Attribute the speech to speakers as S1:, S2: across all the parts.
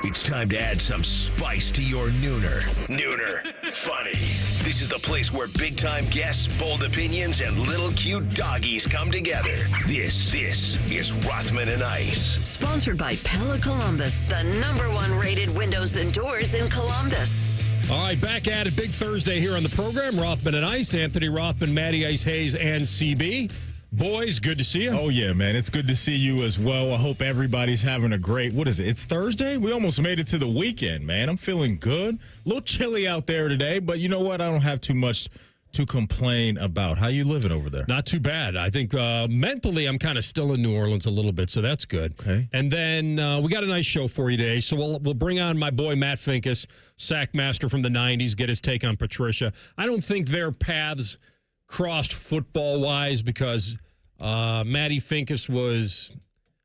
S1: It's time to add some spice to your nooner. Nooner funny. This is the place where big-time guests, bold opinions, and little cute doggies come together. This is Rothman and Ice.
S2: Sponsored by Pella Columbus, the #1 rated windows and doors in Columbus.
S3: All right, back at it. Big Thursday here on the program. Rothman and Ice, Anthony Rothman, Matty Ice Hayes, and CB. Boys, good to see you.
S4: Oh, yeah, man. It's good to see you as well. I hope everybody's having a great, what is it? It's Thursday? We almost made it to the weekend, man. I'm feeling good. A little chilly out there today, but you know what? I don't have too much to complain about. How you living over there?
S3: Not too bad. I think mentally I'm kind of still in New Orleans a little bit, so that's good.
S4: Okay.
S3: And then we got a nice show for you today. So we'll bring on my boy Matt Finkes, sack master from the 90s, get his take on Patricia. I don't think their paths crossed football-wise because Matty Finkes was,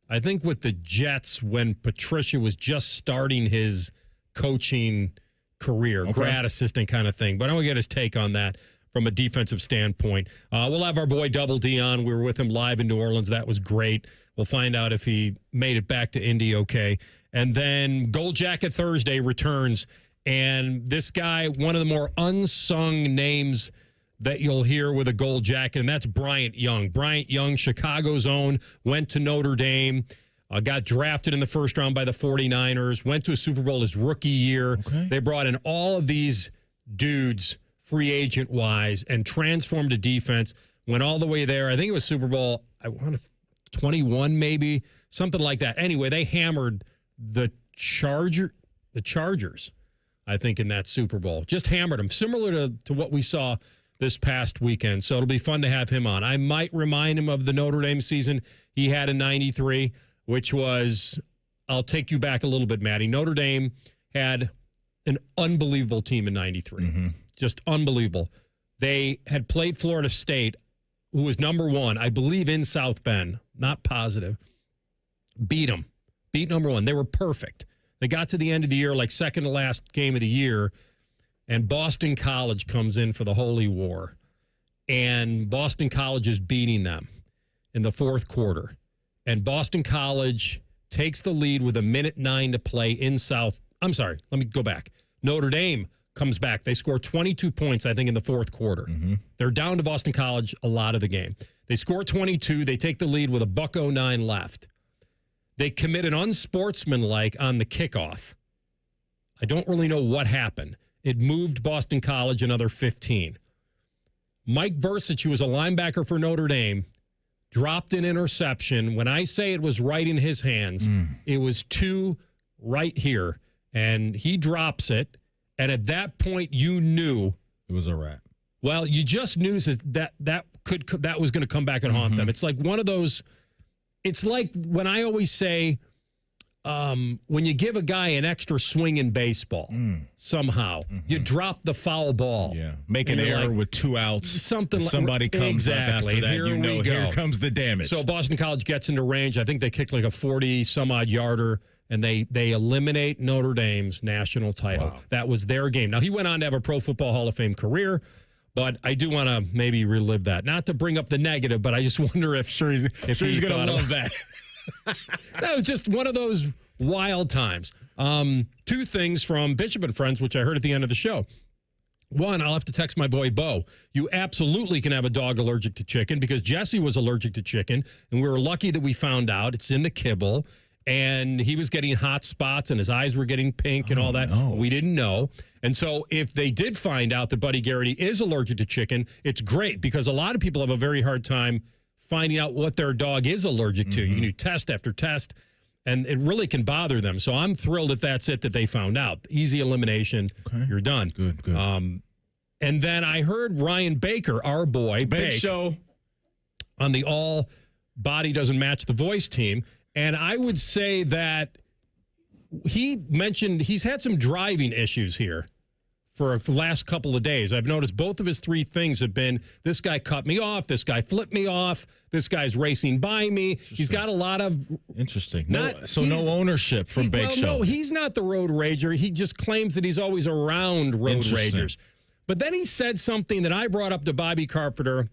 S3: I think, with the Jets when Patricia was just starting his coaching career, grad assistant kind of thing. But I want to get his take on that from a defensive standpoint. We'll have our boy Double D on. We were with him live in New Orleans. That was great. We'll find out if he made it back to Indy okay. And then Gold Jacket Thursday returns. And this guy, one of the more unsung names that you'll hear with a gold jacket, and that's Bryant Young. Bryant Young, Chicago's own, went to Notre Dame, got drafted in the first round by the 49ers, went to a Super Bowl his rookie year. Okay. They brought in all of these dudes free agent-wise and transformed a defense, went all the way there. I think it was Super Bowl, 21 maybe, something like that. Anyway, they hammered the Chargers, I think, in that Super Bowl. Just hammered them, similar to what we saw this past weekend. So it'll be fun to have him on. I might remind him of the Notre Dame season he had in 93, which was, I'll take you back a little bit, Matty. Notre Dame had an unbelievable team in 93. Mm-hmm. Just unbelievable. They had played Florida State, who was #1, I believe, in South Bend. Not positive. Beat them. Beat #1. They were perfect. They got to the end of the year, like second to last game of the year, and Boston College comes in for the Holy War. And Boston College is beating them in the fourth quarter. And Boston College takes the lead with 1:09 to play in South. I'm sorry, let me go back. Notre Dame comes back. They score 22 points, I think, in the fourth quarter. Mm-hmm. They're down to Boston College a lot of the game. They score 22. They take the lead with $1:09 left. They commit an unsportsmanlike on the kickoff. I don't really know what happened. It moved Boston College another 15. Mike Bursich, who was a linebacker for Notre Dame, dropped an interception. When I say it was right in his hands, it was 2 right here. And he drops it. And at that point, you knew
S4: it was a wrap.
S3: Well, you just knew that was going to come back and haunt them. It's like one of those. It's like when I always say, when you give a guy an extra swing in baseball, somehow you drop the foul ball.
S4: Yeah, make an error with 2 outs. Somebody comes up after that. Here comes the damage.
S3: So Boston College gets into range. I think they kick like a 40-some-odd yarder. And they eliminate Notre Dame's national title. Wow. That was their game. Now, he went on to have a Pro Football Hall of Fame career, but I do want to maybe relive that. Not to bring up the negative, but I just wonder if
S4: he's going to love that.
S3: That was just one of those wild times. 2 things from Bishop and Friends, which I heard at the end of the show. One, I'll have to text my boy Bo. You absolutely can have a dog allergic to chicken because Jesse was allergic to chicken, and we were lucky that we found out. It's in the kibble. And he was getting hot spots and his eyes were getting pink and all that. No. We didn't know. And so if they did find out that Buddy Garrett is allergic to chicken, it's great because a lot of people have a very hard time finding out what their dog is allergic to. You can do test after test, and it really can bother them. So I'm thrilled if that's it that they found out. Easy elimination. Okay. You're done.
S4: Good.
S3: And then I heard Ryan Baker, our boy,
S4: Bake Show,
S3: on the all body doesn't match the voice team. And I would say that he mentioned he's had some driving issues here for the last couple of days. I've noticed both of his 3 things have been, this guy cut me off, this guy flipped me off, this guy's racing by me. He's got a lot of...
S4: Interesting. No ownership from Bake Show.
S3: No, he's not the road rager. He just claims that he's always around road ragers. But then he said something that I brought up to Bobby Carpenter,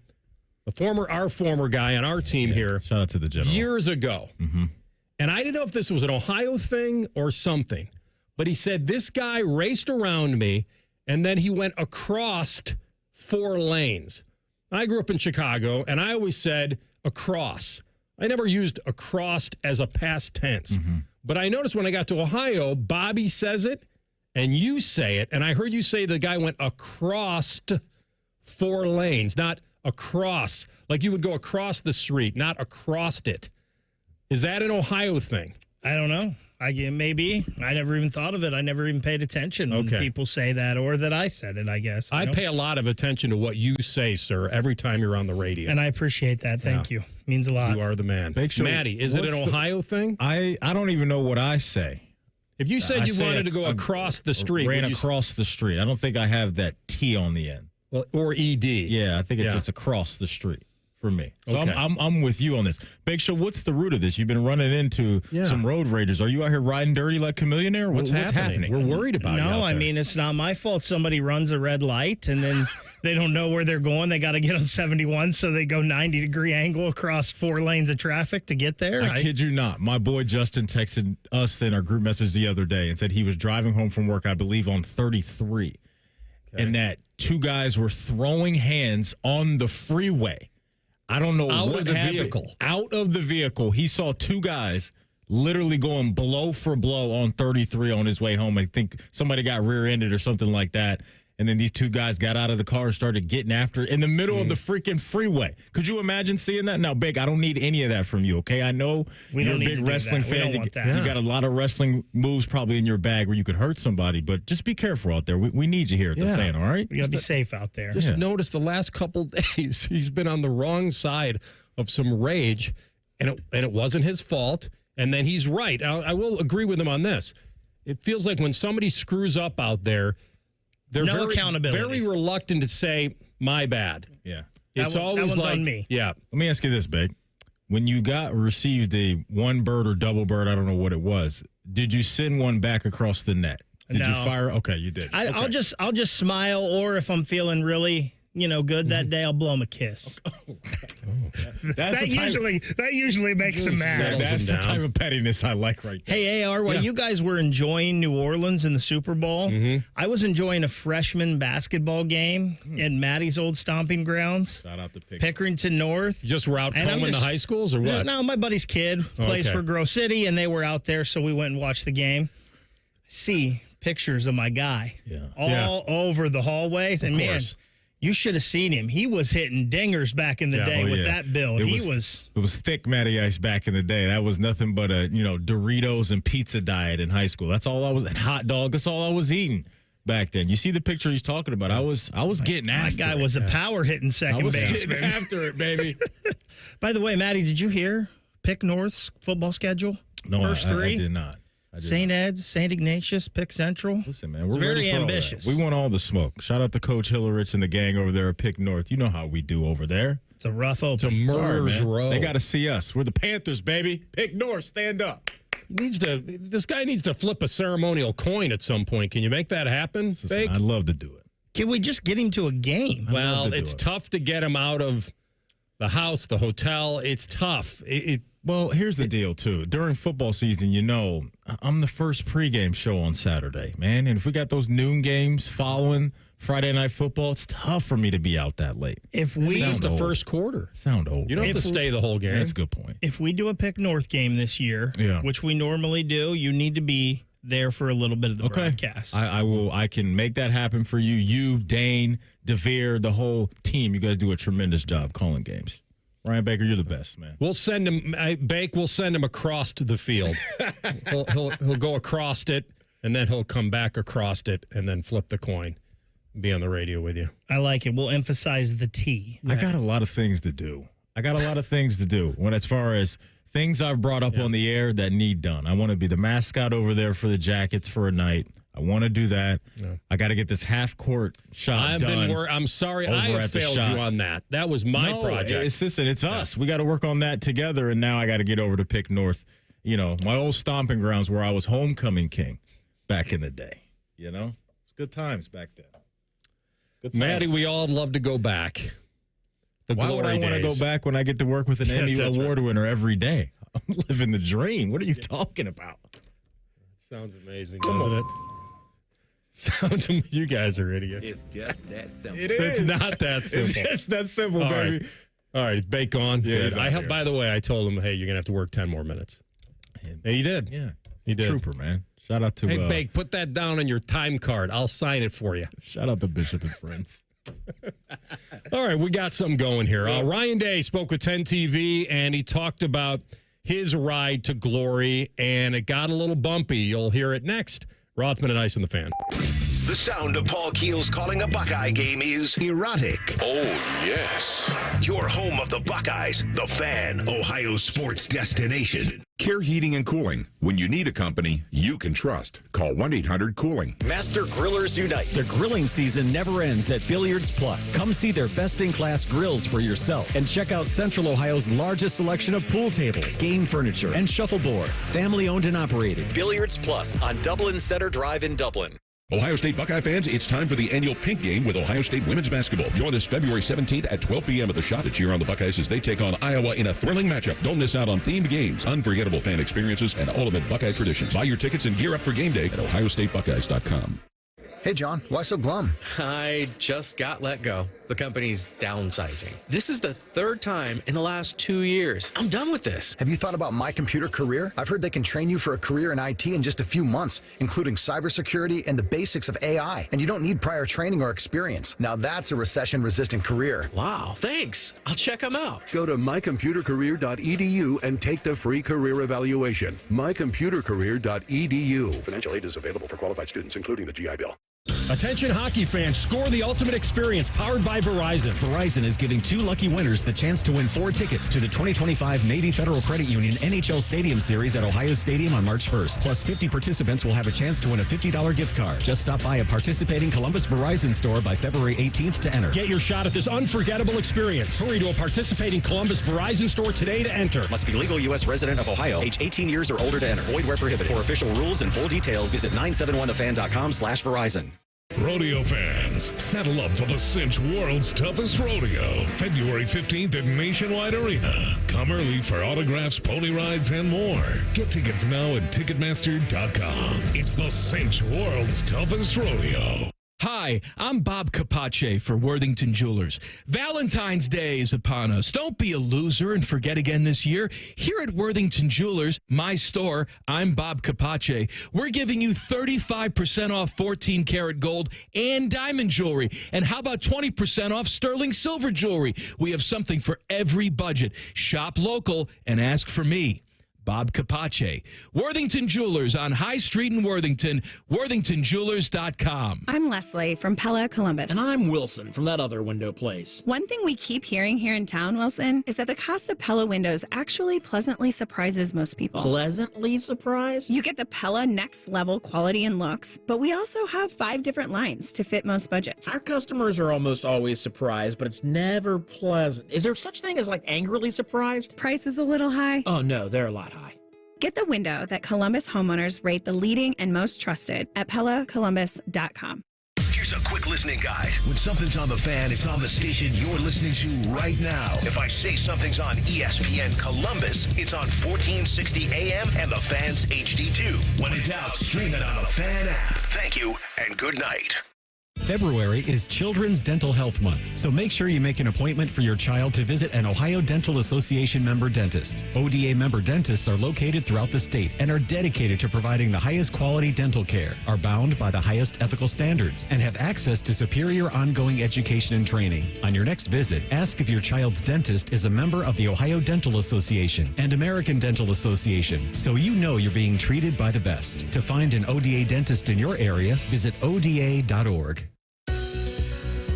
S3: our former guy on our team here.
S4: Shout out to the general.
S3: Years ago. Mm-hmm. And I didn't know if this was an Ohio thing or something. But he said this guy raced around me, and then he went across 4 lanes. I grew up in Chicago, and I always said across. I never used across as a past tense.
S4: Mm-hmm.
S3: But I noticed when I got to Ohio, Bobby says it, and you say it, and I heard you say the guy went across 4 lanes, not across. Like you would go across the street, not across it. Is that an Ohio thing?
S5: I don't know. Maybe. I never even thought of it. I never even paid attention when people say that or that I said it, I guess.
S3: I pay a lot of attention to what you say, sir, every time you're on the radio.
S5: And I appreciate that. Thank you. Means a lot.
S3: You are the man. Maddie, is it an Ohio thing?
S4: I don't even know what I say.
S3: If you said you wanted to go across the street.
S4: Ran across the street. I don't think I have that T on the end.
S3: Well, or ED.
S4: Yeah, I think it's just across the street for me. So
S3: Okay.
S4: I'm with you on this. Big Show, what's the root of this? You've been running into some road ragers. Are you out here riding dirty like a millionaire? What's happening?
S3: We're worried about you.
S5: No,
S3: I
S5: mean, it's not my fault somebody runs a red light and then they don't know where they're going. They got to get on 71, so they go 90-degree angle across 4 lanes of traffic to get there.
S4: I kid you not. My boy Justin texted us in our group message the other day and said he was driving home from work, I believe, on 33, and that 2 guys were throwing hands on the freeway. I don't know
S3: out
S4: what
S3: of the
S4: happened.
S3: vehicle.
S4: Out of the vehicle. He saw 2 guys literally going blow for blow on 33 on his way home. I think somebody got rear-ended or something like that. And then these 2 guys got out of the car and started getting after it in the middle of the freaking freeway. Could you imagine seeing that? Now, Big, I don't need any of that from you, okay? I know you're a big wrestling fan. You got a lot of wrestling moves probably in your bag where you could hurt somebody, but just be careful out there. We need you here at the fan, all right?
S5: You got to be safe out there.
S3: Just notice the last couple days he's been on the wrong side of some rage, and it wasn't his fault. And then he's right. I will agree with him on this. It feels like when somebody screws up out there, they're
S5: no accountability.
S3: Very reluctant to say, my bad.
S4: Yeah.
S3: It's always
S5: that one's
S3: like,
S5: on me.
S3: Yeah.
S4: Let me ask you this, Big. When you received a 1 bird or double bird, I don't know what it was, did you send one back across the net? Did you fire? Okay, you did.
S5: I'll just smile, or if I'm feeling really good that day, I'll blow him a kiss. That usually makes him mad.
S4: That's the type of pettiness I like right there.
S5: Hey, AR, while you guys were enjoying New Orleans in the Super Bowl, I was enjoying a freshman basketball game in Maddie's old stomping grounds.
S4: Shout out to
S5: Pickerington North.
S3: You just were out combing the high schools or what?
S5: No, my buddy's kid plays for Grove City, and they were out there, so we went and watched the game. See pictures of my guy all over the hallways, and man, you should have seen him. He was hitting dingers back in the day with that build. It
S4: was thick Matty Ice back in the day. That was nothing but a Doritos and pizza diet in high school. That's all I was, and hot dog. That's all I was eating back then. You see the picture he's talking about. I was getting after it.
S5: My guy was a power hitting second base.
S4: I was getting after it, baby.
S5: By the way, Maddie, did you hear Pick North's football schedule?
S4: No,
S5: First 3?
S4: I did not.
S5: St. Ed's, St. Ignatius, Pick Central.
S4: Listen, man, we're
S5: very
S4: ready for
S5: ambitious.
S4: All that. We want all the smoke. Shout out to Coach Hillerich and the gang over there at Pick North. You know how we do over there.
S5: It's a rough open.
S3: It's a murderer's row.
S4: They got to see us. We're the Panthers, baby. Pick North, stand up.
S3: This guy needs to flip a ceremonial coin at some point. Can you make that happen?
S4: Listen, I'd love to do it.
S5: Can we just get him to a game?
S3: Well, it's tough to get him out of the house, the hotel. It's tough.
S4: Well, here's the deal, too. During football season, I'm the first pregame show on Saturday, man. And if we got those noon games following Friday Night Football, it's tough for me to be out that late.
S3: It's the first quarter.
S4: Sound old.
S3: You don't have to stay the whole game.
S4: That's a good point.
S5: If we do a Pick North game this year, which we normally do, you need to be there for a little bit of the broadcast.
S4: I will. I can make that happen for you. You, Dane, DeVere, the whole team. You guys do a tremendous job calling games. Ryan Baker, you're the best, man.
S3: We'll send him. We'll send him across to the field. he'll go across it, and then he'll come back across it, and then flip the coin, and be on the radio with you.
S5: I like it. We'll emphasize the T.
S4: I got a lot of things to do. As far as things I've brought up on the air that need done. I want to be the mascot over there for the Jackets for a night. I want to do that. Yeah. I got to get this half-court shot done.
S3: I'm sorry I failed you on that. That was my project.
S4: It's us. We got to work on that together, and now I got to get over to Pick North, my old stomping grounds where I was homecoming king back in the day. It's good times back then. Good times.
S3: Maddie, we all love to go back.
S4: Why would I want to go back when I get to work with an Emmy Award winner every day? I'm living the dream. What are you talking about?
S3: Sounds amazing, doesn't it? Sounds. You guys are idiots.
S6: It's just that simple.
S4: It is.
S3: It's not that simple.
S4: It's just that simple,
S3: All
S4: baby.
S3: right. All right, is Bake on?
S4: Yeah,
S3: Good. By the way, I told him, hey, you're going to have to work 10 more minutes. And he did.
S4: Yeah.
S3: He did.
S4: Trooper, man. Shout out to...
S3: Hey, Bake, put that down on your time card. I'll sign it for you.
S4: Shout out to Bishop and Friends.
S3: All right, we got something going here. Ryan Day spoke with 10 TV, and he talked about his ride to glory, and it got a little bumpy. You'll hear it next. Rothman and Ice on the Fan.
S1: The sound of Paul Keels calling a Buckeye game is erotic.
S7: Oh, yes.
S1: Your home of the Buckeyes, the Fan, Ohio sports destination.
S7: Care Heating and Cooling. When you need a company you can trust, call 1-800-COOLING.
S8: Master Grillers Unite. The grilling season never ends at Billiards Plus. Come see their best-in-class grills for yourself and check out Central Ohio's largest selection of pool tables, game furniture, and shuffleboard. Family-owned and operated. Billiards Plus on Dublin Center Drive in Dublin.
S9: Ohio State Buckeye fans, it's time for the annual Pink Game with Ohio State women's basketball. Join us February 17th at 12 p.m. at the Shot to cheer on the Buckeyes as they take on Iowa in a thrilling matchup. Don't miss out on themed games, unforgettable fan experiences, and ultimate Buckeye traditions. Buy your tickets and gear up for game day at ohiostatebuckeyes.com.
S10: Hey, John, why so glum?
S11: I just got let go. The company's downsizing. This is the third time in the last 2 years. I'm done with this.
S10: Have you thought about My Computer Career? I've heard they can train you for a career in IT in just a few months, including cybersecurity and the basics of AI. And you don't need prior training or experience. Now that's a recession-resistant career.
S11: Wow, thanks. I'll check them out.
S12: Go to mycomputercareer.edu and take the free career evaluation. mycomputercareer.edu. Financial aid is available for qualified students, including the GI Bill.
S3: Attention hockey fans, score the ultimate experience powered by Verizon.
S8: Verizon is giving 2 lucky winners the chance to win 4 tickets to the 2025 Navy Federal Credit Union NHL Stadium Series at Ohio Stadium on March 1st. Plus 50 participants will have a chance to win a $50 gift card. Just stop by a participating Columbus Verizon store by February 18th to enter.
S3: Get your shot at this unforgettable experience. Hurry to a participating Columbus Verizon store today to enter.
S8: Must be legal U.S. resident of Ohio, age 18 years or older to enter. Void where prohibited. For official rules and full details, visit 971thefan.com/Verizon.
S9: Rodeo fans, saddle up for the Cinch World's Toughest Rodeo, February 15th at Nationwide Arena. Come early for autographs, pony rides, and more. Get tickets now at Ticketmaster.com. It's the Cinch World's Toughest Rodeo.
S13: Hi, I'm Bob Capace for Worthington Jewelers. Valentine's Day is upon us. Don't be a loser and forget again this year. Here at Worthington Jewelers, my store, I'm Bob Capace. We're giving you 35% off 14-karat gold and diamond jewelry. And how about 20% off sterling silver jewelry? We have something for every budget. Shop local and ask for me. Bob Capace. Worthington Jewelers on High Street in Worthington, worthingtonjewelers.com.
S14: I'm Leslie from Pella, Columbus.
S15: And I'm Wilson from that other window place.
S14: One thing we keep hearing here in town, Wilson, is that the cost of Pella windows actually pleasantly surprises most people.
S15: Pleasantly surprised?
S14: You get the Pella next level quality and looks, but we also have 5 different lines to fit most budgets.
S15: Our customers are almost always surprised, but it's never pleasant. Is there such thing as like angrily surprised?
S14: Price is a little high.
S15: Oh no, they're a lot high.
S14: Get the window that Columbus homeowners rate the leading and most trusted at PellaColumbus.com.
S1: Here's a quick listening guide. When something's on the fan, it's on the station you're listening to right now. If I say something's on ESPN Columbus, it's on 1460 AM and the Fan's HD2. When in doubt, stream it on the Fan app. Thank you and good night.
S8: February is Children's Dental Health Month, so make sure you make an appointment for your child to visit an Ohio Dental Association member dentist. ODA member dentists are located throughout the state and are dedicated to providing the highest quality dental care, are bound by the highest ethical standards, and have access to superior ongoing education and training. On your next visit, ask if your child's dentist is a member of the Ohio Dental Association and American Dental Association, so you know you're being treated by the best. To find an ODA dentist in your area, visit ODA.org.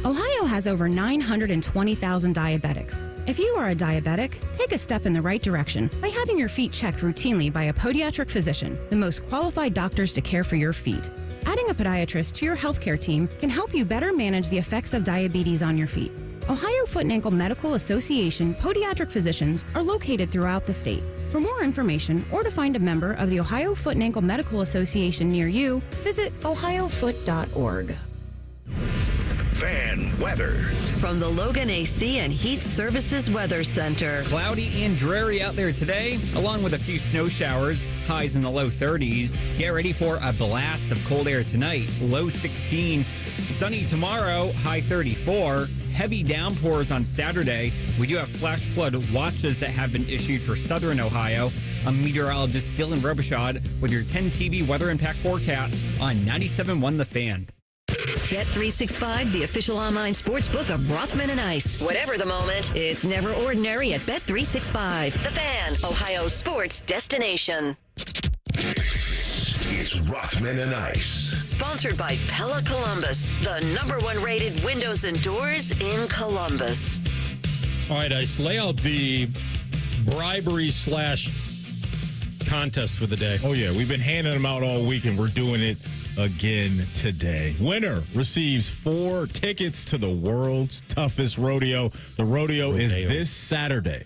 S16: Ohio has over 920,000 diabetics. If you are a diabetic, take a step in the right direction by having your feet checked routinely by a podiatric physician, the most qualified doctors to care for your feet. Adding a podiatrist to your healthcare team can help you better manage the effects of diabetes on your feet. Ohio Foot and Ankle Medical Association podiatric physicians are located throughout the state. For more information or to find a member of the Ohio Foot and Ankle Medical Association near you, visit ohiofoot.org.
S1: Fan weather.
S2: From the Logan AC and Heat Services Weather Center.
S6: Cloudy and dreary out there today, along with a few snow showers, highs in the low 30s. Get ready for a blast of cold air tonight, low 16. Sunny tomorrow, high 34. Heavy downpours on Saturday. We do have flash flood watches that have been issued for southern Ohio. I'm meteorologist Dylan Robichaud with your 10 TV weather impact forecast on 97.1 The Fan.
S2: Bet365, the official online sports book of Rothman and Ice. Whatever the moment, it's never ordinary at Bet365. The Fan, Ohio sports destination.
S1: It's Rothman and Ice.
S2: Sponsored by Pella Columbus, the #1 rated windows and doors in Columbus.
S3: All right, Ice, lay out the bribery / contest for the day.
S4: Oh, yeah. We've been handing them out all week, and we're doing it again today. Winner receives 4 tickets to the world's toughest rodeo. The rodeo is this Saturday,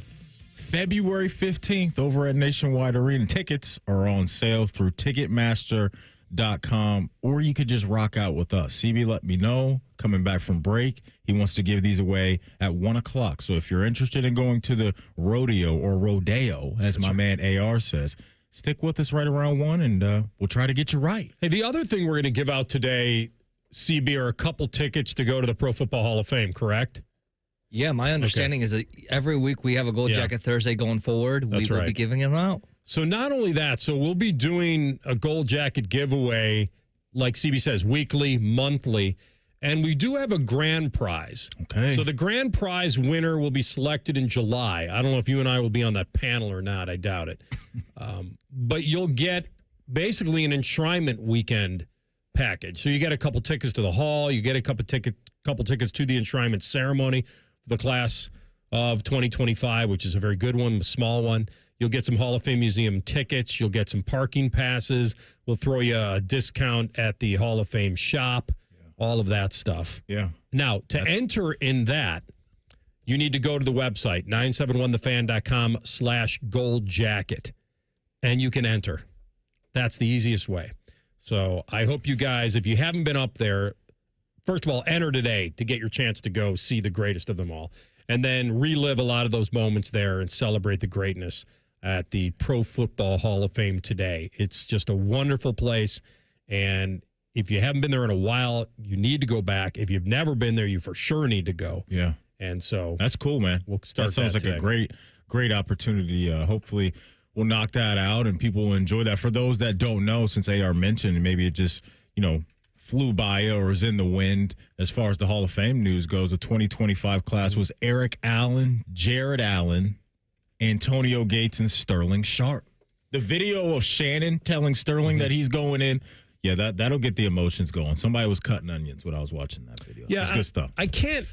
S4: February 15th, over at Nationwide Arena. Tickets are on sale through Ticketmaster.com, or you could just rock out with us. CB let me know, coming back from break, he wants to give these away at 1 o'clock. So if you're interested in going to the rodeo, or rodeo, as my man AR says, stick with us right around 1, and we'll try to get you right.
S3: Hey, the other thing we're going to give out today, CB, are a couple tickets to go to the Pro Football Hall of Fame, correct?
S17: Yeah, my understanding is that every week we have a Gold Jacket Thursday going forward. We will be giving them out.
S3: So not only that, so we'll be doing a Gold Jacket giveaway, like CB says, weekly, monthly, and we do have a grand prize.
S4: Okay.
S3: So the grand prize winner will be selected in July. I don't know if you and I will be on that panel or not. I doubt it. But you'll get basically an enshrinement weekend package. So you get a couple tickets to the hall. You get a couple tickets to the enshrinement ceremony for the class of 2025, which is a very good one, a small one. You'll get some Hall of Fame Museum tickets. You'll get some parking passes. We'll throw you a discount at the Hall of Fame shop, all of that stuff.
S4: Yeah.
S3: Now, to enter in that, you need to go to the website, 971thefan.com/goldjacket, and you can enter. That's the easiest way. So I hope you guys, if you haven't been up there, first of all, enter today to get your chance to go see the greatest of them all, and then relive a lot of those moments there and celebrate the greatness at the Pro Football Hall of Fame today. It's just a wonderful place, and if you haven't been there in a while, you need to go back. If you've never been there, you for sure need to go.
S4: Yeah.
S3: And so
S4: that's cool, man.
S3: We'll start
S4: that sounds like
S3: today.
S4: a great opportunity. Hopefully we'll knock that out and people will enjoy that. For those that don't know, since AR mentioned, maybe it just, flew by or is in the wind as far as the Hall of Fame news goes. The 2025 class was Eric Allen, Jared Allen, Antonio Gates, and Sterling Sharp. The video of Shannon telling Sterling that he's going in, that'll get the emotions going. Somebody was cutting onions when I was watching that video.
S3: Yeah,
S4: it's good stuff.
S3: I can't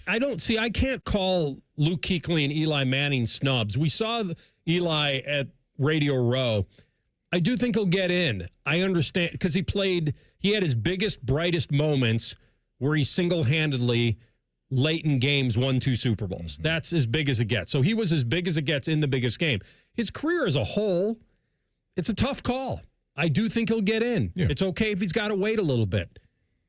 S3: call Luke Kuechly and Eli Manning snubs. We saw Eli at Radio Row. I do think he'll get in. I understand because he had his biggest, brightest moments where he single-handedly, late in games, won 2 Super Bowls. Mm-hmm. That's as big as it gets. So he was as big as it gets in the biggest game. His career as a whole, it's a tough call. I do think he'll get in. Yeah. It's okay if he's got to wait a little bit.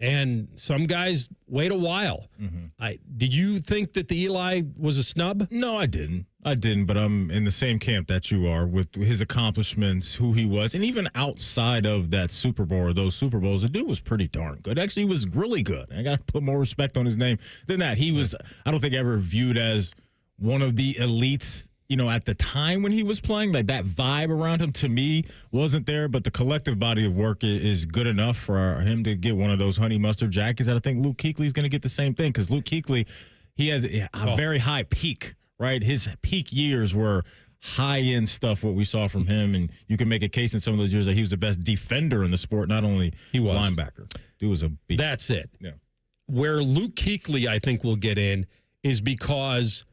S3: And some guys wait a while. Mm-hmm. Did you think that the Eli was a snub?
S4: No, I didn't. But I'm in the same camp that you are with his accomplishments, who he was. And even outside of that Super Bowl or those Super Bowls, the dude was pretty darn good. Actually, he was really good. I got to put more respect on his name than that. He was, I don't think, ever viewed as one of the elites, at the time when he was playing. Like that vibe around him, to me, wasn't there. But the collective body of work is good enough for him to get one of those honey mustard jackets. And I think Luke Kuechly is going to get the same thing because Luke Kuechly, he has a very high peak. Right, his peak years were high-end stuff, what we saw from him, and you can make a case in some of those years that he was the best defender in the sport, not only linebacker. He was a beast.
S3: That's it.
S4: Yeah.
S3: Where Luke Kuechly, I think, will get in is because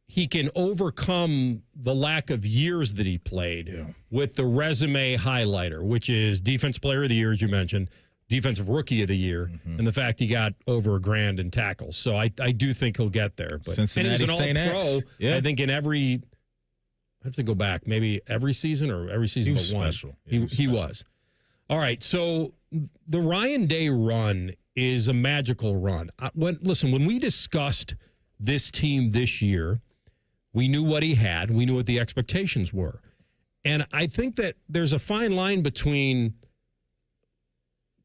S3: he can overcome the lack of years that he played with the resume highlighter, which is Defensive Player of the Year, as you mentioned, Defensive Rookie of the Year, and the fact he got over $1,000 in tackles. So I do think he'll get there. But
S4: Cincinnati,
S3: and he's an all-pro.
S4: Yeah.
S3: I think in every – I have to go back. Maybe every season or every season but one.
S4: Special.
S3: He was. All right, so the Ryan Day run is a magical run. When we discussed this team this year, we knew what he had. We knew what the expectations were. And I think that there's a fine line between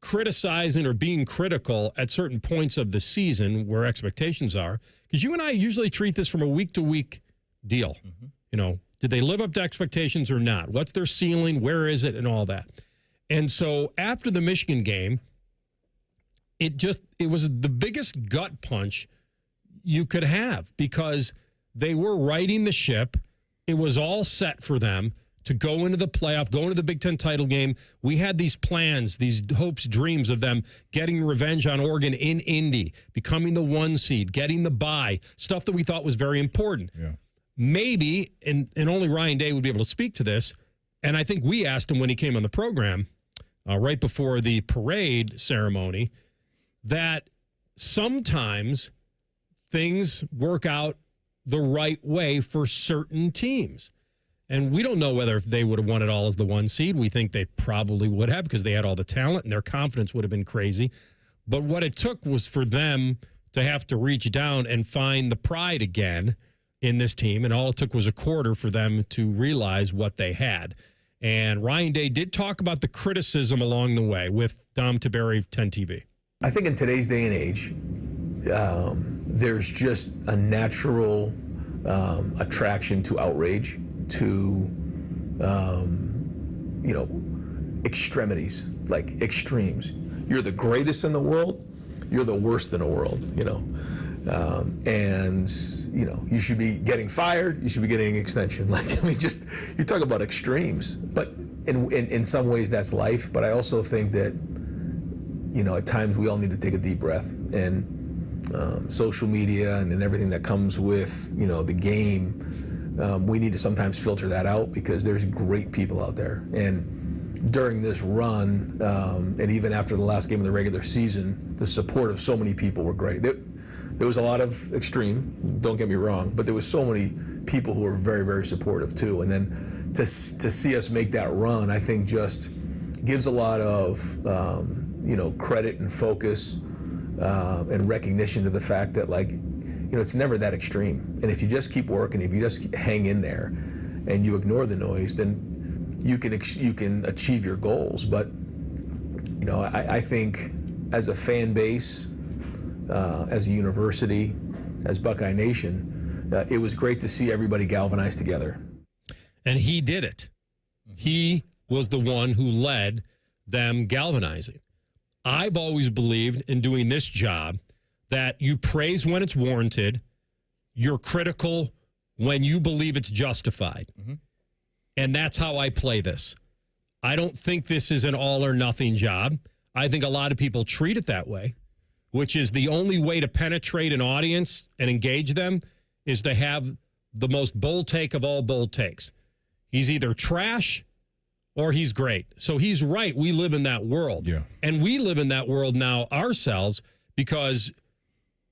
S3: criticizing or being critical at certain points of the season where expectations are. Because you and I usually treat this from a week-to-week deal. Mm-hmm. You know, did they live up to expectations or not? What's their ceiling? Where is it? And all that. And so after the Michigan game, it was the biggest gut punch you could have because they were riding the ship. It was all set for them to go into the playoff, go into the Big Ten title game. We had these plans, these hopes, dreams of them getting revenge on Oregon in Indy, becoming the 1 seed, getting the bye, stuff that we thought was very important.
S4: Yeah.
S3: Maybe, and only Ryan Day would be able to speak to this, and I think we asked him when he came on the program right before the parade ceremony, that sometimes things work out the right way for certain teams. And we don't know whether they would have won it all as the 1 seed. We think they probably would have because they had all the talent and their confidence would have been crazy. But what it took was for them to have to reach down and find the pride again in this team. And all it took was a quarter for them to realize what they had. And Ryan Day did talk about the criticism along the way with Dom Tiberi, 10 TV.
S18: I think in today's day and age, there's just a natural attraction to outrage, to extremities, like extremes. You're the greatest in the world, you're the worst in the world, and you should be getting fired, you should be getting an extension. You talk about extremes, but in some ways that's life. But I also think that at times we all need to take a deep breath, and social media and everything that comes with the game. We need to sometimes filter that out because there's great people out there. And during this run, and even after the last game of the regular season, the support of so many people were great. There was a lot of extreme, don't get me wrong, but there was so many people who were very, very supportive too. And then to see us make that run, I think just gives a lot of credit and focus and recognition to the fact that it's never that extreme. And if you just keep working, if you just hang in there and you ignore the noise, then you can achieve your goals. But, I think as a fan base, as a university, as Buckeye Nation, it was great to see everybody galvanize together.
S3: And he did it. He was the one who led them galvanizing. I've always believed in doing this job that you praise when it's warranted, you're critical when you believe it's justified. Mm-hmm. And that's how I play this. I don't think this is an all or nothing job. I think a lot of people treat it that way, which is the only way to penetrate an audience and engage them is to have the most bold take of all bold takes. He's either trash or he's great. So he's right. We live in that world.
S4: Yeah.
S3: And we live in that world now ourselves because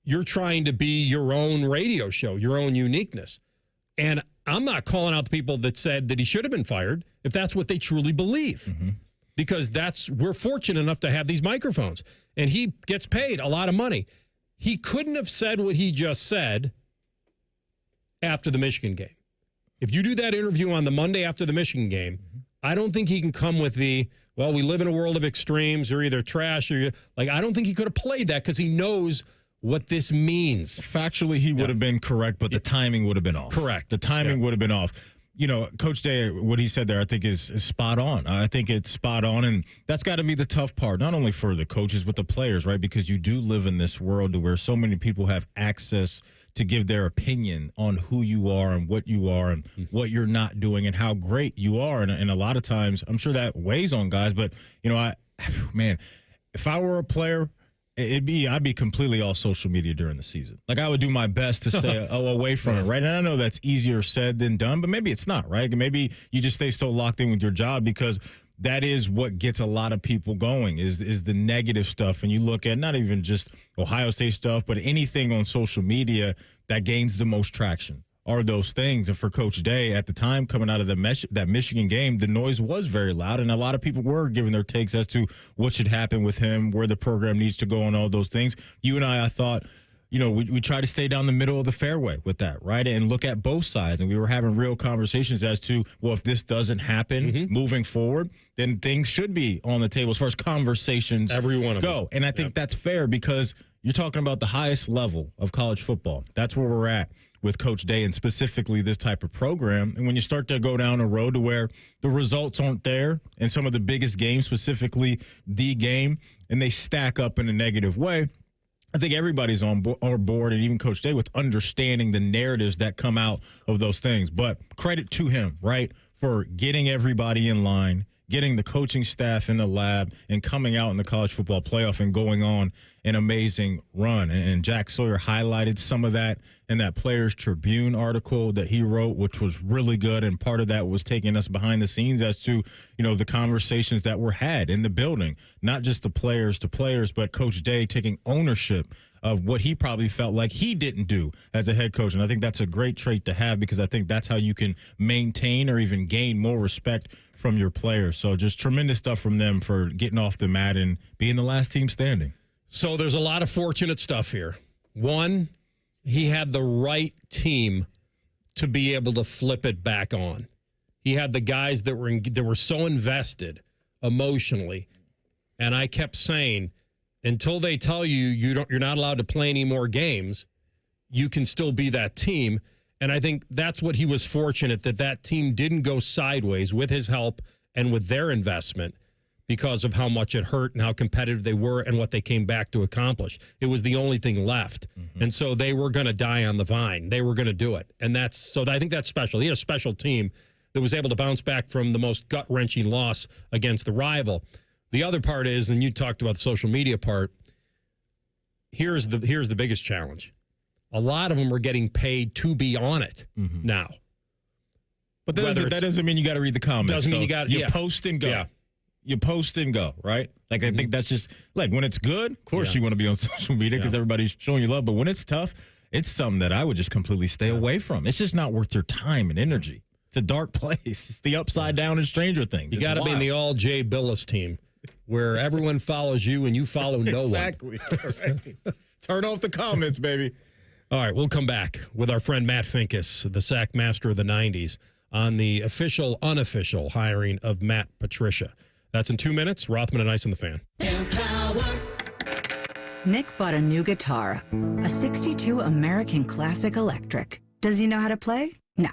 S3: you're trying to be your own radio show, your own uniqueness. And I'm not calling out the people that said that he should have been fired if that's what they truly believe. Mm-hmm. Because we're fortunate enough to have these microphones. And he gets paid a lot of money. He couldn't have said what he just said after the Michigan game. If you do that interview on the Monday after the Michigan game, I don't think he can come with we live in a world of extremes, you're either trash or I don't think he could have played that because he knows what this means.
S4: Factually, he would have been correct, but the timing would have been off.
S3: Correct.
S4: The timing would have been off. Coach Day, what he said there, I think is spot on. I think it's spot on, and that's got to be the tough part, not only for the coaches, but the players, right? Because you do live in this world where so many people have access to give their opinion on who you are and what you are and what you're not doing and how great you are. And a lot of times, I'm sure that weighs on guys, but, if I were a player, I'd be completely off social media during the season. I would do my best to stay away from it, right? And I know that's easier said than done, but maybe it's not, right? Maybe you just stay so locked in with your job because that is what gets a lot of people going is the negative stuff. And you look at not even just Ohio State stuff, but anything on social media that gains the most traction. are those things. And for Coach Day at the time coming out of that Michigan game, the noise was very loud, and a lot of people were giving their takes as to what should happen with him, where the program needs to go, and all those things. You and I thought, we try to stay down the middle of the fairway with that, right, and look at both sides. And we were having real conversations as to, well, if this doesn't happen moving forward, then things should be on the table as far as conversations go. And I think that's fair, because you're talking about the highest level of college football. That's where we're at with Coach Day, and specifically this type of program. And when you start to go down a road to where the results aren't there in some of the biggest games, specifically the game, and they stack up in a negative way, I think everybody's on board, and even Coach Day, with understanding the narratives that come out of those things. But credit to him, right, for getting everybody in line, getting the coaching staff in the lab, and coming out in the college football playoff and going on an amazing run. And Jack Sawyer highlighted some of that in that Players Tribune article that he wrote, which was really good. And part of that was taking us behind the scenes as to, the conversations that were had in the building, not just the players to players, but Coach Day taking ownership of what he probably felt like he didn't do as a head coach. And I think that's a great trait to have, because I think that's how you can maintain or even gain more respect from your players. So just tremendous stuff from them for getting off the mat and being the last team standing.
S3: So there's a lot of fortunate stuff here. One, he had the right team to be able to flip it back on. He had the guys that were so invested emotionally. And I kept saying, until they tell you're not allowed to play any more games, you can still be that team. And I think that's what he was fortunate, that team didn't go sideways with his help and with their investment, because of how much it hurt and how competitive they were and what they came back to accomplish. It was the only thing left. And so they were going to die on the vine. They were going to do it. And I think that's special. He had a special team that was able to bounce back from the most gut-wrenching loss against the rival. The other part is, and you talked about the social media part, here's the biggest challenge. A lot of them are getting paid to be on it now.
S4: But that doesn't mean you got to read the comments.
S3: Doesn't mean you got to
S4: post and go. Yeah. You post and go, right? Like, I think that's just, like, when it's good, of course you want to be on social media because everybody's showing you love. But when it's tough, it's something that I would just completely stay away from. It's just not worth your time and energy. It's a dark place. It's the upside down in Stranger Things.
S3: You got to be in the all Jay Billis team, where everyone follows you and you follow no
S4: exactly. one. Exactly. Turn off the comments, baby.
S3: All right, we'll come back with our friend Matt Finkes, the sack master of the 90s, on the official, unofficial hiring of Matt Patricia. That's in 2 minutes. Rothman and Ice on the Fan.
S19: Nick bought a new guitar, a 62 American Classic Electric. Does he know how to play? No.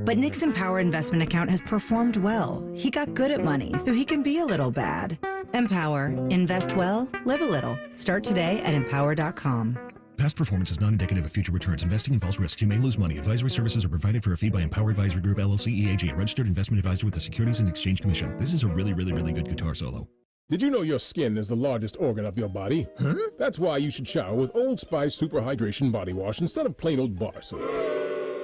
S19: But Nick's Empower investment account has performed well. He got good at money, so he can be a little bad. Empower. Invest well, live a little. Start today at empower.com.
S20: Past performance is not indicative of future returns. Investing involves risks. You may lose money. Advisory services are provided for a fee by Empower Advisory Group, LLC, EAG, a registered investment advisor with the Securities and Exchange Commission. This is a really good guitar solo.
S21: Did you know your skin is the largest organ of your body? Huh? That's why you should shower with Old Spice Super Hydration Body Wash instead of plain old bar soap.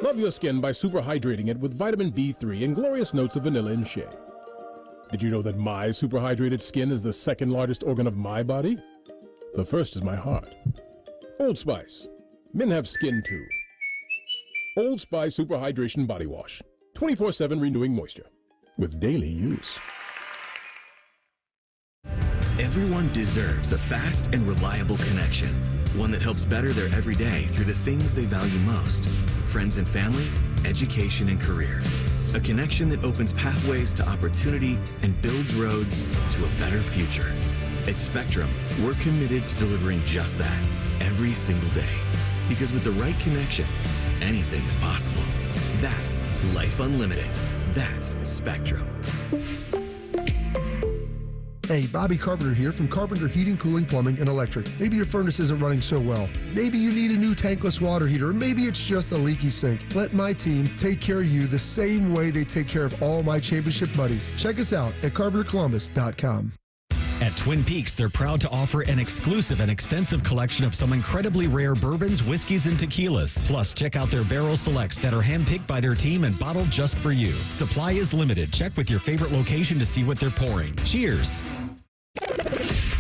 S21: Love your skin by super hydrating it with vitamin B3 and glorious notes of vanilla and shea. Did you know that my super hydrated skin is the second largest organ of my body? The first is my heart. Old Spice. Men have skin too. Old Spice Super Hydration Body Wash. 24/7 renewing moisture. With daily use.
S22: Everyone deserves a fast and reliable connection. One that helps better their everyday through the things they value most. Friends and family, education and career. A connection that opens pathways to opportunity and builds roads to a better future. At Spectrum, we're committed to delivering just that every single day. Because with the right connection, anything is possible. That's Life Unlimited. That's Spectrum.
S23: Hey, Bobby Carpenter here from Carpenter Heating, Cooling, Plumbing, and Electric. Maybe your furnace isn't running so well. Maybe you need a new tankless water heater, or maybe it's just a leaky sink. Let my team take care of you the same way they take care of all my championship buddies. Check us out at carpentercolumbus.com.
S8: At Twin Peaks, they're proud to offer an exclusive and extensive collection of some incredibly rare bourbons, whiskeys, and tequilas. Plus, check out their barrel selects that are handpicked by their team and bottled just for you. Supply is limited. Check with your favorite location to see what they're pouring. Cheers.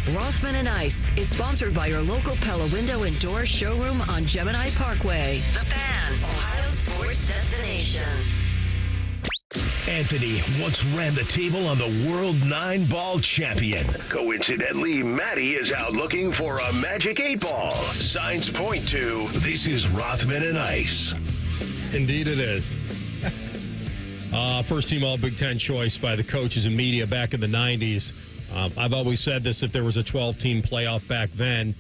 S2: Rothman and Ice is sponsored by your local Pella Window and Door showroom on Gemini Parkway. The Fan, Ohio Sports Destination.
S1: Anthony once ran the table on the World 9-Ball champion. Coincidentally, Matty is out looking for a magic 8-ball. Signs point to this is Rothman and Ice.
S3: Indeed it is. First team All-Big Ten choice by the coaches and media back in the 90s. I've always said this, if there was a 12-team playoff back then,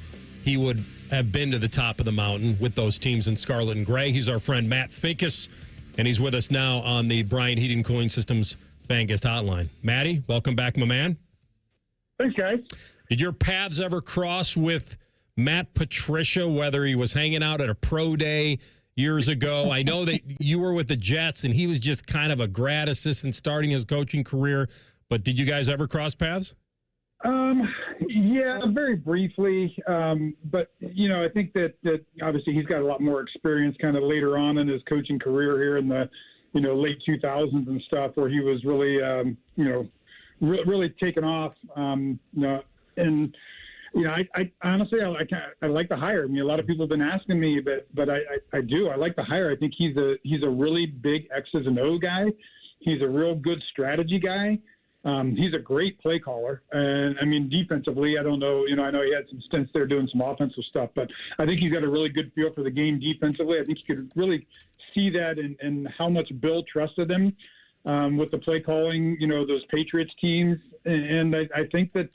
S3: he would have been to the top of the mountain with those teams in scarlet and gray. He's our friend Matt Finkes, and he's with us now on the Bryant Heating Cooling Systems Fan Guest Hotline. Matty, welcome back, my man.
S5: Thanks, guys.
S3: Did your paths ever cross with Matt Patricia, whether he was hanging out at a pro day years ago? I know that you were with the Jets, and he was just kind of a grad assistant starting his coaching career, but did you guys ever cross paths?
S5: Yeah, very briefly. But, I think that obviously he's got a lot more experience kind of later on in his coaching career here in the, late 2000s and stuff, where he was really, really taken off. I honestly, I like the hire. I mean, a lot of people have been asking me, but I do. I like the hire. I think he's a really big X's and O guy. He's a real good strategy guy. He's a great play caller. And, I mean, defensively, I don't know. I know he had some stints there doing some offensive stuff, but I think he's got a really good feel for the game defensively. I think you could really see that in how much Bill trusted him with the play calling, those Patriots teams. And I think that,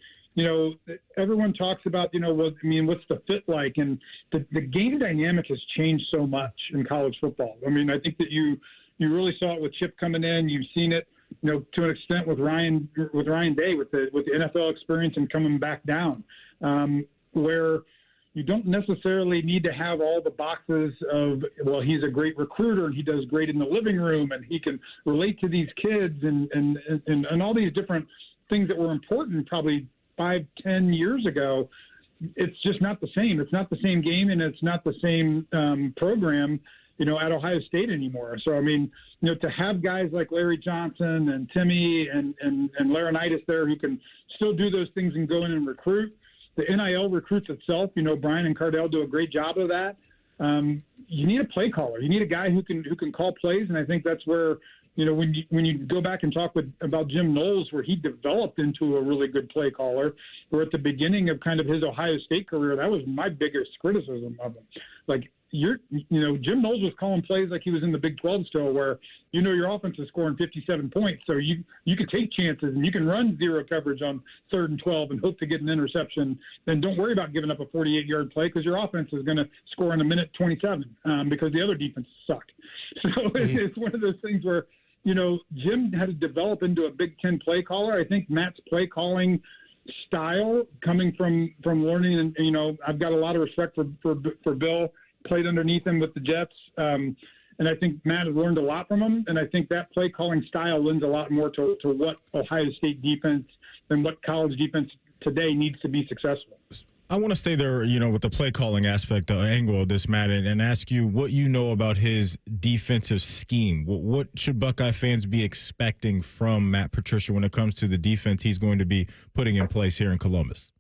S5: everyone talks about, what's the fit like? And the game dynamic has changed so much in college football. I mean, I think that you really saw it with Chip coming in. You've seen it, to an extent with Ryan Day with the NFL experience and coming back down, where you don't necessarily need to have all the boxes of, well, he's a great recruiter and he does great in the living room and he can relate to these kids and all these different things that were important probably 5-10 years ago. It's just not the same. It's not the same game, and it's not the same program, at Ohio State anymore. So, I mean, to have guys like Larry Johnson and Timmy and Laurinaitis there who can still do those things and go in and recruit. The NIL recruits itself, Brian and Cardell do a great job of that. You need a play caller. You need a guy who can call plays, and I think that's where, when you go back and talk about Jim Knowles, where he developed into a really good play caller, where at the beginning of kind of his Ohio State career, that was my biggest criticism of him. Like, Jim Knowles was calling plays like he was in the Big 12 still, where your offense is scoring 57 points, so you can take chances and you can run zero coverage on 3rd and 12 and hope to get an interception. Then don't worry about giving up a 48-yard play because your offense is going to score in a minute 27 because the other defense suck. So it's one of those things where Jim had to develop into a Big Ten play caller. I think Matt's play calling style coming from learning, and I've got a lot of respect for Bill. Played underneath him with the Jets. And I think Matt has learned a lot from him. And I think that play calling style lends a lot more to what Ohio State defense and what college defense today needs to be successful.
S4: I want to stay there, with the play calling aspect, the angle of this, Matt, and ask you what you know about his defensive scheme. What should Buckeye fans be expecting from Matt Patricia when it comes to the defense he's going to be putting in place here in Columbus?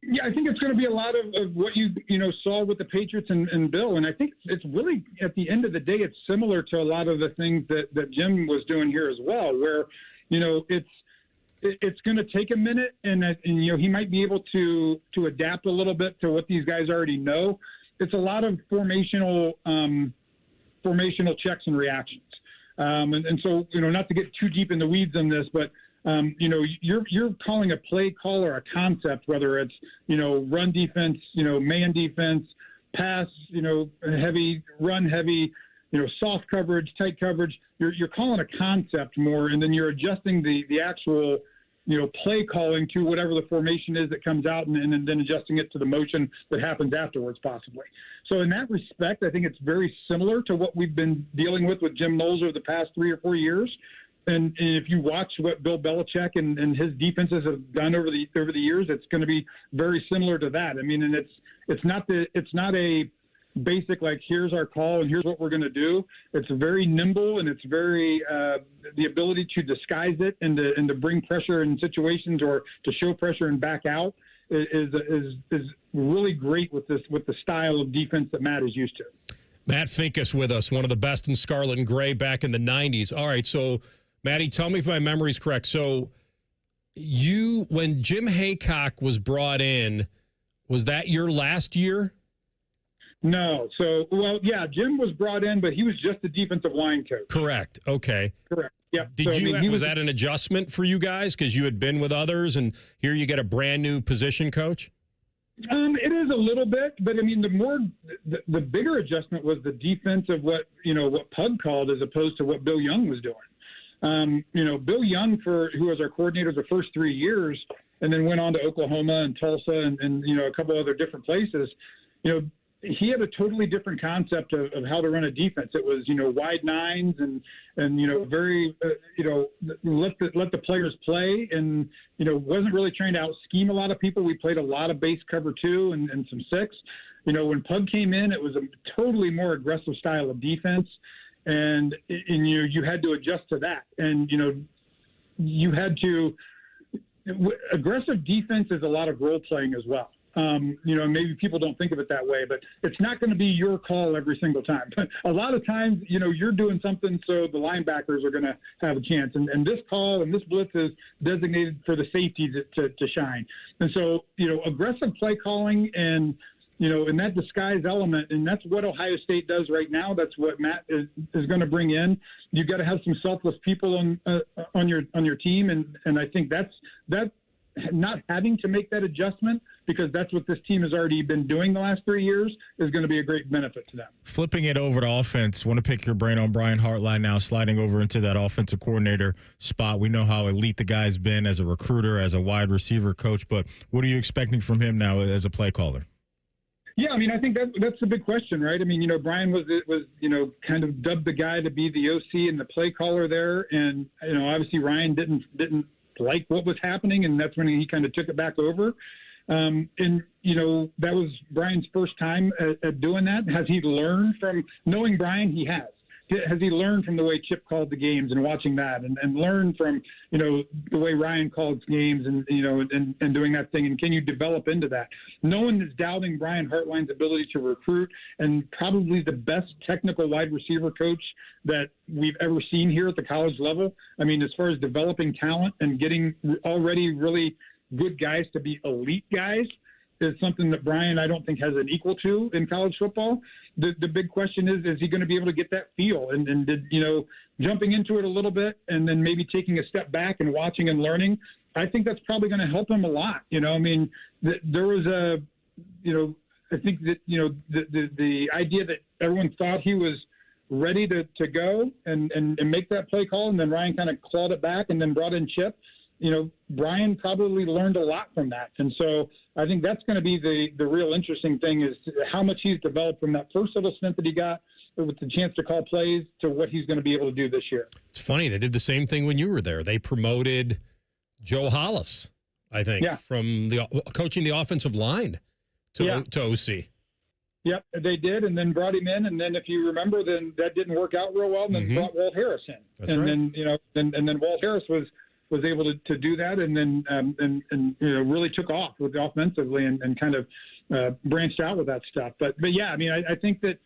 S5: Yeah, I think it's going to be a lot of what you saw with the Patriots and Bill, and I think it's really, at the end of the day, it's similar to a lot of the things that Jim was doing here as well, where it's going to take a minute, and he might be able to adapt a little bit to what these guys already know. It's a lot of formational checks and reactions, and so not to get too deep in the weeds on this, but. You're calling a play call or a concept, whether it's, run defense, man defense, pass, heavy, run heavy, soft coverage, tight coverage. You're calling a concept more, and then you're adjusting the actual, play calling to whatever the formation is that comes out and then adjusting it to the motion that happens afterwards, possibly. So in that respect, I think it's very similar to what we've been dealing with Jim Knowles over the past 3 or 4 years. And if you watch what Bill Belichick and his defenses have done over the years, it's going to be very similar to that. I mean, and it's not a basic, like, here's our call and here's what we're going to do. It's very nimble, and it's very the ability to disguise it and to bring pressure in situations or to show pressure and back out is really great with the style of defense that Matt is used to.
S3: Matt Finkes with us, one of the best in scarlet and gray back in the 90s. All right, so, Matty, tell me if my memory's correct. So, when Jim Haycock was brought in, was that your last year?
S5: No. So, Jim was brought in, but he was just the defensive line coach.
S3: Correct. Okay.
S5: Correct. Yeah.
S3: Was that an adjustment for you guys because you had been with others, and here you get a brand new position coach?
S5: It is a little bit, but I mean, the bigger adjustment was the defense of what Pug called as opposed to what Bill Young was doing. Bill Young, who was our coordinator the first 3 years, and then went on to Oklahoma and Tulsa and a couple other different places. He had a totally different concept of how to run a defense. It was, wide nines and very, let the players play and, wasn't really trying to out scheme a lot of people. We played a lot of base cover 2 and some 6. When Pug came in, it was a totally more aggressive style of defense. And you had to adjust to that. And, you had to aggressive defense is a lot of role playing as well. Maybe people don't think of it that way, but it's not going to be your call every single time. But a lot of times, you're doing something so the linebackers are going to have a chance. And this call and this blitz is designated for the safeties to shine. And so, aggressive play calling and, in that disguise element, and that's what Ohio State does right now. That's what Matt is going to bring in. You've got to have some selfless people on your team, and I think that not having to make that adjustment, because that's what this team has already been doing the last 3 years, is going to be a great benefit to them.
S4: Flipping it over to offense, want to pick your brain on Brian Hartline now, sliding over into that offensive coordinator spot. We know how elite the guy's been as a recruiter, as a wide receiver coach, but what are you expecting from him now as a play caller?
S5: Yeah, I mean, I think that's the big question, right? I mean, Brian was kind of dubbed the guy to be the OC and the play caller there, and obviously Ryan didn't like what was happening, and that's when he kind of took it back over. That was Brian's first time at doing that. Has he learned from knowing Brian? He has. Has he learned from the way Chip called the games and watching that, and learned from the way Ryan called games and doing that thing? And can you develop into that? No one is doubting Brian Hartline's ability to recruit, and probably the best technical wide receiver coach that we've ever seen here at the college level. I mean, as far as developing talent and getting already really good guys to be elite guys, is something that Brian, I don't think, has an equal to in college football. The big question is he going to be able to get that feel? And did, jumping into it a little bit and then maybe taking a step back and watching and learning, I think that's probably going to help him a lot. I mean, there was I think that, the idea that everyone thought he was ready to go and make that play call, and then Ryan kind of clawed it back and then brought in Chip. Brian probably learned a lot from that. And so I think that's going to be the real interesting thing, is how much he's developed from that first little stint that he got with the chance to call plays to what he's going to be able to do this year.
S3: It's funny. They did the same thing when you were there. They promoted Joe Hollis, I think, from coaching the offensive line to OC. Yep,
S5: they did, and then brought him in. And then, if you remember, then that didn't work out real well, and then brought Walt Harris in.
S3: That's right.
S5: Then, and then Walt Harris was able to do that, and then really took off with offensively and kind of branched out with that stuff. But yeah, I mean, I think that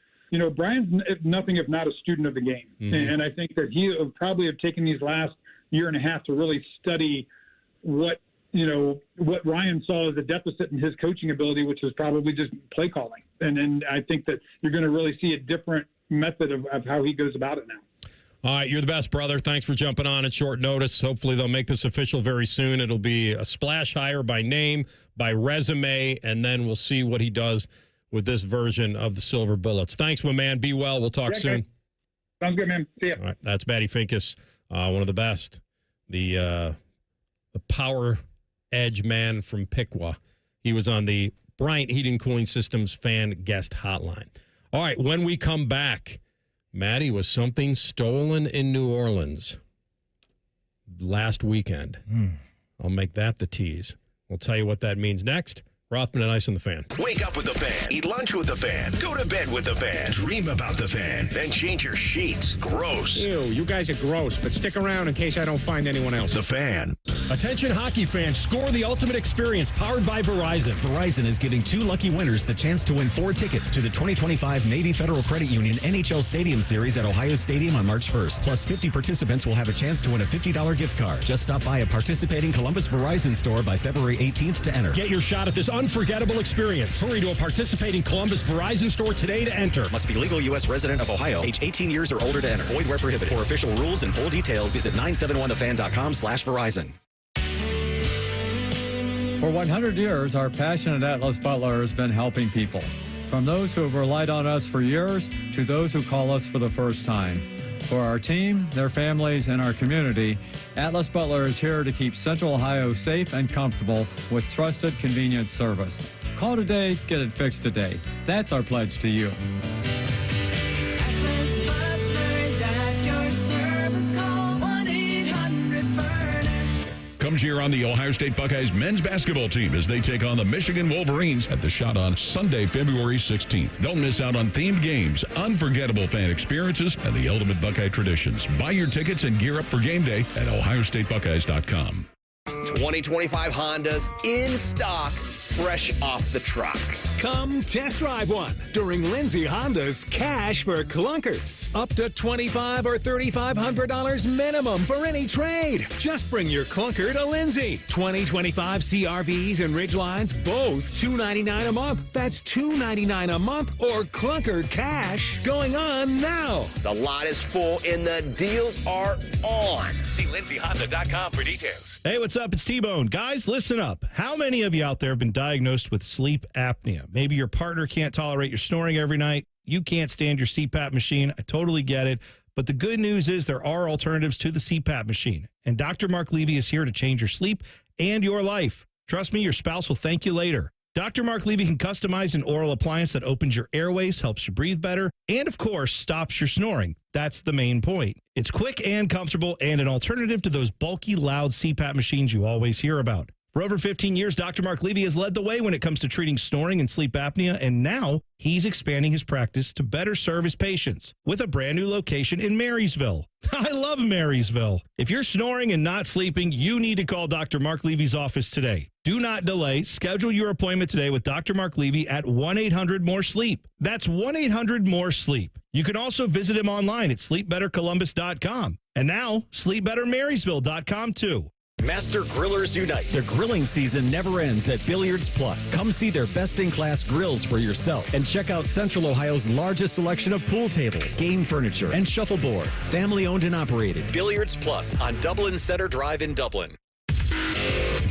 S5: Brian's nothing if not a student of the game, and I think that he would probably have taken these last year and a half to really study what Ryan saw as a deficit in his coaching ability, which was probably just play calling. And I think that you're going to really see a different method of how he goes about it now.
S3: All right, you're the best, brother. Thanks for jumping on at short notice. Hopefully they'll make this official very soon. It'll be a splash hire by name, by resume, and then we'll see what he does with this version of the Silver Bullets. Thanks, my man. Be well. We'll talk soon.
S5: Sounds good, man. See ya.
S3: All right, that's Matty Finkes, one of the best. The power edge man from Piqua. He was on the Bryant Heating Cooling Systems fan guest hotline. All right, when we come back, Matty, was something stolen in New Orleans last weekend? I'll make that the tease. We'll tell you what that means next. Rothman and Ice on the Fan.
S1: Wake up with the Fan. Eat lunch with the Fan. Go to bed with the Fan. Dream about the Fan. Then change your sheets. Gross.
S7: Ew, you guys are gross, but stick around in case I don't find anyone else.
S1: The Fan.
S3: Attention hockey fans, score the ultimate experience powered by Verizon.
S8: Verizon is giving 2 lucky winners the chance to win 4 tickets to the 2025 Navy Federal Credit Union NHL Stadium Series at Ohio Stadium on March 1st. Plus, 50 participants will have a chance to win a $50 gift card. Just stop by a participating Columbus Verizon store by February 18th to enter.
S3: Get your shot at this unforgettable experience. Hurry to a participating Columbus Verizon store today to enter.
S8: Must be legal U.S. resident of Ohio, age 18 years or older to enter. Void where prohibited. For official rules and full details, visit 971thefan.com/Verizon.
S7: For 100 years, our passion at Atlas Butler has been helping people. From those who have relied on us for years to those who call us for the first time. For our team, their families, and our community, Atlas Butler is here to keep Central Ohio safe and comfortable with trusted, convenient service. Call today, get it fixed today. That's our pledge to you.
S10: Atlas Butler is at your service. Call 1-800-FURNACE.
S9: Come cheer on the Ohio State Buckeyes men's basketball team as they take on the Michigan Wolverines at the Shot on Sunday, February 16th. Don't miss out on themed games, unforgettable fan experiences, and the ultimate Buckeye traditions. Buy your tickets and gear up for game day at ohiostatebuckeyes.com.
S11: 2025 Hondas in stock, fresh off the truck.
S24: Come test drive one during Lindsay Honda's Cash for Clunkers. Up to $2,500 or $3,500 minimum for any trade. Just bring your clunker to Lindsay. 2025 CRVs and Ridgelines, both $299 a month. That's $299 a month or clunker cash going on now.
S11: The lot is full and the deals are on.
S24: See lindsayhonda.com for details.
S25: Hey, what's up? It's T-Bone. Guys, listen up. How many of you out there have been diagnosed with sleep apnea? Maybe your partner can't tolerate your snoring every night. You can't stand your CPAP machine. I totally get it. But the good news is there are alternatives to the CPAP machine. And Dr. Mark Levy is here to change your sleep and your life. Trust me, your spouse will thank you later. Dr. Mark Levy can customize an oral appliance that opens your airways, helps you breathe better, and of course, stops your snoring. That's the main point. It's quick and comfortable and an alternative to those bulky, loud CPAP machines you always hear about. For over 15 years, Dr. Mark Levy has led the way when it comes to treating snoring and sleep apnea, and now he's expanding his practice to better serve his patients with a brand new location in Marysville. I love Marysville. If you're snoring and not sleeping, you need to call Dr. Mark Levy's office today. Do not delay. Schedule your appointment today with Dr. Mark Levy at 1-800-MORE-SLEEP. That's 1-800-MORE-SLEEP. You can also visit him online at sleepbettercolumbus.com. And now, sleepbettermarysville.com too.
S8: Master Grillers Unite. The grilling season never ends at Billiards Plus. Come see their best-in-class grills for yourself and check out Central Ohio's largest selection of pool tables, game furniture, and shuffleboard. Family-owned and operated. Billiards Plus on Dublin Center Drive in Dublin.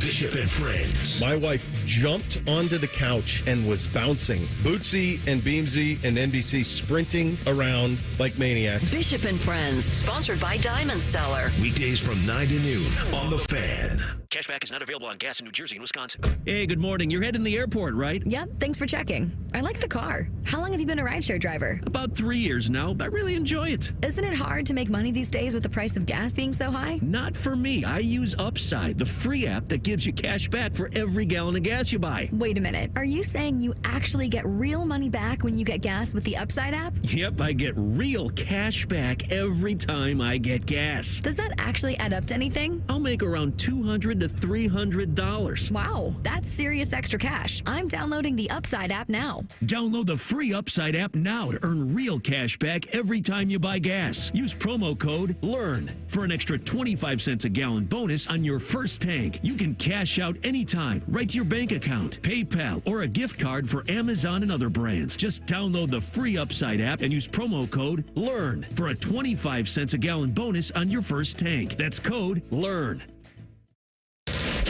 S1: Bishop and Friends.
S26: My wife jumped onto the couch and was bouncing. Bootsy and Beamsy and NBC sprinting around like maniacs.
S2: Bishop and Friends, sponsored by Diamond Seller.
S1: Weekdays from 9 to noon on The Fan.
S27: Cashback is not available on gas in New Jersey and Wisconsin.
S28: Hey, good morning. You're heading to the airport, right?
S29: Yep, thanks for checking. I like the car. How long have you been a rideshare driver?
S28: About 3 years now. I really enjoy it.
S29: Isn't it hard to make money these days with the price of gas being so high?
S28: Not for me. I use Upside, the free app that gives you cash back for every gallon of gas you buy.
S29: Wait a minute. Are you saying you actually get real money back when you get gas with the Upside app?
S28: Yep, I get real cash back every time I get gas.
S29: Does that actually add up to anything?
S28: I'll make around $200 to $300.
S29: Wow, that's serious extra cash. I'm downloading the Upside app now.
S28: Download the free Upside app now to earn real cash back every time you buy gas. Use promo code LEARN for an extra 25 cents a gallon bonus on your first tank. You can cash out anytime, right to your bank account, PayPal, or a gift card for Amazon and other brands. Just download the free Upside app and use promo code LEARN for a 25 cents a gallon bonus on your first tank. That's code LEARN.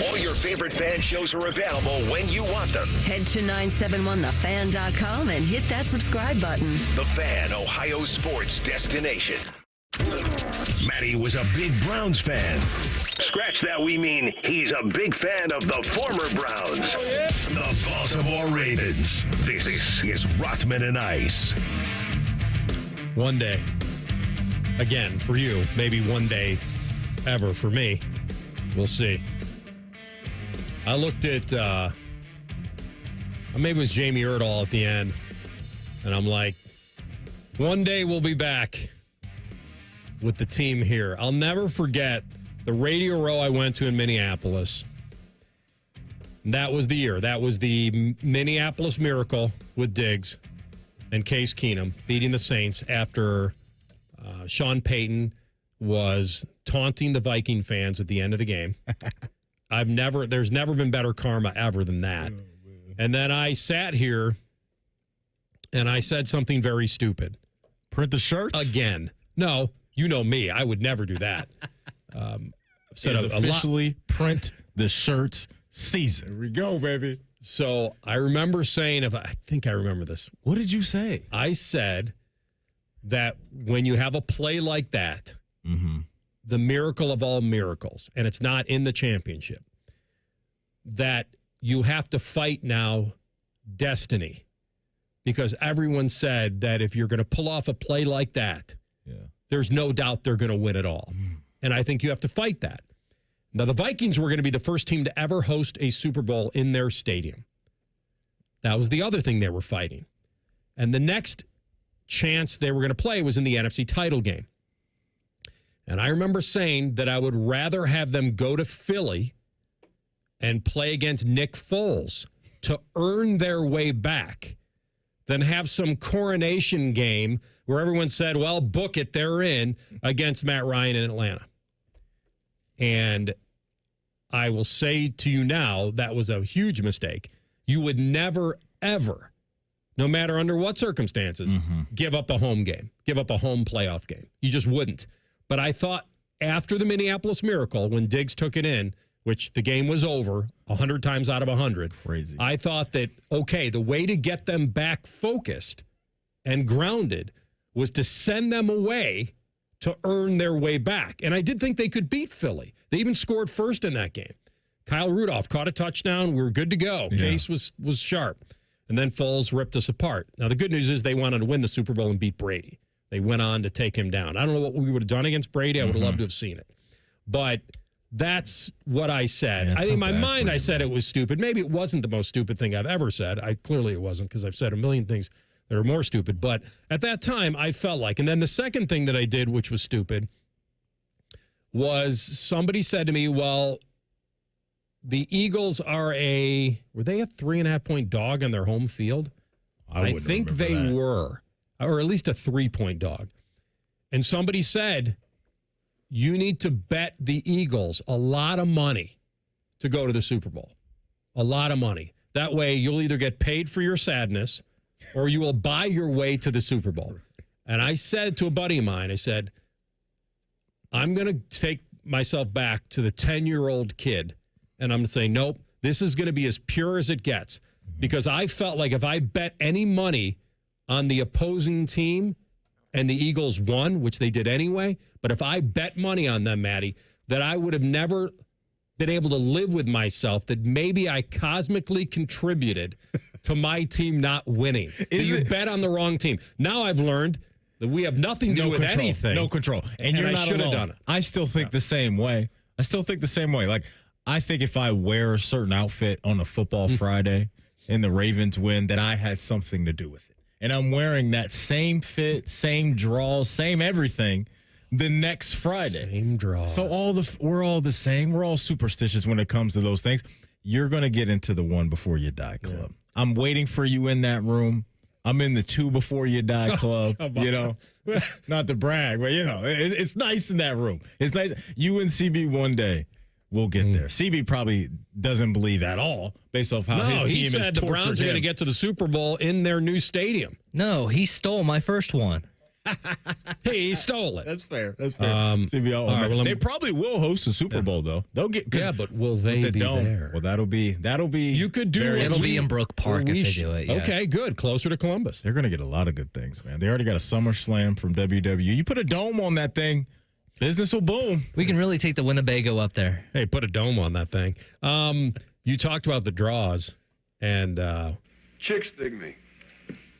S1: All your favorite fan shows are available when you want them.
S2: Head to 971thefan.com and hit that subscribe button.
S1: The Fan, Ohio sports destination. Matty was a big Browns fan. Scratch that, we mean he's a big fan of the former Browns. Oh, yeah? The Baltimore Ravens. This is Rothman and Ice.
S3: One day. Again, for you. Maybe one day ever for me. We'll see. I looked at, maybe it was Jamie Erdahl at the end, and I'm like, one day we'll be back with the team here. I'll never forget The Radio Row I went to in Minneapolis. That was the year. That was the Minneapolis Miracle with Diggs and Case Keenum beating the Saints after Sean Payton was taunting the Viking fans at the end of the game. There's never been better karma ever than that. And then I sat here and I said something very stupid.
S4: Print the shirts?
S3: Again. No, you know me. I would never do that.
S4: Said officially print the shirts season. Here we go, baby.
S3: So I remember saying, I think I remember this.
S4: What did you say?
S3: I said that when you have a play like that, the miracle of all miracles, and it's not in the championship, that you have to fight now destiny. Because everyone said that if you're going to pull off a play like that, there's no doubt they're going to win it all. And I think you have to fight that. Now, the Vikings were going to be the first team to ever host a Super Bowl in their stadium. That was the other thing they were fighting. And the next chance they were going to play was in the NFC title game. And I remember saying that I would rather have them go to Philly and play against Nick Foles to earn their way back than have some coronation game where everyone said, well, book it, they're in, against Matt Ryan in Atlanta. And I will say to you now, that was a huge mistake. You would never, ever, no matter under what circumstances, give up a home game, give up a home playoff game. You just wouldn't. But I thought after the Minneapolis Miracle, when Diggs took it in, which the game was over 100 times out of 100.
S4: Crazy.
S3: I thought that, okay, the way to get them back focused and grounded was to send them away to earn their way back. And I did think they could beat Philly. They even scored first in that game. Kyle Rudolph caught a touchdown. We were good to go.
S4: Yeah.
S3: Case was sharp. And then Foles ripped us apart. Now, the good news is they wanted to win the Super Bowl and beat Brady. They went on to take him down. I don't know what we would have done against Brady. I would have loved to have seen it. But that's what I said.
S4: Yeah,
S3: I think in my mind, I said it was stupid. Maybe it wasn't the most stupid thing I've ever said. Clearly it wasn't, because I've said a million things that are more stupid. But at that time, I felt like. And then the second thing that I did, which was stupid, was somebody said to me, well, the Eagles are were they a 3.5-point dog on their home field? I think they were, or at least a 3-point dog. And somebody said, you need to bet the Eagles a lot of money to go to the Super Bowl. A lot of money. That way you'll either get paid for your sadness or you will buy your way to the Super Bowl. And I said to a buddy of mine, I said, I'm going to take myself back to the 10-year-old kid, and I'm going to say, nope, this is going to be as pure as it gets. Because I felt like if I bet any money on the opposing team and the Eagles won, which they did anyway, but if I bet money on them, Maddie, that I would have never been able to live with myself that maybe I cosmically contributed to my team not winning. You bet on the wrong team. Now I've learned that we have nothing to do with anything.
S4: No control. And you're not alone.
S3: Done it.
S4: I still think the same way. Like, I think if I wear a certain outfit on a football Friday and the Ravens win, that I had something to do with it. And I'm wearing that same fit, same draws, same everything the next Friday.
S3: Same draws.
S4: So we're all the same. We're all superstitious when it comes to those things. You're going to get into the one before you die club. Yeah. I'm waiting for you in that room. I'm in the 2 before you die club, not to brag, but it's nice in that room. It's nice. You and CB one day will get there. CB probably doesn't believe at all based off how his team has tortured him.
S3: He said the Browns are going to get to the Super Bowl in their new stadium.
S6: No, he stole my first one.
S3: He stole it.
S4: That's fair. CB, they probably will host a Super Bowl though. They'll get
S3: but will they be there?
S4: Well, that'll be. You could do.
S6: It'll be in Brook Park if they do it. Yes.
S3: Okay, good. Closer to Columbus.
S4: They're going to get a lot of good things, man. They already got a SummerSlam from WWE. You put a dome on that thing, business will boom.
S6: We can really take the Winnebago up there.
S3: Hey, put a dome on that thing. You talked about the draws, and
S12: chicks dig me.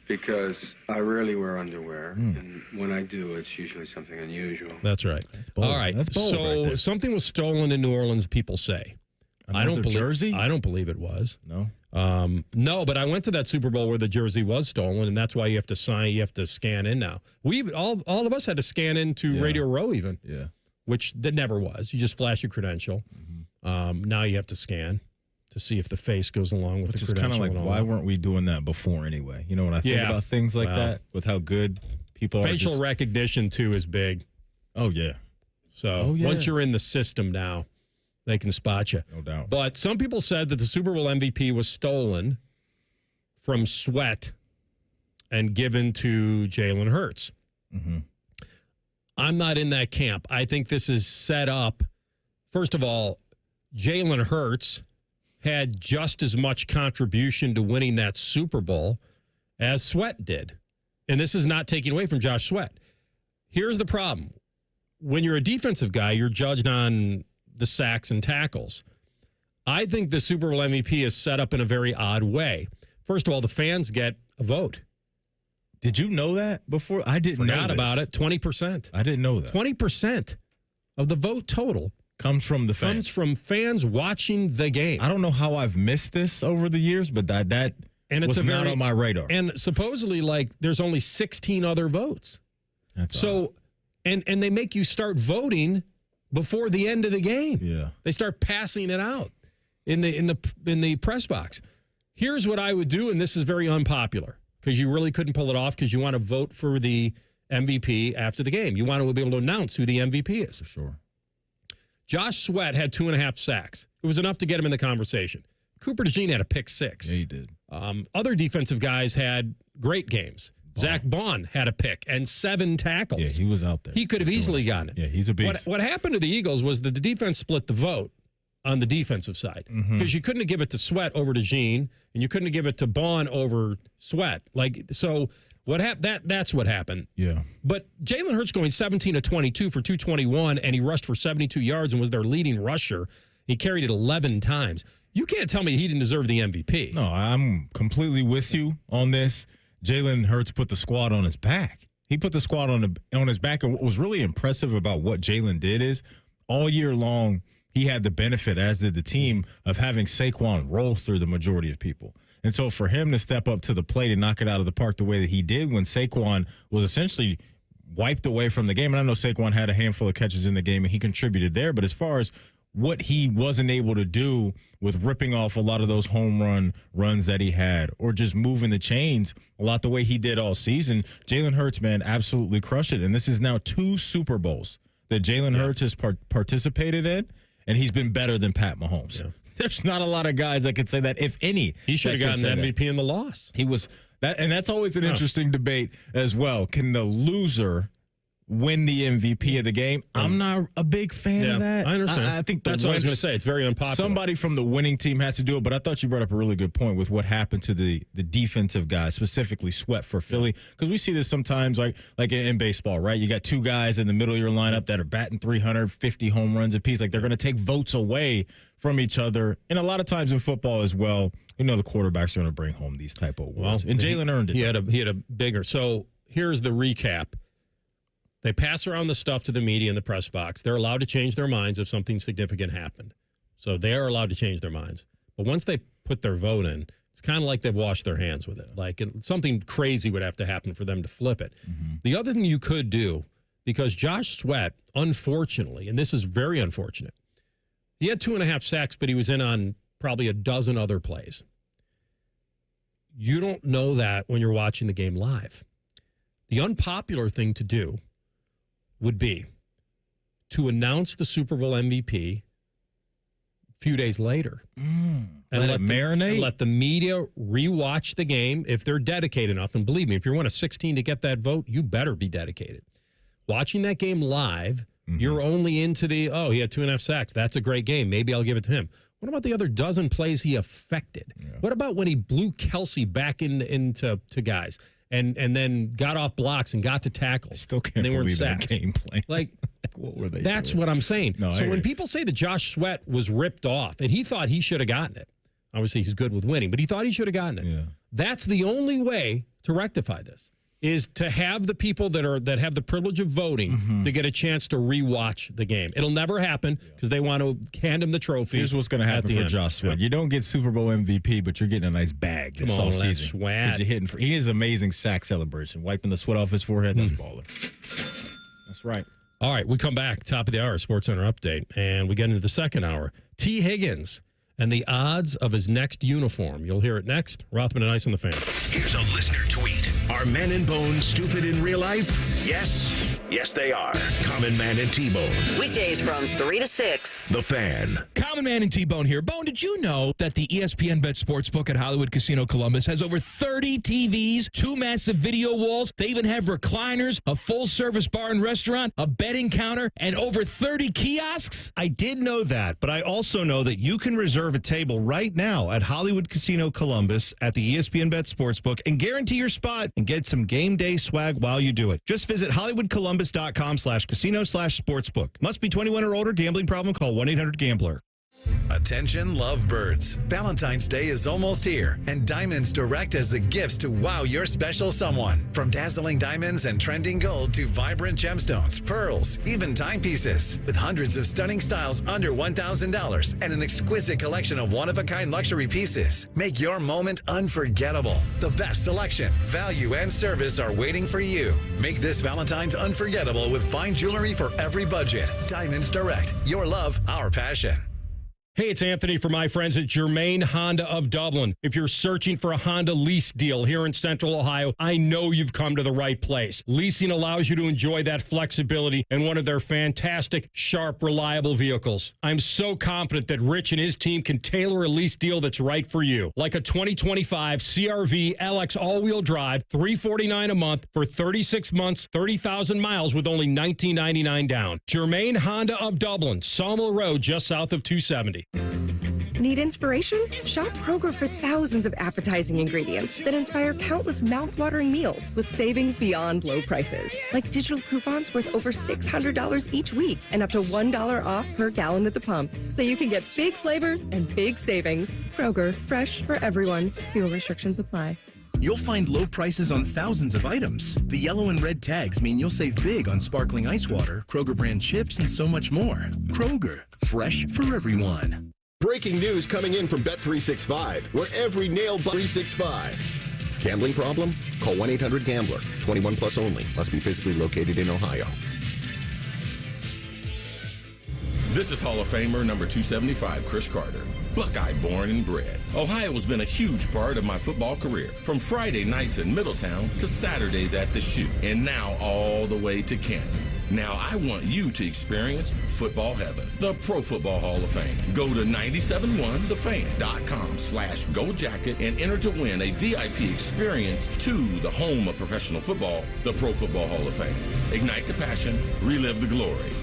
S12: Because I rarely wear underwear, and when I do, it's usually something unusual.
S3: That's right. All right.
S4: That's bold
S3: so something was stolen in New Orleans, people say.
S4: Jersey?
S3: I don't believe it was.
S4: No.
S3: No, but I went to that Super Bowl where the jersey was stolen, and that's why you have to scan in now. All of us had to scan into Radio Row even.
S4: Yeah.
S3: which that never was. You just flash your credential. Now you have to scan to see if the face goes along with the credential.
S4: Which is kind of like, why weren't we doing that before anyway? You know what I think about things like that, with how good people are.
S3: Facial recognition, too, is big.
S4: Oh, yeah.
S3: So once you're in the system now, they can spot you.
S4: No doubt.
S3: But some people said that the Super Bowl MVP was stolen from Sweat and given to Jalen Hurts. I'm not in that camp. I think this is set up. First of all, Jalen Hurts had just as much contribution to winning that Super Bowl as Sweat did. And this is not taking away from Josh Sweat. Here's the problem. When you're a defensive guy, you're judged on the sacks and tackles. I think the Super Bowl MVP is set up in a very odd way. First of all, the fans get a vote.
S4: Did you know that before? I didn't know
S3: Forgot
S4: this.
S3: about it. 20%.
S4: I didn't know that.
S3: 20% of the vote total
S4: comes from the fans.
S3: Comes from fans watching the game.
S4: I don't know how I've missed this over the years, but that was not on my radar.
S3: And supposedly, like, there's only 16 other votes.
S4: That's
S3: odd. And they make you start voting before the end of the game.
S4: Yeah.
S3: They start passing it out in the press box. Here's what I would do, and this is very unpopular because you really couldn't pull it off because you want to vote for the MVP after the game. You want to be able to announce who the MVP is.
S4: For sure.
S3: Josh Sweat had 2.5 sacks. It was enough to get him in the conversation. Cooper DeJean had a pick 6.
S4: Yeah, he did.
S3: Other defensive guys had great games. Zach Bond had a pick and 7 tackles.
S4: Yeah, he was out there.
S3: He could have easily gotten it.
S4: Yeah, he's a beast.
S3: What happened to the Eagles was that the defense split the vote on the defensive side because you couldn't give it to Sweat over to Jean and you couldn't give it to Bond over Sweat. So what happened? That's what happened.
S4: Yeah.
S3: But Jalen Hurts going 17 of 22 for 221 and he rushed for 72 yards and was their leading rusher. He carried it 11 times. You can't tell me he didn't deserve the MVP.
S4: No, I'm completely with you on this. Jalen Hurts put the squad on his back. He put the squad on his back. And what was really impressive about what Jalen did is all year long, he had the benefit, as did the team, of having Saquon roll through the majority of people. And so for him to step up to the plate and knock it out of the park the way that he did when Saquon was essentially wiped away from the game, and I know Saquon had a handful of catches in the game and he contributed there, but as far as what he wasn't able to do with ripping off a lot of those home runs that he had or just moving the chains a lot the way he did all season, Jalen Hurts, man, absolutely crushed it. And this is now 2 Super Bowls that Jalen Hurts has participated in, and he's been better than Pat Mahomes. Yeah. There's not a lot of guys that could say that, if any.
S3: He should have gotten MVP in the loss.
S4: He was that, and that's always an interesting debate as well. Can the loser win the MVP of the game? I'm not a big fan of that.
S3: I understand.
S4: I think
S3: that's what I was going to say. It's very unpopular.
S4: Somebody from the winning team has to do it, but I thought you brought up a really good point with what happened to the defensive guys, specifically Sweat for Philly, because we see this sometimes like in baseball, right? You got 2 guys in the middle of your lineup that are batting 350 home runs apiece. Like, they're going to take votes away from each other. And a lot of times in football as well, you know, the quarterbacks are going to bring home these type of awards. And Jalen earned it.
S3: He had a bigger. So here's the recap. They pass around the stuff to the media in the press box. They're allowed to change their minds if something significant happened. So they are allowed to change their minds. But once they put their vote in, it's kind of like they've washed their hands with it. Like, something crazy would have to happen for them to flip it. The other thing you could do, because Josh Sweat, unfortunately, and this is very unfortunate, he had 2.5 sacks, but he was in on probably a dozen other plays. You don't know that when you're watching the game live. The unpopular thing to do would be to announce the Super Bowl MVP a few days later.
S4: And let it marinate?
S3: Let the media rewatch the game if they're dedicated enough. And believe me, if you're one of 16 to get that vote, you better be dedicated. Watching that game live, you're only into he had 2.5 sacks. That's a great game. Maybe I'll give it to him. What about the other dozen plays he affected? Yeah. What about when he blew Kelsey back into guys? And then got off blocks and got to tackles. I
S4: still can't believe that game plan.
S3: Like,
S4: what were they
S3: that's
S4: doing?
S3: What I'm saying.
S4: No,
S3: so when people say that Josh Sweat was ripped off and he thought he should have gotten it, obviously he's good with winning, but he thought he should have gotten it. Yeah. That's the only way to rectify this, is to have the people that have the privilege of voting to get a chance to rewatch the game. It'll never happen because they want to hand him the trophy.
S4: Here's what's going to happen for Josh Sweat. You don't get Super Bowl MVP, but you're getting a nice bag this all season.
S3: Sweat.
S4: You're hitting he is amazing sack celebration, wiping the sweat off his forehead. That's baller. That's right.
S3: All right, we come back, top of the hour, Sports Center update, and we get into the second hour. T. Higgins and the odds of his next uniform. You'll hear it next. Rothman and Ice on the Fan.
S1: Here's a listener tweet. Are Men and Bone stupid in real life? Yes. Yes, they are. Common Man and T-Bone.
S2: Weekdays from 3 to 6.
S1: The Fan.
S13: Common Man and T-Bone here. Bone, did you know that the ESPN Bet Sportsbook at Hollywood Casino Columbus has over 30 TVs, 2 massive video walls? They even have recliners, a full-service bar and restaurant, a betting counter, and over 30 kiosks?
S25: I did know that, but I also know that you can reserve a table right now at Hollywood Casino Columbus at the ESPN Bet Sportsbook and guarantee your spot and get some game day swag while you do it. Just visit HollywoodColumbus.com/casino/sportsbook. Must be 21 or older. Gambling problem? Call 1-800-GAMBLER.
S14: Attention lovebirds. Valentine's Day is almost here, and Diamonds Direct has the gifts to wow your special someone. From dazzling diamonds and trending gold to vibrant gemstones, pearls, even timepieces. With hundreds of stunning styles under $1,000 and an exquisite collection of one-of-a-kind luxury pieces. Make your moment unforgettable. The best selection, value, and service are waiting for you. Make this Valentine's unforgettable with fine jewelry for every budget. Diamonds Direct. Your love, our passion.
S3: Hey, it's Anthony from my friends at Germain Honda of Dublin. If you're searching for a Honda lease deal here in Central Ohio, I know you've come to the right place. Leasing allows you to enjoy that flexibility in one of their fantastic, sharp, reliable vehicles. I'm so confident that Rich and his team can tailor a lease deal that's right for you. Like a 2025 CRV LX all-wheel drive, $349 a month for 36 months, 30,000 miles with only $19.99 down. Germain Honda of Dublin, Sawmill Road, just south of 270.
S15: Need inspiration? Shop Kroger for thousands of appetizing ingredients that inspire countless mouth-watering meals with savings beyond low prices. Like digital coupons worth over $600 each week and up to $1 off per gallon at the pump. So you can get big flavors and big savings. Kroger, fresh for everyone. Fuel restrictions apply.
S16: You'll find low prices on thousands of items. The yellow and red tags mean you'll save big on sparkling ice water, Kroger brand chips, and so much more. Kroger, fresh for everyone.
S17: Breaking news coming in from Bet365, where every nail 365. Gambling problem? Call 1-800-GAMBLER. 21 plus only. Must be physically located in Ohio.
S18: This is Hall of Famer number 275, Chris Carter. Buckeye born and bred. Ohio has been a huge part of my football career. From Friday nights in Middletown to Saturdays at the Shoe, and now all the way to Canton. Now I want you to experience football heaven, the Pro Football Hall of Fame. Go to 971thefan.com/Go Jacket and enter to win a VIP experience to the home of professional football, the Pro Football Hall of Fame. Ignite the passion, relive the glory.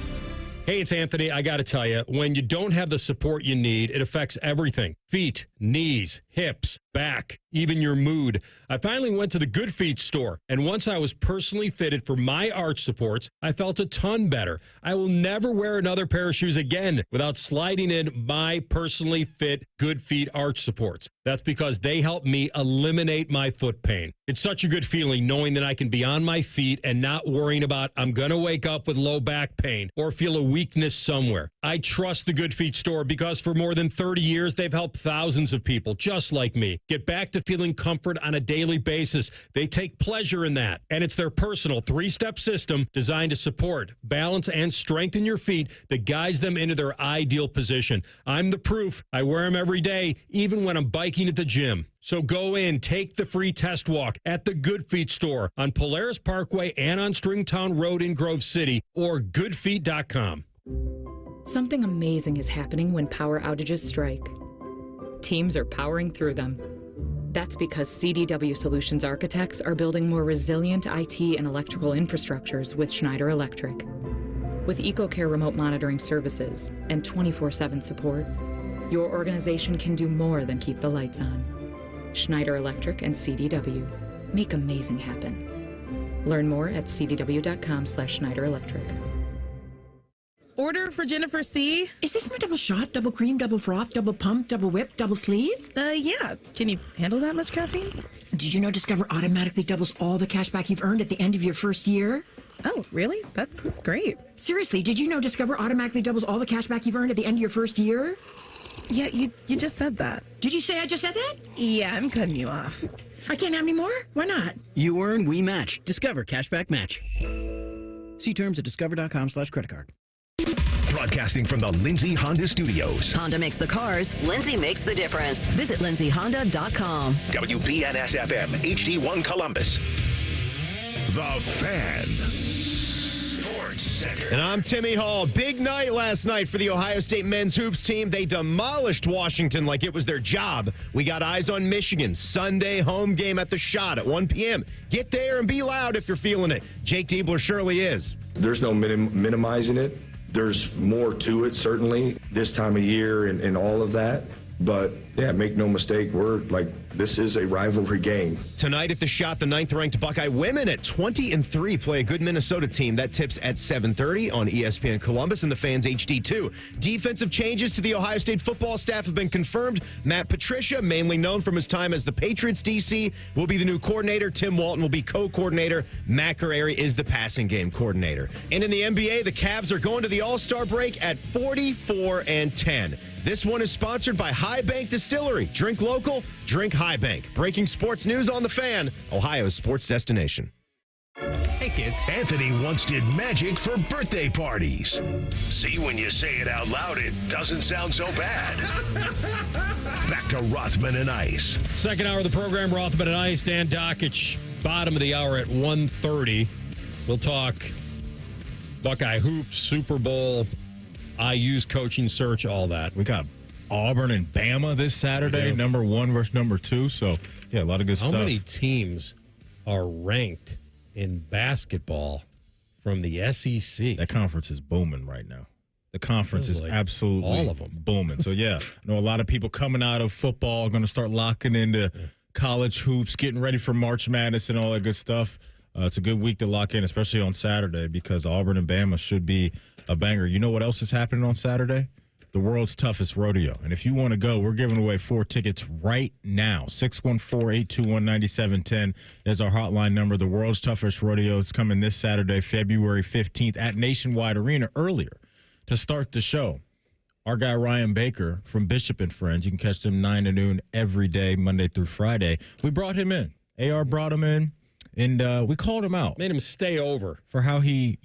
S3: Hey, it's Anthony. I got to tell you, when you don't have the support you need, it affects everything. Feet, knees, hips, back, even your mood. I finally went to the Good Feet store, and once I was personally fitted for my arch supports, I felt a ton better. I will never wear another pair of shoes again without sliding in my personally fit Good Feet arch supports. That's because they help me eliminate my foot pain. It's such a good feeling knowing that I can be on my feet and not worrying about I'm going to wake up with low back pain or feel a weakness somewhere. I trust the Good Feet store because for more than 30 years, they've helped thousands of people just like me get back to feeling comfort on a daily basis. They take pleasure in that. And it's their personal 3-step system designed to support, balance, and strengthen your feet that guides them into their ideal position. I'm the proof. I wear them every day, even when I'm biking at the gym. So go in, take the free test walk at the Good Feet store on Polaris Parkway and on Stringtown Road in Grove City or goodfeet.com.
S19: Something amazing is happening when power outages strike. Teams are powering through them. That's because CDW Solutions architects are building more resilient IT and electrical infrastructures with Schneider Electric. With EcoCare remote monitoring services and 24/7 support, your organization can do more than keep the lights on. Schneider Electric and CDW make amazing happen. Learn more at cdw.com/Schneider Electric.
S20: Order for Jennifer C.
S21: Is this my double shot, double cream, double froth, double pump, double whip, double sleeve?
S20: Yeah. Can you handle that much caffeine?
S21: Did you know Discover automatically doubles all the cash back you've earned at the end of your first year?
S20: Oh, really? That's great.
S21: Seriously, did you know Discover automatically doubles all the cash back you've earned at the end of your first year?
S20: Yeah, you just said that.
S21: Did you say I just said that?
S20: Yeah, I'm cutting you off.
S21: I can't have any more? Why not?
S30: You earn, we match. Discover Cashback Match.
S5: See terms at discover.com/creditcard.
S1: Broadcasting from the Lindsay Honda Studios.
S2: Honda makes the cars. Lindsay makes the difference. Visit lindsayhonda.com.
S1: WBNS-FM, HD1 Columbus. The Fan. Sports Center.
S7: And I'm Timmy Hall. Big night last night for the Ohio State men's hoops team. They demolished Washington like it was their job. We got eyes on Michigan. Sunday home game at the Shot at 1 p.m. Get there and be loud if you're feeling it. Jake Diebler surely is.
S8: There's no minimizing it. There's more to it, certainly, this time of year and all of that. But, yeah, make no mistake, this is a rivalry game.
S7: Tonight at the Shot, the 9th-ranked Buckeye women at 20-3 play a good Minnesota team. That tips at 7:30 on ESPN Columbus and the Fans HD2. Defensive changes to the Ohio State football staff have been confirmed. Matt Patricia, mainly known from his time as the Patriots DC, will be the new coordinator. Tim Walton will be co-coordinator. Matt Guerrieri is the passing game coordinator. And in the NBA, the Cavs are going to the All-Star break at 44-10. This one is sponsored by High Bank Distillery. Drink local, drink High Bank. Breaking sports news on The Fan, Ohio's sports destination.
S1: Hey, kids. Anthony once did magic for birthday parties. See, when you say it out loud, it doesn't sound so bad. Back to Rothman and Ice.
S3: Second hour of the program, Rothman and Ice. Dan Dakich, bottom of the hour at 1:30. We'll talk Buckeye hoops, Super Bowl, IU's coaching search, all that.
S4: We got Auburn and Bama this Saturday, number 1 versus number 2. So, yeah, a lot of good stuff.
S3: How many teams are ranked in basketball from the SEC?
S4: That conference is booming right now. The conference is absolutely
S3: all of them
S4: booming. So, yeah, I know a lot of people coming out of football are going to start locking into college hoops, getting ready for March Madness and all that good stuff. It's a good week to lock in, especially on Saturday, because Auburn and Bama should be a banger. You know what else is happening on Saturday? The world's toughest rodeo. And if you want to go, we're giving away 4 tickets right now. 614-821-9710 is our hotline number. The world's toughest rodeo is coming this Saturday, February 15th at Nationwide Arena. Earlier, to start the show, our guy Ryan Baker from Bishop and Friends, you can catch them 9 to noon every day, Monday through Friday. We brought him in. AR brought him in, and we called him out.
S3: Made him stay over.
S4: For how he,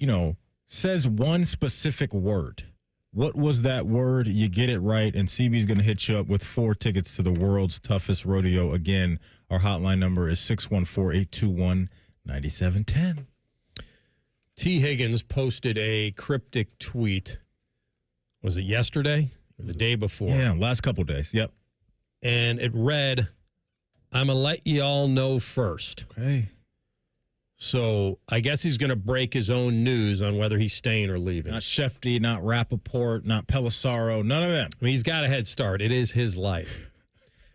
S4: says one specific word. What was that word? You get it right, and CB's going to hit you up with 4 tickets to the world's toughest rodeo. Again, our hotline number is 614-821-9710.
S3: T. Higgins posted a cryptic tweet. Was it yesterday or the day before?
S4: Yeah, last couple of days. Yep.
S3: And it read, "I'm going to let you all know first."
S4: Okay.
S3: So I guess he's going to break his own news on whether he's staying or leaving.
S4: Not Shefty, not Rappaport, not Pelissaro, none of them.
S3: I mean, he's got a head start. It is his life.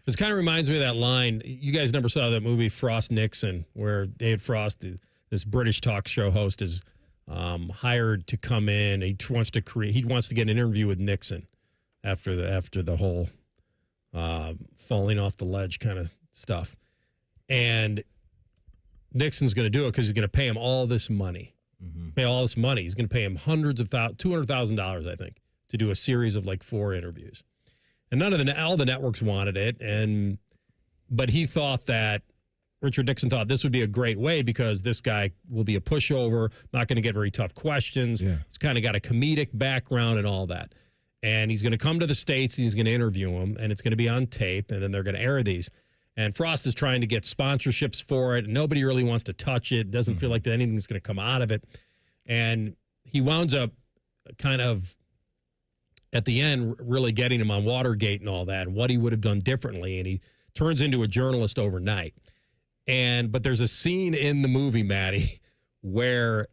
S3: This kind of reminds me of that line. You guys never saw that movie, Frost Nixon, where David Frost, this British talk show host, is hired to come in. He wants to get an interview with Nixon after the whole falling off the ledge kind of stuff. And Nixon's going to do it because he's going to pay him all this money. Pay all this money. He's going to pay him $200,000, I think, to do a series of 4 interviews. And all the networks wanted it, but he thought that Richard Nixon thought this would be a great way because this guy will be a pushover, not going to get very tough questions. Yeah. He's kind of got a comedic background and all that. And he's going to come to the States and he's going to interview him, and it's going to be on tape, and then they're going to air these. And Frost is trying to get sponsorships for it. Nobody really wants to touch it. Doesn't feel like anything's going to come out of it. And he wounds up kind of, at the end, really getting him on Watergate and all that, and what he would have done differently. And he turns into a journalist overnight. But there's a scene in the movie, Maddie, where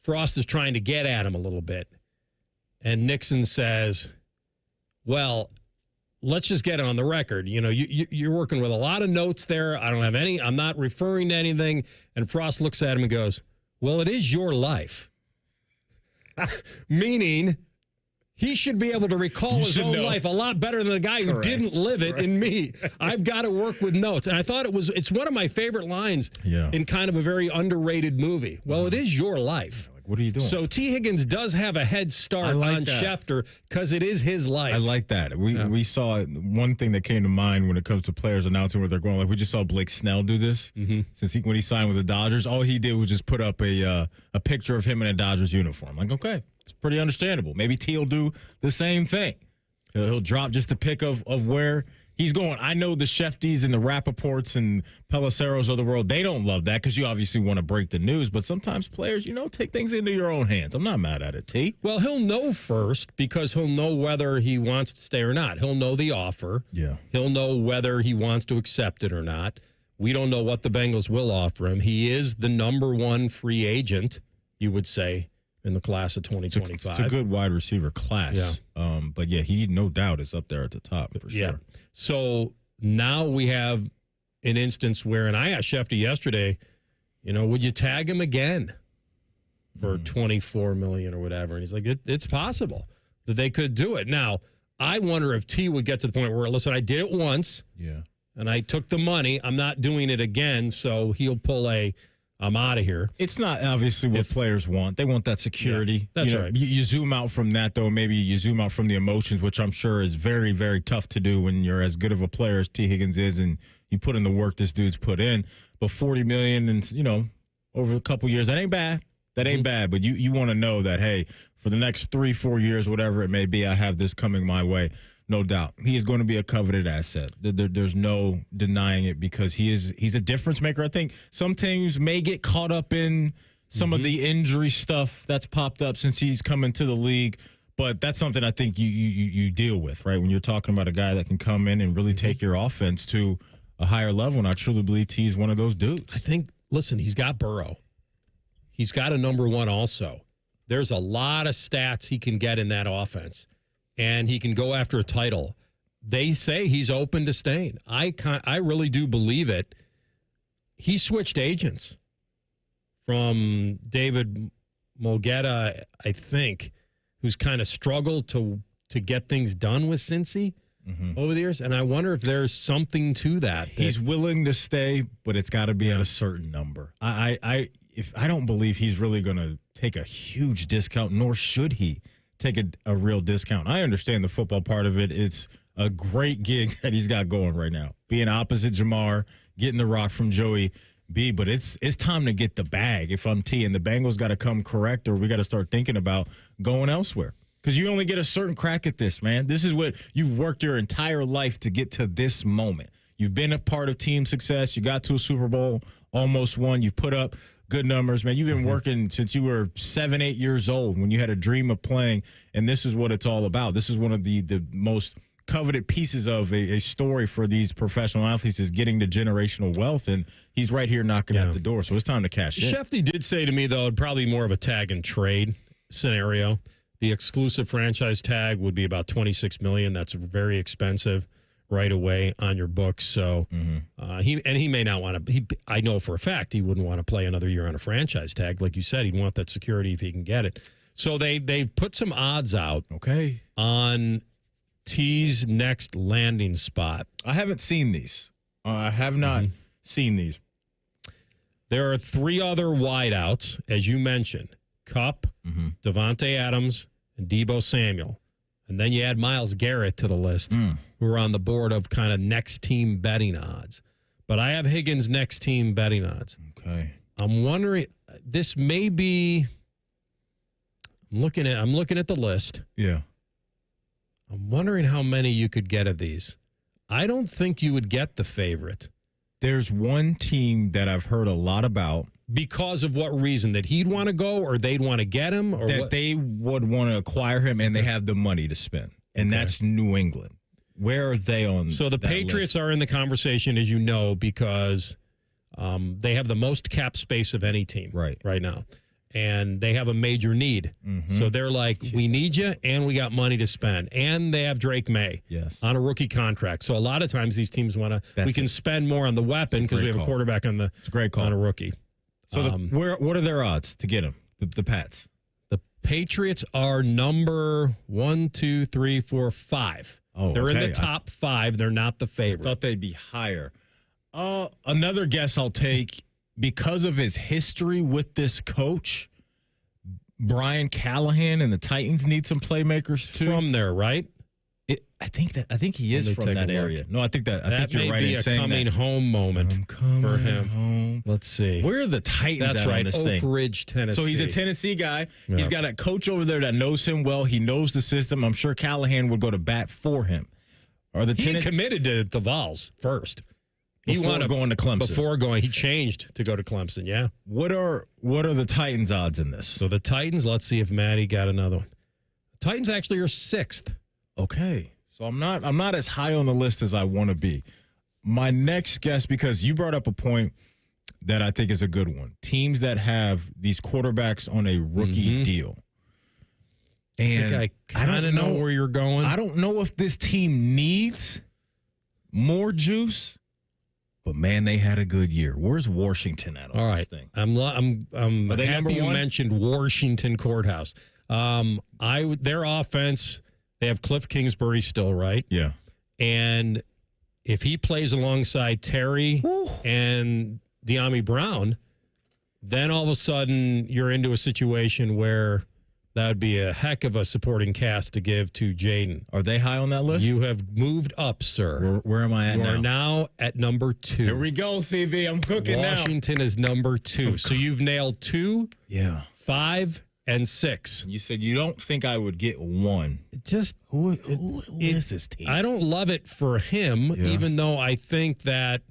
S3: Frost is trying to get at him a little bit. And Nixon says, well, let's just get it on the record. You're working with a lot of notes there. I don't have any. I'm not referring to anything. And Frost looks at him and goes, well, it is your life. Meaning he should be able to recall his own life a lot better than the guy who didn't live it in me. I've got to work with notes. And I thought it's one of my favorite lines in kind of a very underrated movie. Well, it is your life.
S4: What are you doing?
S3: So T. Higgins does have a head start on Schefter because it is his life.
S4: I like that. We saw one thing that came to mind when it comes to players announcing where they're going. Like we just saw Blake Snell do this since when he signed with the Dodgers. All he did was just put up a picture of him in a Dodgers uniform. Like, okay, it's pretty understandable. Maybe T will do the same thing. He'll drop just a pic of where he's going. I know the Shefties and the Rappaports and Peliceros of the world, they don't love that because you obviously want to break the news. But sometimes players, take things into your own hands. I'm not mad at it, T.
S3: Well, he'll know first because he'll know whether he wants to stay or not. He'll know the offer.
S4: Yeah.
S3: He'll know whether he wants to accept it or not. We don't know what the Bengals will offer him. He is the number one free agent, you would say, in the class of 2025.
S4: It's a good wide receiver class.
S3: Yeah.
S4: But, yeah, he no doubt is up there at the top for sure.
S3: Yeah. So now we have an instance where, and I asked Shefty yesterday, would you tag him again for $24 million or whatever? And he's like, it's possible that they could do it. Now, I wonder if T would get to the point where, listen, I did it once.
S4: Yeah.
S3: And I took the money. I'm not doing it again. So he'll pull I'm out of here.
S4: It's not obviously what players want. They want that security.
S3: Yeah, that's right.
S4: You zoom out from that, though. Maybe you zoom out from the emotions, which I'm sure is very, very tough to do when you're as good of a player as T. Higgins is, and you put in the work this dude's put in. But $40 million, and over a couple years, that ain't bad. That ain't bad. But you want to know that, hey, for the next 3-4 years, whatever it may be, I have this coming my way. No doubt. He is going to be a coveted asset. There's no denying it because he's a difference maker. I think some teams may get caught up in some of the injury stuff that's popped up since he's come into the league, but that's something I think you deal with, right? When you're talking about a guy that can come in and really take your offense to a higher level, and I truly believe T's one of those dudes.
S3: I think, listen, he's got Burrow. He's got a number one also. There's a lot of stats he can get in that offense. And he can go after a title. They say he's open to staying. I really do believe it. He switched agents from David Mulgeta, I think, who's kind of struggled to get things done with Cincy over the years. And I wonder if there's something to that.
S4: He's willing to stay, but it's got to be at a certain number. I don't believe he's really going to take a huge discount, nor should he take a real discount. I understand the football part of it. It's a great gig that he's got going right now. Being opposite Jamar, getting the rock from Joey B, but it's time to get the bag if I'm T, and the Bengals got to come correct, or we got to start thinking about going elsewhere. Because you only get a certain crack at this, man. This is what you've worked your entire life to get to this moment. You've been a part of team success. You got to a Super Bowl, almost won. You've put up good numbers, man. You've been working since you were 7-8 years old when you had a dream of playing, and this is what it's all about. This is one of the most coveted pieces of a story for these professional athletes is getting the generational wealth, and he's right here knocking at the door, so it's time to cash in.
S3: Shefty did say to me, though, it'd probably be more of a tag and trade scenario. The exclusive franchise tag would be about $26 million. That's very expensive right away on your books. So he may not want to. I know for a fact he wouldn't want to play another year on a franchise tag, like you said. He'd want that security if he can get it. So they've put some odds out. On T's next landing spot.
S4: I haven't seen these. I have not seen these.
S3: There are 3 other wideouts, as you mentioned: Kupp, Devontae Adams, and Deebo Samuel. And then you add Myles Garrett to the list, who are on the board of kind of next team betting odds. But I have Higgins next team betting odds.
S4: Okay.
S3: I'm wondering, this may be, I'm looking at the list.
S4: Yeah.
S3: I'm wondering how many you could get of these. I don't think you would get the favorite.
S4: There's one team that I've heard a lot about.
S3: Because of what reason? That he'd want to go, or they'd want to get him? Or
S4: that
S3: what?
S4: They would want to acquire him, and they have the money to spend. And that's New England. Where are they on
S3: So the
S4: that
S3: Patriots
S4: list?
S3: are in the conversation, as you know, because they have the most cap space of any team right now. And they have a major need. So they're like, we need you, and we got money to spend. And they have Drake May on a rookie contract. So a lot of times these teams want to, we can spend more on the weapon because we have a quarterback on
S4: It's a great call.
S3: on a rookie.
S4: So what are their odds to get him, the Pats?
S3: The Patriots are number 1, 2, 3, 4, 5.
S4: Oh,
S3: they're in
S4: okay.
S3: the top 5. They're not the favorite.
S4: I thought they'd be higher. Another guess I'll take, because of his history with this coach, Brian Callahan and the Titans need some playmakers too.
S3: From there, right?
S4: I think he is from that area. No, I think you're
S3: may
S4: right
S3: be
S4: in
S3: a
S4: saying
S3: coming home moment for him.
S4: Home.
S3: Let's see.
S4: Where are the Titans
S3: That's
S4: at
S3: right,
S4: on this
S3: Oak
S4: thing?
S3: Ridge, Tennessee.
S4: So he's a Tennessee guy.
S3: Yeah.
S4: He's got a coach over there that knows him well. He knows the system. I'm sure Callahan would go to bat for him.
S3: He committed to the Vols first.
S4: Before going to Clemson.
S3: He changed to go to Clemson. Yeah.
S4: What are the Titans' odds in this?
S3: So the Titans. Let's see if Maddie got another one. The Titans actually are 6th.
S4: Okay. So I'm not as high on the list as I want to be. My next guess, because you brought up a point that I think is a good one. Teams that have these quarterbacks on a rookie deal. And
S3: I kind of know where you're going.
S4: I don't know if this team needs more juice, but man, they had a good year. Where's Washington at on this thing?
S3: I'm
S4: Are they
S3: happy
S4: number
S3: you
S4: one?
S3: mentioned Washington Courthouse. Their offense, they have Cliff Kingsbury still, right?
S4: Yeah.
S3: And if he plays alongside Terry and De'Ami Brown, then all of a sudden you're into a situation where that would be a heck of a supporting cast to give to Jaden.
S4: Are they high on that list?
S3: You have moved up, sir.
S4: Where am I at
S3: you
S4: now?
S3: You are now at number 2.
S4: Here we go, CV. I'm cooking now.
S3: Washington is number 2. So you've nailed 2, 5, and 6.
S4: You said you don't think I would get 1. Who is this team?
S3: I don't love it for him, even though I think that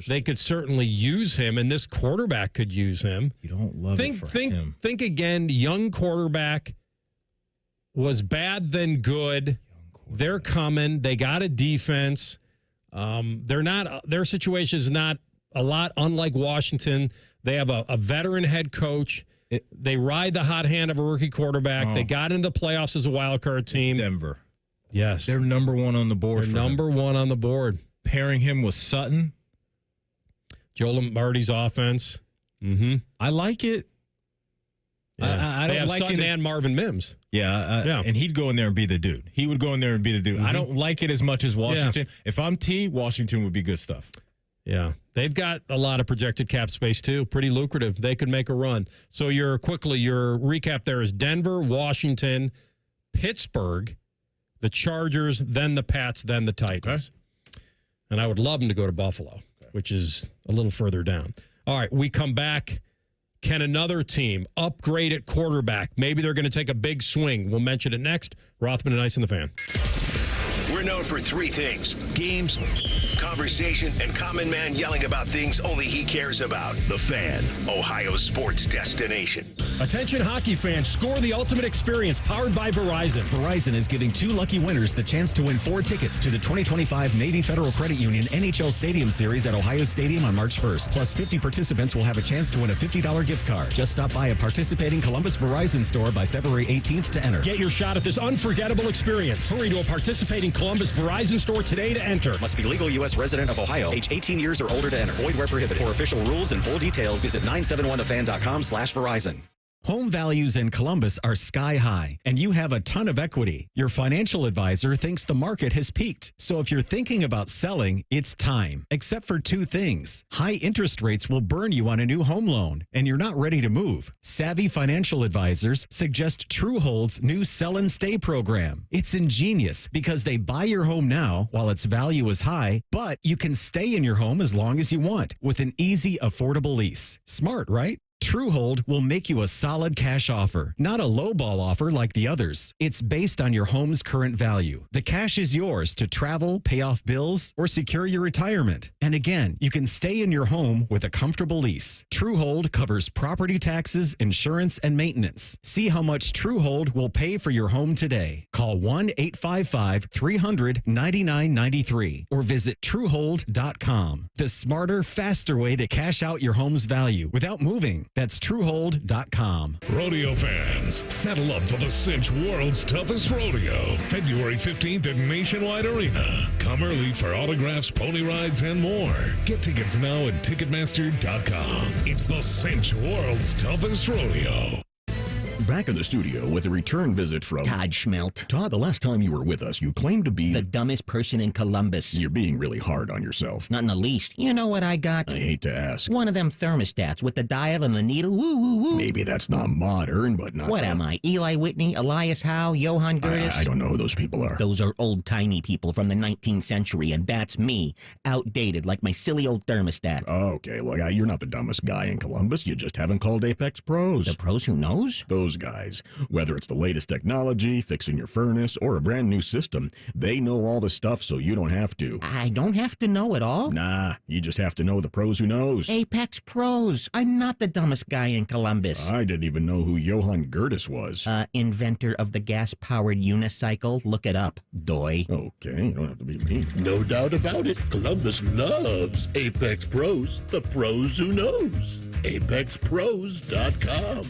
S3: they could certainly use him, and this quarterback could use him.
S4: You don't love it for him.
S3: Think again, young quarterback was bad, then good. They're coming. They got a defense. Their situation is not a lot unlike Washington. They have a veteran head coach. They ride the hot hand of a rookie quarterback. They got into the playoffs as a wild card team.
S4: It's Denver.
S3: Yes.
S4: They're number 1 on the board.
S3: They're number 1 on the board.
S4: Pairing him with Sutton.
S3: Joe Lombardi's offense.
S4: I like it.
S3: Yeah.
S4: I
S3: they
S4: don't
S3: have
S4: like
S3: Sutton
S4: it.
S3: and Marvin Mims.
S4: Yeah, and he'd go in there and be the dude. He would go in there and be the dude. I don't like it as much as Washington. If I'm T, Washington would be good stuff.
S3: Yeah. They've got a lot of projected cap space, too. Pretty lucrative. They could make a run. So your recap there is Denver, Washington, Pittsburgh, the Chargers, then the Pats, then the Titans. Okay. And I would love them to go to Buffalo, which is a little further down. All right, we come back. Can another team upgrade at quarterback? Maybe they're going to take a big swing. We'll mention it next. Rothman and Ice in the Fan.
S1: We're known for 3 things: games, conversation, and common man yelling about things only he cares about. The Fan, Ohio's sports destination.
S28: Attention hockey fans, score the ultimate experience powered by Verizon.
S9: Verizon is giving 2 lucky winners the chance to win 4 tickets to the 2025 Navy Federal Credit Union NHL Stadium Series at Ohio Stadium on March 1st. Plus 50 participants will have a chance to win a $50 gift card. Just stop by a participating Columbus Verizon store by February 18th to enter.
S28: Get your shot at this unforgettable experience. Hurry to a participating Columbus Verizon store today to enter.
S9: Must be legal U.S. resident of Ohio, age 18 years or older to enter. Void where prohibited. For official rules and full details, visit 971thefan.com/Verizon. Home values in Columbus are sky high, and you have a ton of equity. Your financial advisor thinks the market has peaked. So if you're thinking about selling, it's time. Except for 2 things. High interest rates will burn you on a new home loan, and you're not ready to move. Savvy financial advisors suggest Truehold's new Sell and Stay program. It's ingenious because they buy your home now while its value is high, but you can stay in your home as long as you want with an easy, affordable lease. Smart, right? Truehold will make you a solid cash offer, not a lowball offer like the others. It's based on your home's current value. The cash is yours to travel, pay off bills, or secure your retirement. And again, you can stay in your home with a comfortable lease. Truehold covers property taxes, insurance, and maintenance. See how much Truehold will pay for your home today. Call 1-855-300-9993 or visit Truehold.com. The smarter, faster way to cash out your home's value without moving. That's Truehold.com.
S10: Rodeo fans, saddle up for the Cinch World's Toughest Rodeo, February 15th at Nationwide Arena. Come early for autographs, pony rides, and more. Get tickets now at Ticketmaster.com. It's the Cinch World's Toughest Rodeo.
S6: back in the studio with a return visit from
S11: Todd Schmelt.
S6: Todd, the last time you were with us, you claimed to be
S11: the dumbest person in Columbus.
S6: You're being really hard on yourself.
S11: Not in the least. You know what I got?
S6: I hate to ask.
S11: One of them thermostats with the dial and the needle. Woo, woo, woo.
S6: Maybe that's not modern, but not...
S11: What am I? Eli Whitney, Elias Howe, Johann Gertis?
S6: I don't know who those people are.
S11: Those are old-timey people from the 19th century, and that's me. Outdated, like my silly old thermostat.
S6: Okay, look, you're not the dumbest guy in Columbus. You just haven't called Apex Pros.
S11: The pros who knows?
S6: Those guys. Whether it's the latest technology, fixing your furnace, or a brand new system, they know all the stuff so you don't have to.
S11: I don't have to know it all?
S6: Nah, you just have to know the pros who knows.
S11: Apex Pros. I'm not the dumbest guy in Columbus.
S6: I didn't even know who Johann Gertis was.
S11: Inventor of the gas-powered unicycle. Look it up, doy.
S6: Okay, you don't have to be me.
S12: No doubt about it. Columbus loves Apex Pros, the pros who knows. ApexPros.com.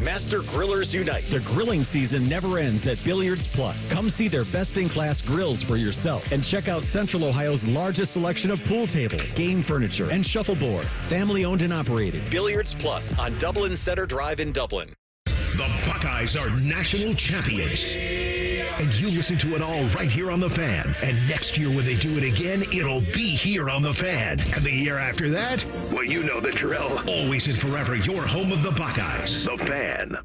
S9: Master Grillers Unite. The grilling season never ends at Billiards Plus. Come see their best-in-class grills for yourself and check out Central Ohio's largest selection of pool tables, game furniture, and shuffleboard. Family-owned and operated. Billiards Plus on Dublin Center Drive in Dublin.
S1: The Buckeyes are national champions. And you listen to it all right here on The Fan. And next year when they do it again, it'll be here on The Fan. And the year after that, well, you know the drill. Always and forever, your home of the Buckeyes. The Fan.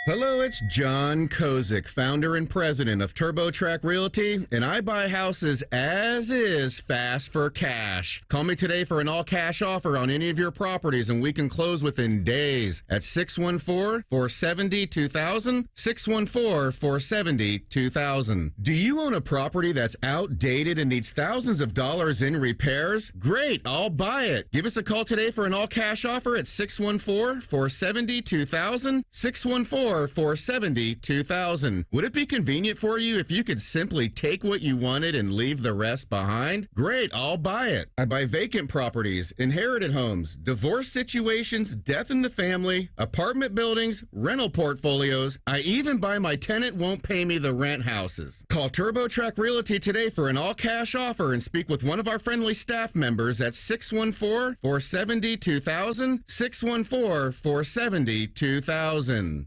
S22: Hello, it's John Kozik, founder and president of TurboTrack Realty, and I buy houses as is, fast for cash. Call me today for an all-cash offer on any of your properties, and we can close within days at 614-470-2000, 614-470-2000. Do you own a property that's outdated and needs thousands of dollars in repairs? Great, I'll buy it. Give us a call today for an all-cash offer at 614-470-2000, 614-470-2000. Would it be convenient for you if you could simply take what you wanted and leave the rest behind? Great, I'll buy it. I buy vacant properties, inherited homes, divorce situations, death in the family, apartment buildings, rental portfolios. I even buy my tenant won't pay me the rent houses. Call TurboTrack Realty today for an all-cash offer and speak with one of our friendly staff members at 614-470-2000, 614-470-2000.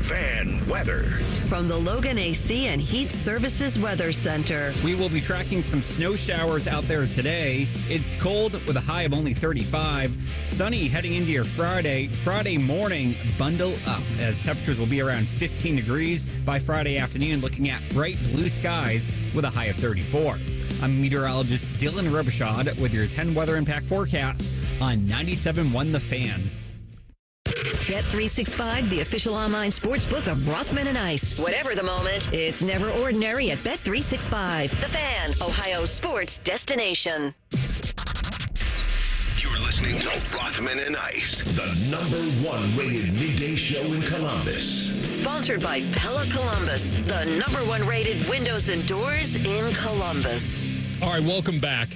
S1: Fan weather.
S2: From the Logan AC and Heat Services Weather Center.
S23: We will be tracking some snow showers out there today. It's cold with a high of only 35. Sunny heading into your Friday. Friday morning, bundle up as temperatures will be around 15 degrees by Friday afternoon, looking at bright blue skies with a high of 34. I'm meteorologist Dylan Robichaud with your 10 weather impact forecast on 97.1 The Fan.
S2: Bet365, the official online sports book of Rothman and Ice. Whatever the moment, it's never ordinary at Bet365. The Fan, Ohio's sports destination.
S1: You're listening to Rothman and Ice, the #1 rated midday show in Columbus.
S2: Sponsored by Pella Columbus, the #1 rated windows and doors in Columbus.
S3: All right, welcome back.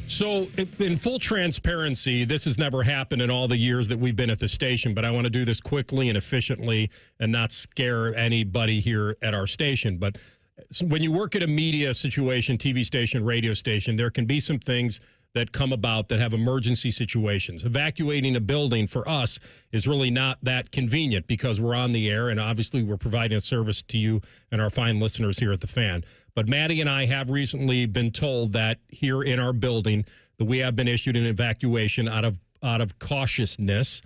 S3: So, in full transparency, this has never happened in all the years that we've been at the station, but I want to do this quickly and efficiently and not scare anybody here at our station. But when you work at a media situation, TV station, radio station, there can be some things that come about that have emergency situations. Evacuating a building for us is really not that convenient because we're on the air and obviously we're providing a service to you and our fine listeners here at The Fan. But Maddie and I have recently been told that here in our building that we have been issued an evacuation out of cautiousness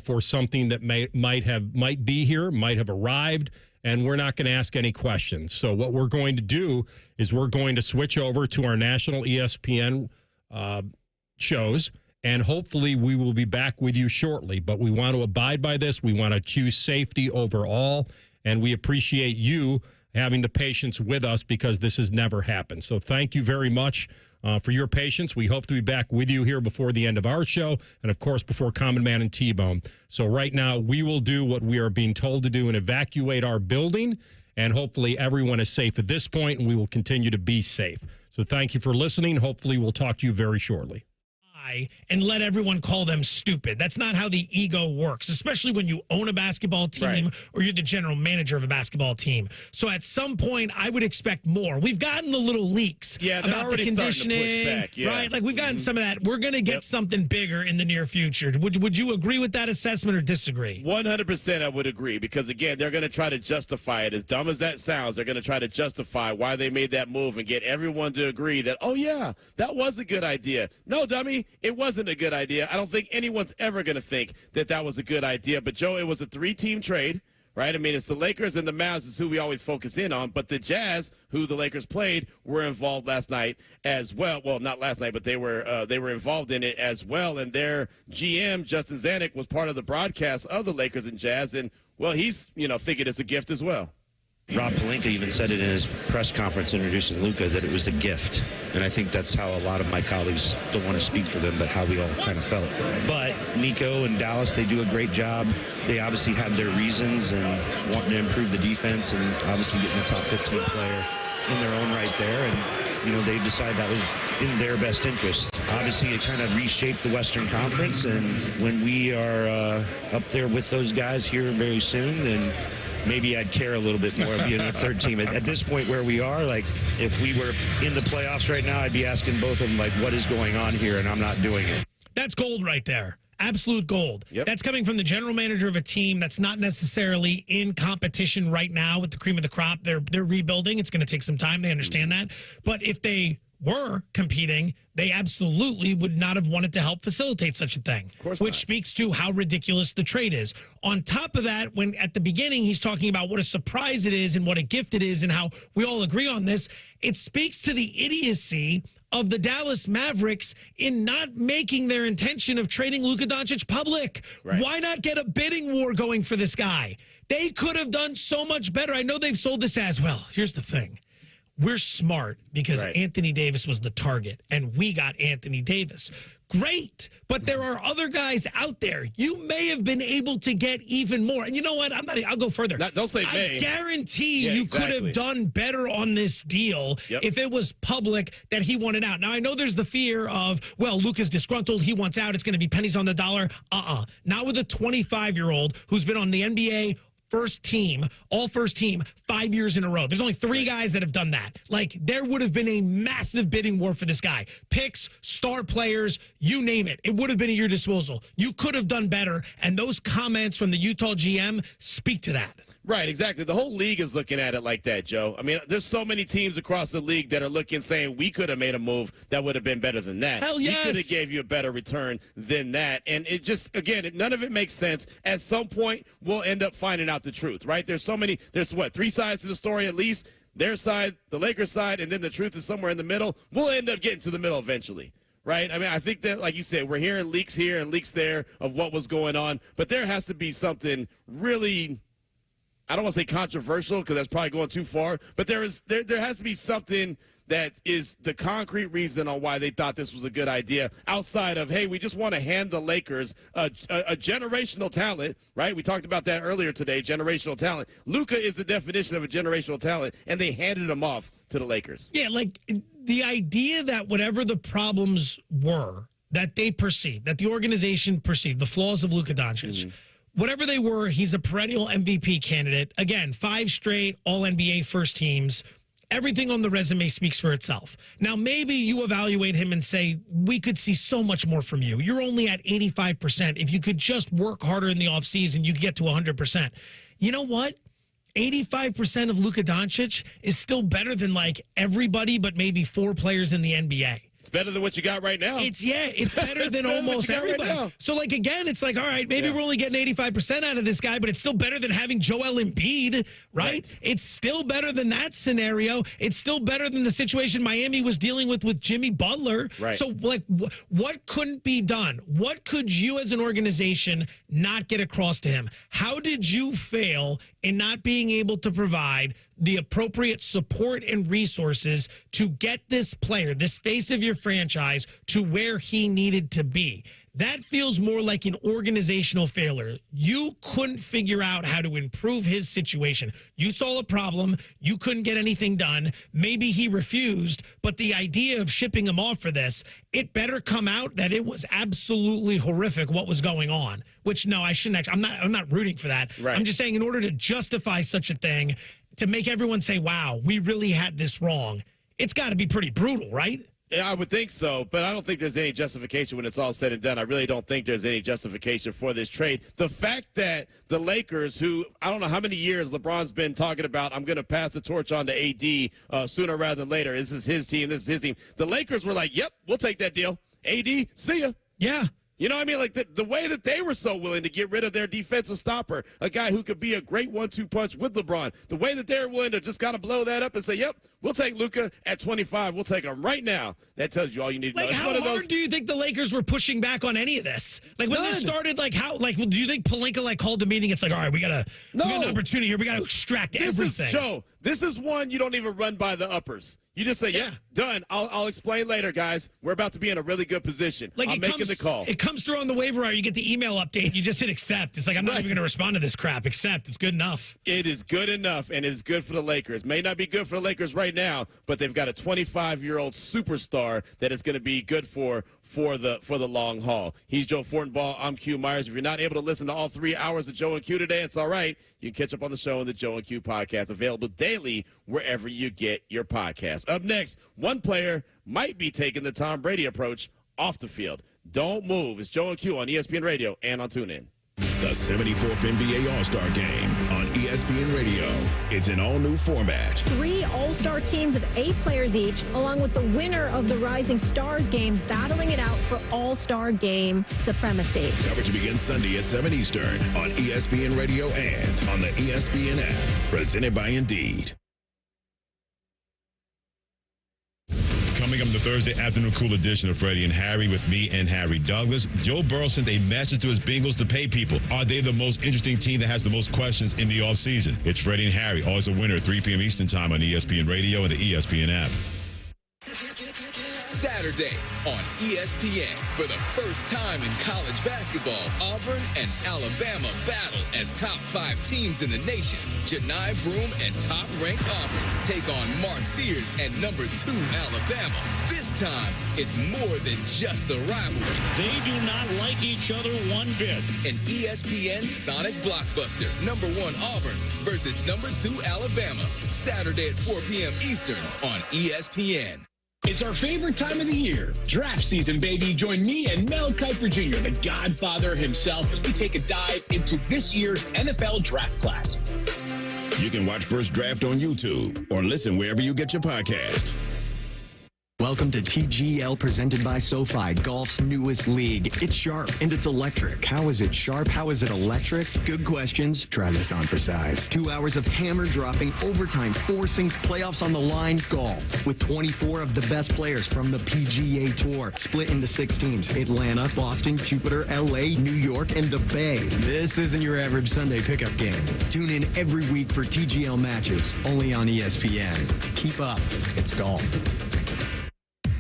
S3: for something that might be here, might have arrived, and we're not going to ask any questions. So what we're going to do is we're going to switch over to our national ESPN shows, and hopefully we will be back with you shortly. But we want to abide by this. We want to choose safety over all, and we appreciate you having the patience with us because this has never happened. So thank you very much for your patience. We hope to be back with you here before the end of our show and, of course, before Common Man and T-Bone. So right now we will do what we are being told to do and evacuate our building, and hopefully everyone is safe at this point, and we will continue to be safe. So thank you for listening. Hopefully we'll talk to you very shortly.
S13: and let everyone call them stupid. That's not how the ego works, especially when you own a basketball team or you're the general manager of a basketball team. So at some point, I would expect more. We've gotten the little leaks about the conditioning, right? Like we've gotten some of that. We're going to get something bigger in the near future. Would you agree with that assessment or disagree?
S14: 100% I would agree, because, again, they're going to try to justify it. As dumb as that sounds, they're going to try to justify why they made that move and get everyone to agree that, oh, yeah, that was a good idea. No, dummy, it wasn't a good idea. I don't think anyone's ever going to think that that was a good idea. But, Joe, it was a 3-team trade. Right? I mean, it's the Lakers and the Mavs is who we always focus in on, but the Jazz, who the Lakers played, were involved last night as well. Well, not last night, but they were involved in it as well. And their GM, Justin Zanuck, was part of the broadcast of the Lakers and Jazz, and well, he's thinking it's a gift as well.
S15: Rob Pelinka even said it in his press conference introducing Luka that it was a gift. And I think that's how a lot of my colleagues, don't want to speak for them, but how we all kind of felt. But Nico and Dallas, they do a great job. They obviously have their reasons and wanting to improve the defense and obviously getting a top 15 player in their own right there. And, they decided that was in their best interest. Obviously, it kind of reshaped the Western Conference. And when we are up there with those guys here very soon, then maybe I'd care a little bit more being a third team. At this point where we are, like, if we were in the playoffs right now, I'd be asking both of them, like, what is going on here? And I'm not doing it.
S13: That's gold right there. Absolute gold.
S14: Yep.
S13: That's coming from the general manager of a team that's not necessarily in competition right now with the cream of the crop. They're rebuilding. It's going to take some time. They understand that. But if they were competing, they absolutely would not have wanted to help facilitate such a thing, which speaks to how ridiculous the trade is. On top of that, when at the beginning he's talking about what a surprise it is and what a gift it is and how we all agree on this, it speaks to the idiocy of the Dallas Mavericks in not making their intention of trading Luka Doncic public. Right. Why not get a bidding war going for this guy? They could have done so much better. I know they've sold this as, well, here's the thing. We're smart because Anthony Davis was the target, and we got Anthony Davis. Great, but there are other guys out there. You may have been able to get even more. And you know what? I'll go further.
S14: Don't say may.
S13: I guarantee you could have done better on this deal if it was public that he wanted out. Now, I know there's the fear of, well, Luka's disgruntled. He wants out. It's going to be pennies on the dollar. Not with a 25-year-old who's been on the NBA first team, all first team, 5 years in a row. There's only 3 guys that have done that. Like, there would have been a massive bidding war for this guy. Picks, star players, you name it. It would have been at your disposal. You could have done better, and those comments from the Utah GM speak to that.
S14: Right, exactly. The whole league is looking at it like that, Joe. I mean, there's so many teams across the league that are looking, saying, we could have made a move that would have been better than that.
S13: Hell yes.
S14: We could have gave you a better return than that. And it just, again, none of it makes sense. At some point, we'll end up finding out the truth, right? There's 3 sides to the story at least. Their side, the Lakers side, and then the truth is somewhere in the middle. We'll end up getting to the middle eventually. Right? I mean, I think that, like you said, we're hearing leaks here and leaks there of what was going on. But there has to be something really, I don't want to say controversial because that's probably going too far, but there has to be something that is the concrete reason on why they thought this was a good idea outside of, hey, we just want to hand the Lakers a generational talent, right? We talked about that earlier today, generational talent. Luka is the definition of a generational talent, and they handed him off to the Lakers.
S13: Yeah, like the idea that whatever the problems were that they perceived, that the organization perceived, the flaws of Luka Doncic, whatever they were, he's a perennial MVP candidate. Again, 5 straight All-NBA first teams. Everything on the resume speaks for itself. Now, maybe you evaluate him and say, we could see so much more from you. You're only at 85%. If you could just work harder in the offseason, you could get to 100%. You know what? 85% of Luka Doncic is still better than like everybody but maybe 4 players in the NBA.
S14: It's better than what you got right now.
S13: It's better than almost everybody. Right, so, like, again, it's like, all right, maybe we're only getting 85% out of this guy, but it's still better than having Joel Embiid, right? It's still better than that scenario. It's still better than the situation Miami was dealing with Jimmy Butler.
S14: Right.
S13: So, like, what couldn't be done? What could you as an organization not get across to him? How did you fail in not being able to provide the appropriate support and resources to get this player, this face of your franchise, to where he needed to be? That feels more like an organizational failure. You couldn't figure out how to improve his situation. You saw a problem. You couldn't get anything done. Maybe he refused, but the idea of shipping him off for this, it better come out that it was absolutely horrific what was going on, which, no, I shouldn't actually. I'm not rooting for that.
S14: Right.
S13: I'm just saying in order to justify such a thing, to make everyone say, wow, we really had this wrong, it's got to be pretty brutal, right?
S14: Yeah, I would think so, but I don't think there's any justification when it's all said and done. I really don't think there's any justification for this trade. The fact that the Lakers, who I don't know how many years LeBron's been talking about, I'm going to pass the torch on to AD sooner rather than later. This is his team. This is his team. The Lakers were like, yep, we'll take that deal. AD, see ya.
S13: Yeah.
S14: You know what I mean? Like the way that they were so willing to get rid of their defensive stopper, a guy who could be a great 1-2 punch with LeBron, the way that they're willing to just kind of blow that up and say, yep, we'll take Luka at 25. We'll take him right now. That tells you all you need to know.
S13: Like, how hard do you think the Lakers were pushing back on any of this? Like, when they started, like, do you think Pelinka, called the meeting? It's like, all right, we got an opportunity here. We got to extract everything.
S14: Joe, this is one you don't even run by the uppers. You just say, yeah, done. I'll explain later, guys. We're about to be in a really good position.
S13: Like,
S14: I'm making the call.
S13: It comes through on the waiver wire. You get the email update. You just hit accept. It's like, I'm not even going to respond to this crap. Accept. It's good enough.
S14: It is good enough, and it's good for the Lakers. May not be good for the Lakers right now, but they've got a 25-year-old superstar that is going to be good for the long haul. He's Joe Fortenbaugh. I'm Q Myers. If you're not able to listen to all 3 hours of Joe and Q today, it's all right. You can catch up on the show on the Joe and Q podcast, available daily wherever you get your podcast. Up next, one player might be taking the Tom Brady approach off the field. Don't move. It's Joe and Q on ESPN Radio and on TuneIn.
S1: The 74th NBA All-Star Game on ESPN Radio. It's an all-new format.
S16: 3 All-Star teams of 8 players each, along with the winner of the Rising Stars game, battling it out for All-Star Game supremacy.
S1: Coverage begins Sunday at 7 Eastern on ESPN Radio and on the ESPN app. Presented by Indeed.
S17: Coming up in the Thursday afternoon cool edition of Freddie and Harry with me and Harry Douglas. Joe Burrow sent a message to his Bengals to pay people. Are they the most interesting team that has the most questions in the offseason? It's Freddie and Harry, always a winner at 3 p.m. Eastern time on ESPN Radio and the ESPN app.
S18: Saturday on ESPN. For the first time in college basketball, Auburn and Alabama battle as top 5 teams in the nation. Janai Broome and top-ranked Auburn take on Mark Sears and number 2 Alabama. This time, it's more than just a rivalry.
S12: They do not like each other one bit.
S18: An ESPN Sonic blockbuster. Number 1 Auburn versus number 2 Alabama. Saturday at 4 p.m. Eastern on ESPN.
S19: It's our favorite time of the year, draft season, baby. Join me and Mel Kiper Jr., the godfather himself, as we take a dive into this year's NFL draft class.
S1: You can watch First Draft on YouTube or listen wherever you get your podcast.
S24: Welcome to TGL, presented by SoFi, golf's newest league. It's sharp and it's electric. How is it sharp? How is it electric? Good questions. Try this on for size. 2 hours of hammer dropping, overtime, forcing, playoffs on the line, golf. With 24 of the best players from the PGA Tour. Split into 6 teams. Atlanta, Boston, Jupiter, LA, New York, and the Bay. This isn't your average Sunday pickup game. Tune in every week for TGL matches, only on ESPN. Keep up. It's golf.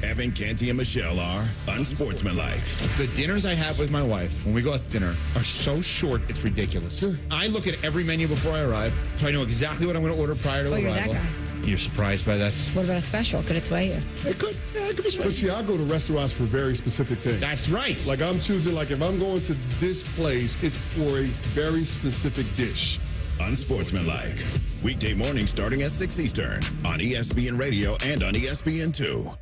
S1: Evan, Canty, and Michelle are unsportsmanlike.
S25: The dinners I have with my wife when we go out to dinner are so short, it's ridiculous. I look at every menu before I arrive, so I know exactly what I'm going to order prior to arrival.
S26: You're that guy.
S25: You're surprised by that?
S26: What about a special? Could it sway you?
S25: It could. Yeah, it could be spicy.
S27: But see, I go to restaurants for very specific things.
S25: That's right.
S27: Like I'm choosing, like if I'm going to this place, it's for a very specific dish.
S1: Unsportsmanlike. Weekday morning starting at 6 Eastern on ESPN Radio and on ESPN2.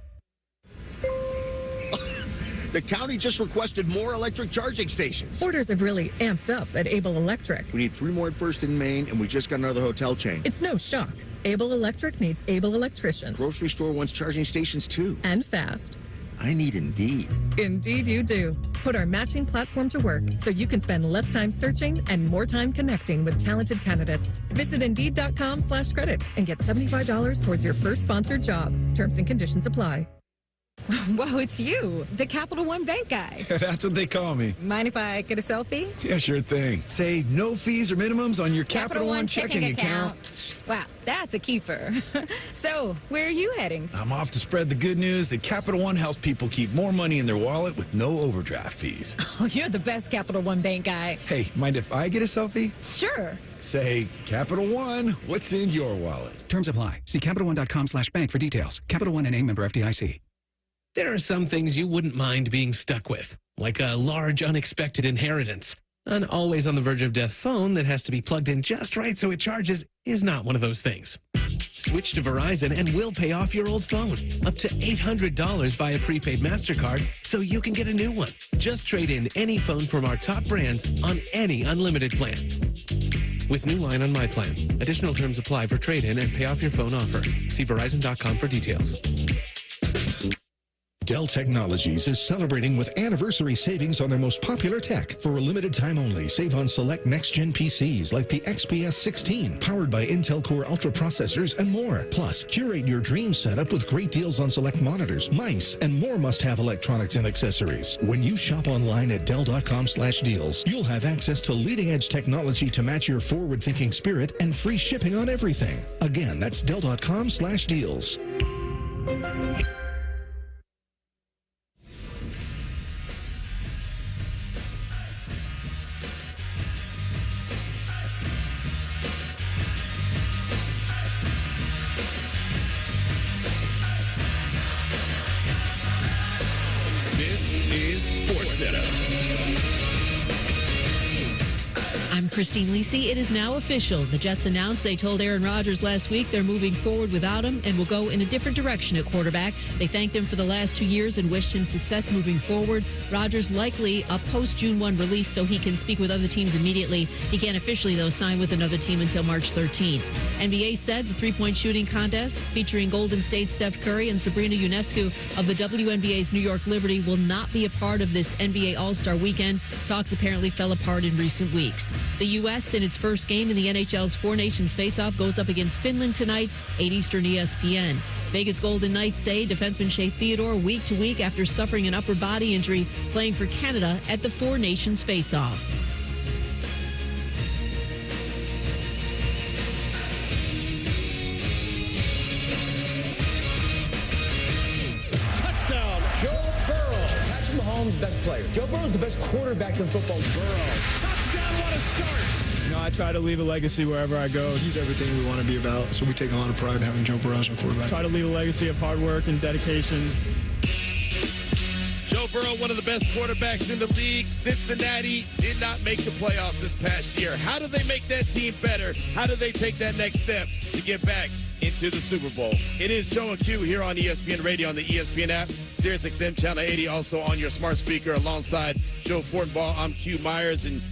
S29: The county just requested more electric charging stations.
S30: Orders have really amped up at Able Electric.
S29: We need 3 more at First and Main, and we just got another hotel chain.
S30: It's no shock. Able Electric needs able electricians.
S29: Grocery store wants charging stations, too.
S30: And fast.
S29: I need Indeed.
S30: Indeed you do. Put our matching platform to work so you can spend less time searching and more time connecting with talented candidates. Visit Indeed.com/credit and get $75 towards your first sponsored job. Terms and conditions apply.
S31: Whoa, it's you, the Capital One Bank guy.
S32: That's what they call me.
S31: Mind if I get a selfie?
S32: Yeah, sure thing. Say no fees or minimums on your Capital One checking account.
S31: Wow, That's a keeper. So, where are you heading?
S4: I'm off to spread the good news that Capital One helps people keep more money in their wallet with no overdraft fees.
S31: Oh, you're the best Capital One bank guy.
S4: Hey, mind if I get a selfie?
S31: Sure.
S4: Say, Capital One, what's in your wallet?
S5: Terms apply. See CapitalOne.com/bank for details. Capital One N.A. member FDIC.
S6: There are some things you wouldn't mind being stuck with, like a large unexpected inheritance. An always on the verge of death phone that has to be plugged in just right so it charges is not one of those things. Switch to Verizon and we'll pay off your old phone. Up to $800 via prepaid MasterCard so you can get a new one. Just trade in any phone from our top brands on any unlimited plan. With new line on My Plan. Additional terms apply for trade-in and pay off your phone offer. See Verizon.com for details.
S7: Dell Technologies is celebrating with anniversary savings on their most popular tech. For a limited time only, save on select next-gen PCs like the XPS 16, powered by Intel Core Ultra processors and more. Plus, curate your dream setup with great deals on select monitors, mice, and more must-have electronics and accessories. When you shop online at Dell.com/deals, you'll have access to leading-edge technology to match your forward-thinking spirit and free shipping on everything. Again, that's Dell.com/deals.
S8: I'm Christine Lisi. It is now official. The Jets announced they told Aaron Rodgers last week they're moving forward without him and will go in a different direction at quarterback. They thanked him for the last 2 years and wished him success moving forward. Rodgers likely a post-June 1 release so he can speak with other teams immediately. He can't officially, though, sign with another team until March 13. NBA said the three-point shooting contest featuring Golden State Steph Curry and Sabrina Ionescu of the WNBA's New York Liberty will not be a part of this NBA All-Star weekend. Talks apparently fell apart in recent weeks. The U.S. in its first game in the NHL's Four Nations Face-Off goes up against Finland tonight, 8 Eastern ESPN. Vegas Golden Knights say defenseman Shea Theodore week to week after suffering an upper body injury playing for Canada at the Four Nations Face-Off.
S9: Touchdown, Joe Burrow. Patrick Mahomes, best player. Joe Burrow's the best quarterback in football. Burrow. Touchdown, what a start.
S10: You know, I try to leave a legacy wherever I go.
S11: He's everything we want to be about, so we take a lot of pride in having Joe Burrow as our quarterback.
S10: Try to leave a legacy of hard work and dedication.
S14: Joe Burrow, one of the best quarterbacks in the league. Cincinnati did not make the playoffs this past year. How do they make that team better? How do they take that next step to get back into the Super Bowl? It is Joe and Q here on ESPN Radio on the ESPN app, Sirius XM Channel 80, also on your smart speaker alongside Joe Fortenbaugh. I'm Q Myers. And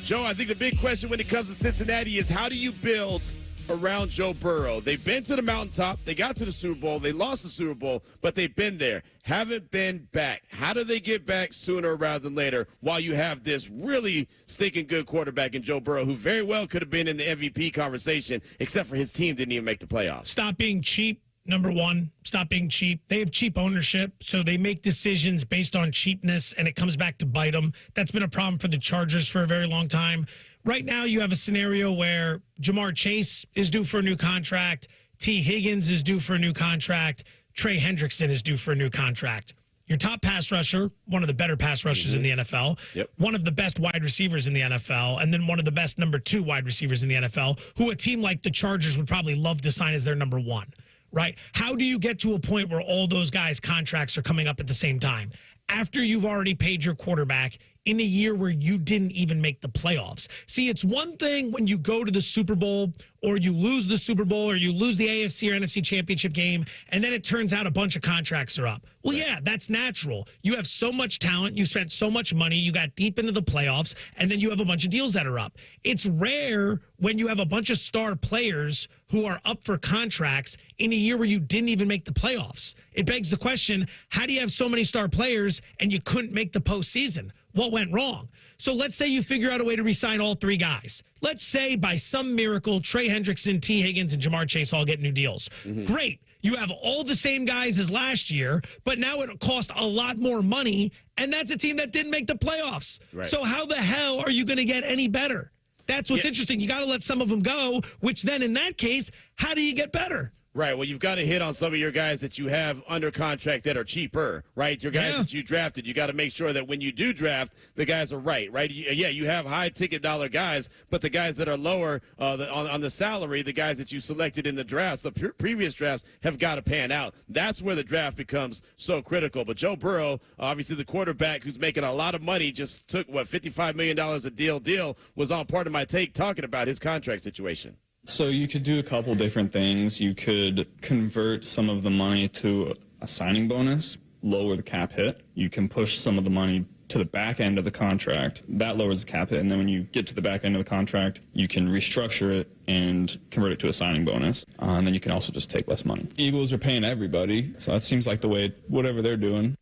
S14: Joe, I think the big question when it comes to Cincinnati is how do you build around Joe Burrow? They've been to the mountaintop. They got to the Super Bowl. They lost the Super Bowl, but they've been there. Haven't been back. How do they get back sooner rather than later while you have this really stinking good quarterback in Joe Burrow who very well could have been in the MVP conversation, except for his team didn't even make the playoffs?
S13: Stop being cheap. Number one, stop being cheap. They have cheap ownership, so they make decisions based on cheapness, and it comes back to bite them. That's been a problem for the Chargers for a very long time. Right now, you have a scenario where Jamar Chase is due for a new contract. T. Higgins is due for a new contract. Trey Hendrickson is due for a new contract. Your top pass rusher, one of the better pass rushers in the NFL, one of the best wide receivers in the NFL, and then one of the best number 2 wide receivers in the NFL, who a team like the Chargers would probably love to sign as their number 1. Right? How do you get to a point where all those guys' contracts are coming up at the same time? After you've already paid your quarterback in a year where you didn't even make the playoffs. See, it's one thing when you go to the Super Bowl or you lose the Super Bowl or you lose the AFC or NFC championship game, and then it turns out a bunch of contracts are up. Well, yeah, that's natural. You have so much talent. You spent so much money. You got deep into the playoffs, and then you have a bunch of deals that are up. It's rare when you have a bunch of star players who are up for contracts in a year where you didn't even make the playoffs. It begs the question, how do you have so many star players and you couldn't make the postseason? What went wrong? So let's say you figure out a way to re-sign all 3 guys. Let's say by some miracle, Trey Hendrickson, T. Higgins, and Jamar Chase all get new deals. Great. You have all the same guys as last year, but now it costs a lot more money, and that's a team that didn't make the playoffs. Right. So how the hell are you going to get any better? That's what's interesting. You got to let some of them go, which then in that case, how do you get better?
S14: Right. Well, you've got to hit on some of your guys that you have under contract that are cheaper, right? Your guys that you drafted. You got to make sure that when you do draft, the guys are right? You have high ticket dollar guys, but the guys that are lower on the salary, the guys that you selected in the drafts, the previous drafts, have got to pan out. That's where the draft becomes so critical. But Joe Burrow, obviously the quarterback who's making a lot of money, just took, $55 million a deal, was on part of my take talking about his contract situation.
S2: So you could do a couple different things. You could convert some of the money to a signing bonus, lower the cap hit. You can push some of the money to the back end of the contract. That lowers the cap hit. And then when you get to the back end of the contract, you can restructure it and convert it to a signing bonus. And then you can also just take less money. Eagles are paying everybody, so that seems like the way, whatever they're doing.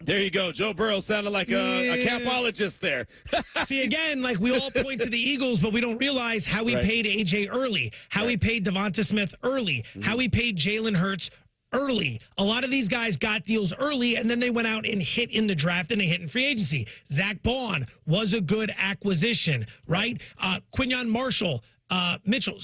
S14: There you go. Joe Burrow sounded like a capologist there.
S13: See, again, like we all point to the Eagles, but we don't realize how he paid A.J. early, how he paid Devonta Smith early, how he paid Jalen Hurts early. A lot of these guys got deals early, and then they went out and hit in the draft, and they hit in free agency. Zach Bond was a good acquisition, right? Quinyon Mitchell,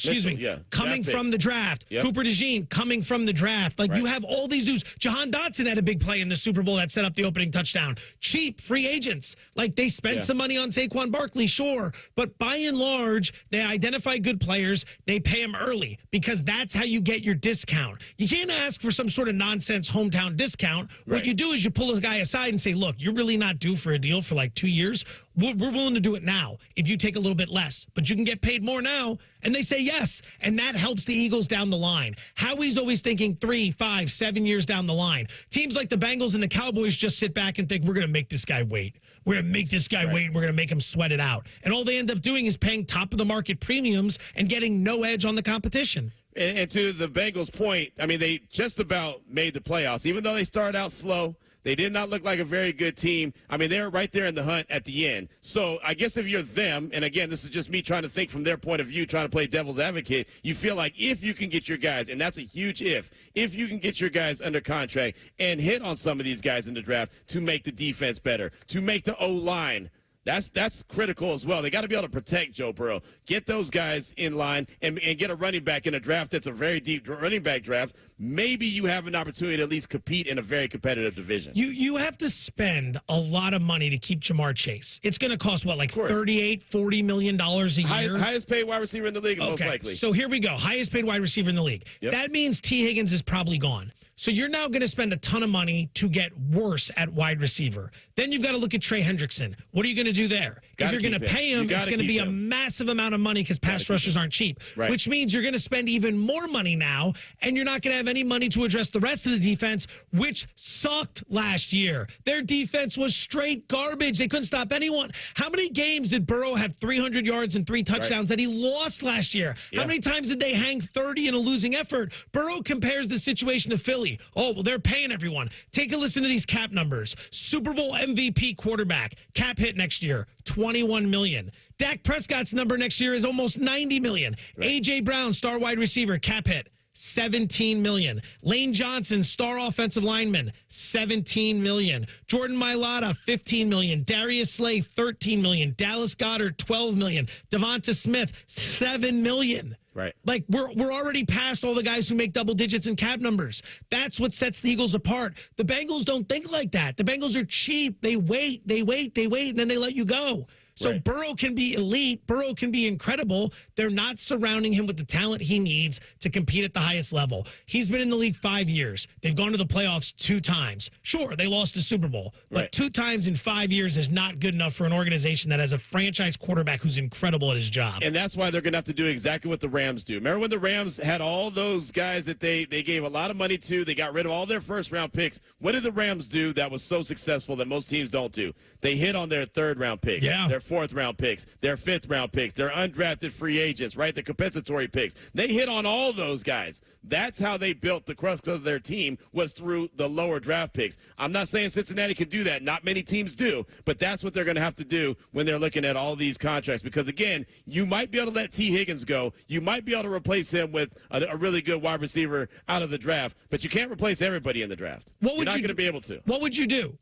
S13: coming from the draft. Cooper DeJean coming from the draft. You have all these dudes. Jahan Dotson had a big play in the Super Bowl that set up the opening touchdown. Cheap free agents. They spent some money on Saquon Barkley, sure. But by and large, they identify good players. They pay them early because that's how you get your discount. You can't ask for some sort of nonsense hometown discount. What you do is you pull a guy aside and say, look, you're really not due for a deal for 2 years. We're willing to do it now if you take a little bit less, but you can get paid more now. And they say yes. And that helps the Eagles down the line. Howie's always thinking 3, 5, 7 years down the line. Teams like the Bengals and the Cowboys just sit back and think, we're going to make this guy wait. We're going to make this guy wait. We're going to make him sweat it out. And all they end up doing is paying top of the market premiums and getting no edge on the competition.
S14: And to the Bengals' point, I mean, they just about made the playoffs. Even though they started out slow, they did not look like a very good team. I mean, they're right there in the hunt at the end. So I guess if you're them, and again, this is just me trying to think from their point of view, trying to play devil's advocate, you feel like if you can get your guys, and that's a huge if you can get your guys under contract and hit on some of these guys in the draft to make the defense better, to make the O-line, that's critical as well. They got to be able to protect Joe Burrow. Get those guys in line and get a running back in a draft that's a very deep running back draft. Maybe you have an opportunity to at least compete in a very competitive division.
S13: You have to spend a lot of money to keep Jamar Chase. It's going to cost, $38-40 million a year?
S14: Highest paid wide receiver in the league, most likely.
S13: So here we go. Highest paid wide receiver in the league.
S14: Yep.
S13: That means T. Higgins is probably gone. So you're now going to spend a ton of money to get worse at wide receiver. Then you've got to look at Trey Hendrickson. What are you going to do there? If you're going to pay him, it's going to be a massive amount of money because pass rushers aren't cheap, which means you're going to spend even more money now, and you're not going to have any money to address the rest of the defense, which sucked last year. Their defense was straight garbage. They couldn't stop anyone. How many games did Burrow have 300 yards and 3 touchdowns that he lost last year? How many times did they hang 30 in a losing effort? Burrow compares the situation to Philly. Oh, well, they're paying everyone. Take a listen to these cap numbers. Super Bowl MVP quarterback, cap hit next year, $21 million. Dak Prescott's number next year is almost $90 million. A.J. Brown, star wide receiver, cap hit, $17 million. Lane Johnson, star offensive lineman, $17 million. Jordan Mailata, $15 million. Darius Slay, $13 million. Dallas Goedert, $12 million. Devonta Smith, $7 million.
S14: Right.
S13: We're already past all the guys who make double digits in cap numbers. That's what sets the Eagles apart. The Bengals don't think like that. The Bengals are cheap. They wait, and then they let you go. So Burrow can be elite. Burrow can be incredible. They're not surrounding him with the talent he needs to compete at the highest level. He's been in the league 5 years. They've gone to the playoffs 2 times. Sure, they lost the Super Bowl, but 2 times in 5 years is not good enough for an organization that has a franchise quarterback who's incredible at his job.
S14: And that's why they're going to have to do exactly what the Rams do. Remember when the Rams had all those guys that they gave a lot of money to? They got rid of all their first-round picks. What did the Rams do that was so successful that most teams don't do? They hit on their third-round picks. Their 4th-round picks, their 5th-round picks, their undrafted free agents, the compensatory picks. They hit on all those guys. That's how they built the crux of their team, was through the lower draft picks. I'm not saying Cincinnati can do that. Not many teams do, but that's what they're going to have to do when they're looking at all these contracts. Because, again, you might be able to let T. Higgins go. You might be able to replace him with a really good wide receiver out of the draft, but you can't replace everybody in the draft. You're not going to be able to.
S13: What would you do?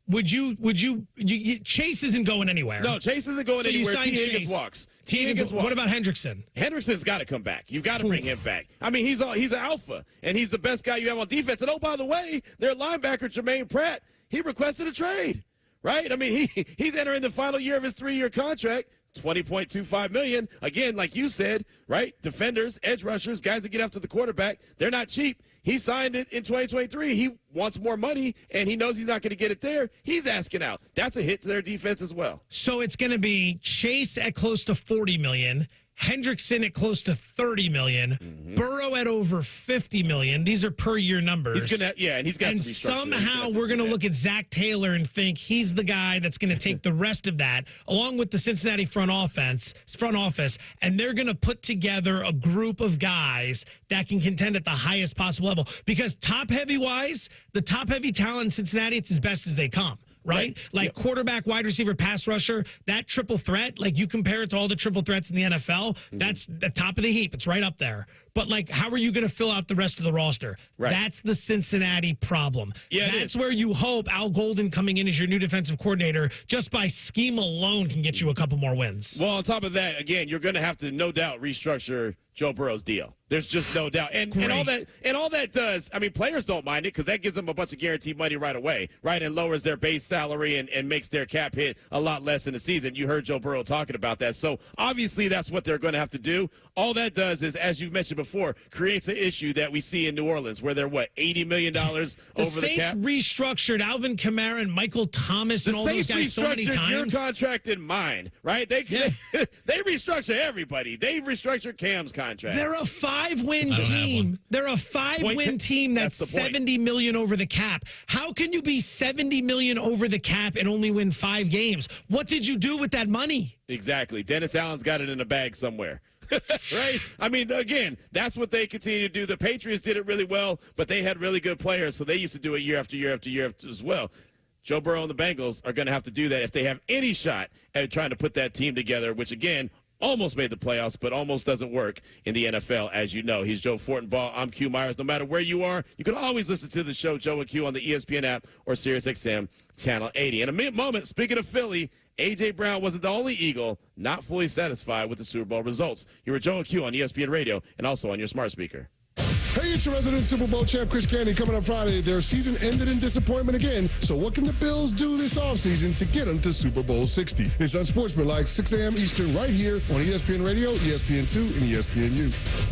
S13: Chase isn't going anywhere.
S14: No, Chase isn't going going
S13: so
S14: anywhere.
S13: You signed
S14: Higgins
S13: Chase.
S14: walks.
S13: Higgins. What about Hendrickson?
S14: Hendrickson's got to come back. You've got to bring him back. I mean, he's an alpha, and he's the best guy you have on defense. And, oh, by the way, their linebacker, Jermaine Pratt, he requested a trade, right? I mean, he's entering the final year of his 3-year contract. $20.25 million. Again, like you said, right? Defenders, edge rushers, guys that get after the quarterback, they're not cheap. He signed it in 2023. He wants more money, and he knows he's not going to get it there. He's asking out. That's a hit to their defense as well.
S13: So it's going to be Chase at close to $40 million, Hendrickson at close to $30 million, Burrow at over $50 million. These are per year numbers.
S14: He's gonna, and he's got.
S13: And somehow we're going to look at Zach Taylor and think he's the guy that's going to take the rest of that, along with the Cincinnati front office, and they're going to put together a group of guys that can contend at the highest possible level. Because top heavy wise, the top heavy talent in Cincinnati, it's as best as they come. Right? Like quarterback, wide receiver, pass rusher, that triple threat, like you compare it to all the triple threats in the NFL, that's the top of the heap. It's right up there. But, like, how are you going to fill out the rest of the roster? Right. That's the Cincinnati problem. Yeah, that's where you hope Al Golden coming in as your new defensive coordinator, just by scheme alone, can get you a couple more wins.
S14: Well, on top of that, again, you're going to have to, no doubt, restructure Joe Burrow's deal. There's just no doubt. And all that does, I mean, players don't mind it because that gives them a bunch of guaranteed money right away, right? And lowers their base salary and makes their cap hit a lot less in the season. You heard Joe Burrow talking about that. So, obviously, that's what they're going to have to do. All that does is, as you've mentioned before, creates an issue that we see in New Orleans where they're, $80 million over the cap?
S13: The Saints restructured Alvin Kamara and Michael Thomas and all those guys so many times.
S14: Your contract and mine, right? They restructure everybody. They restructured Cam's contract.
S13: They're a 5-win team. They're a 5-win team that's $70 million over the cap. How can you be $70 million over the cap and only win 5 games? What did you do with that money?
S14: Exactly. Dennis Allen's got it in a bag somewhere. Right? I mean, again, that's what they continue to do. The Patriots did it really well, but they had really good players, so they used to do it year after year after year as well. Joe Burrow and the Bengals are going to have to do that if they have any shot at trying to put that team together, which, again, almost made the playoffs, but almost doesn't work in the NFL, as you know. He's Joe Fortenbaugh. I'm Q Myers. No matter where you are, you can always listen to the show, Joe and Q, on the ESPN app or SiriusXM Channel 80. In a moment, speaking of Philly, A.J. Brown wasn't the only Eagle not fully satisfied with the Super Bowl results. You were Joe and Q on ESPN Radio and also on your smart speaker.
S27: Hey, it's your resident Super Bowl champ, Chris Candy, coming up Friday. Their season ended in disappointment again, so what can the Bills do this offseason to get them to Super Bowl 60? It's Unsportsmanlike, 6 a.m. Eastern, right here on ESPN Radio, ESPN2, and ESPNU.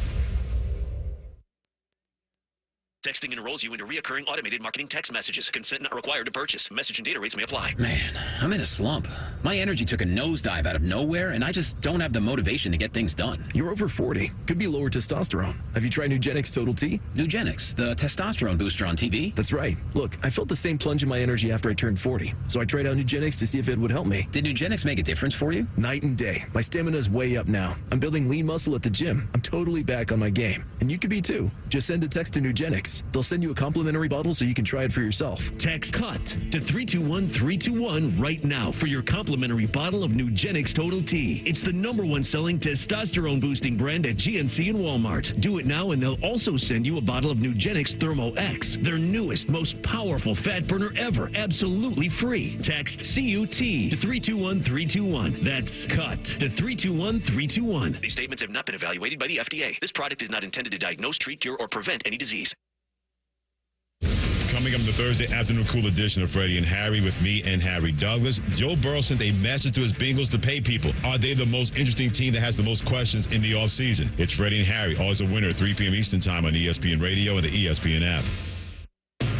S1: Texting enrolls you into reoccurring automated marketing text messages. Consent not required to purchase. Message and data rates may apply.
S3: Man, I'm in a slump. My energy took a nosedive out of nowhere, and I just don't have the motivation to get things done.
S12: You're over 40. Could be lower testosterone. Have you tried Nugenix Total T?
S3: Nugenix, the testosterone booster on TV?
S12: That's right. Look, I felt the same plunge in my energy after I turned 40, so I tried out Nugenix to see if it would help me.
S3: Did Nugenix make a difference for you?
S12: Night and day. My stamina's way up now. I'm building lean muscle at the gym. I'm totally back on my game. And you could be too. Just send a text to Nugenix. They'll send you a complimentary bottle so you can try it for yourself.
S15: Text CUT to 321-321 right now for your complimentary bottle of Nugenix Total T. It's the #1 selling testosterone boosting brand at GNC and Walmart. Do it now and they'll also send you a bottle of Nugenix Thermo X, their newest, most powerful fat burner ever, absolutely free. Text CUT to 321-321. That's CUT to 321-321.
S1: These statements have not been evaluated by the FDA. This product is not intended to diagnose, treat, cure, or prevent any disease.
S16: Coming up in the Thursday afternoon cool edition of Freddie and Harry with me and Harry Douglas. Joe Burrow sent a message to his Bengals to pay people. Are they the most interesting team that has the most questions in the offseason? It's Freddie and Harry, always a winner at 3 p.m. Eastern Time on ESPN Radio and the ESPN app.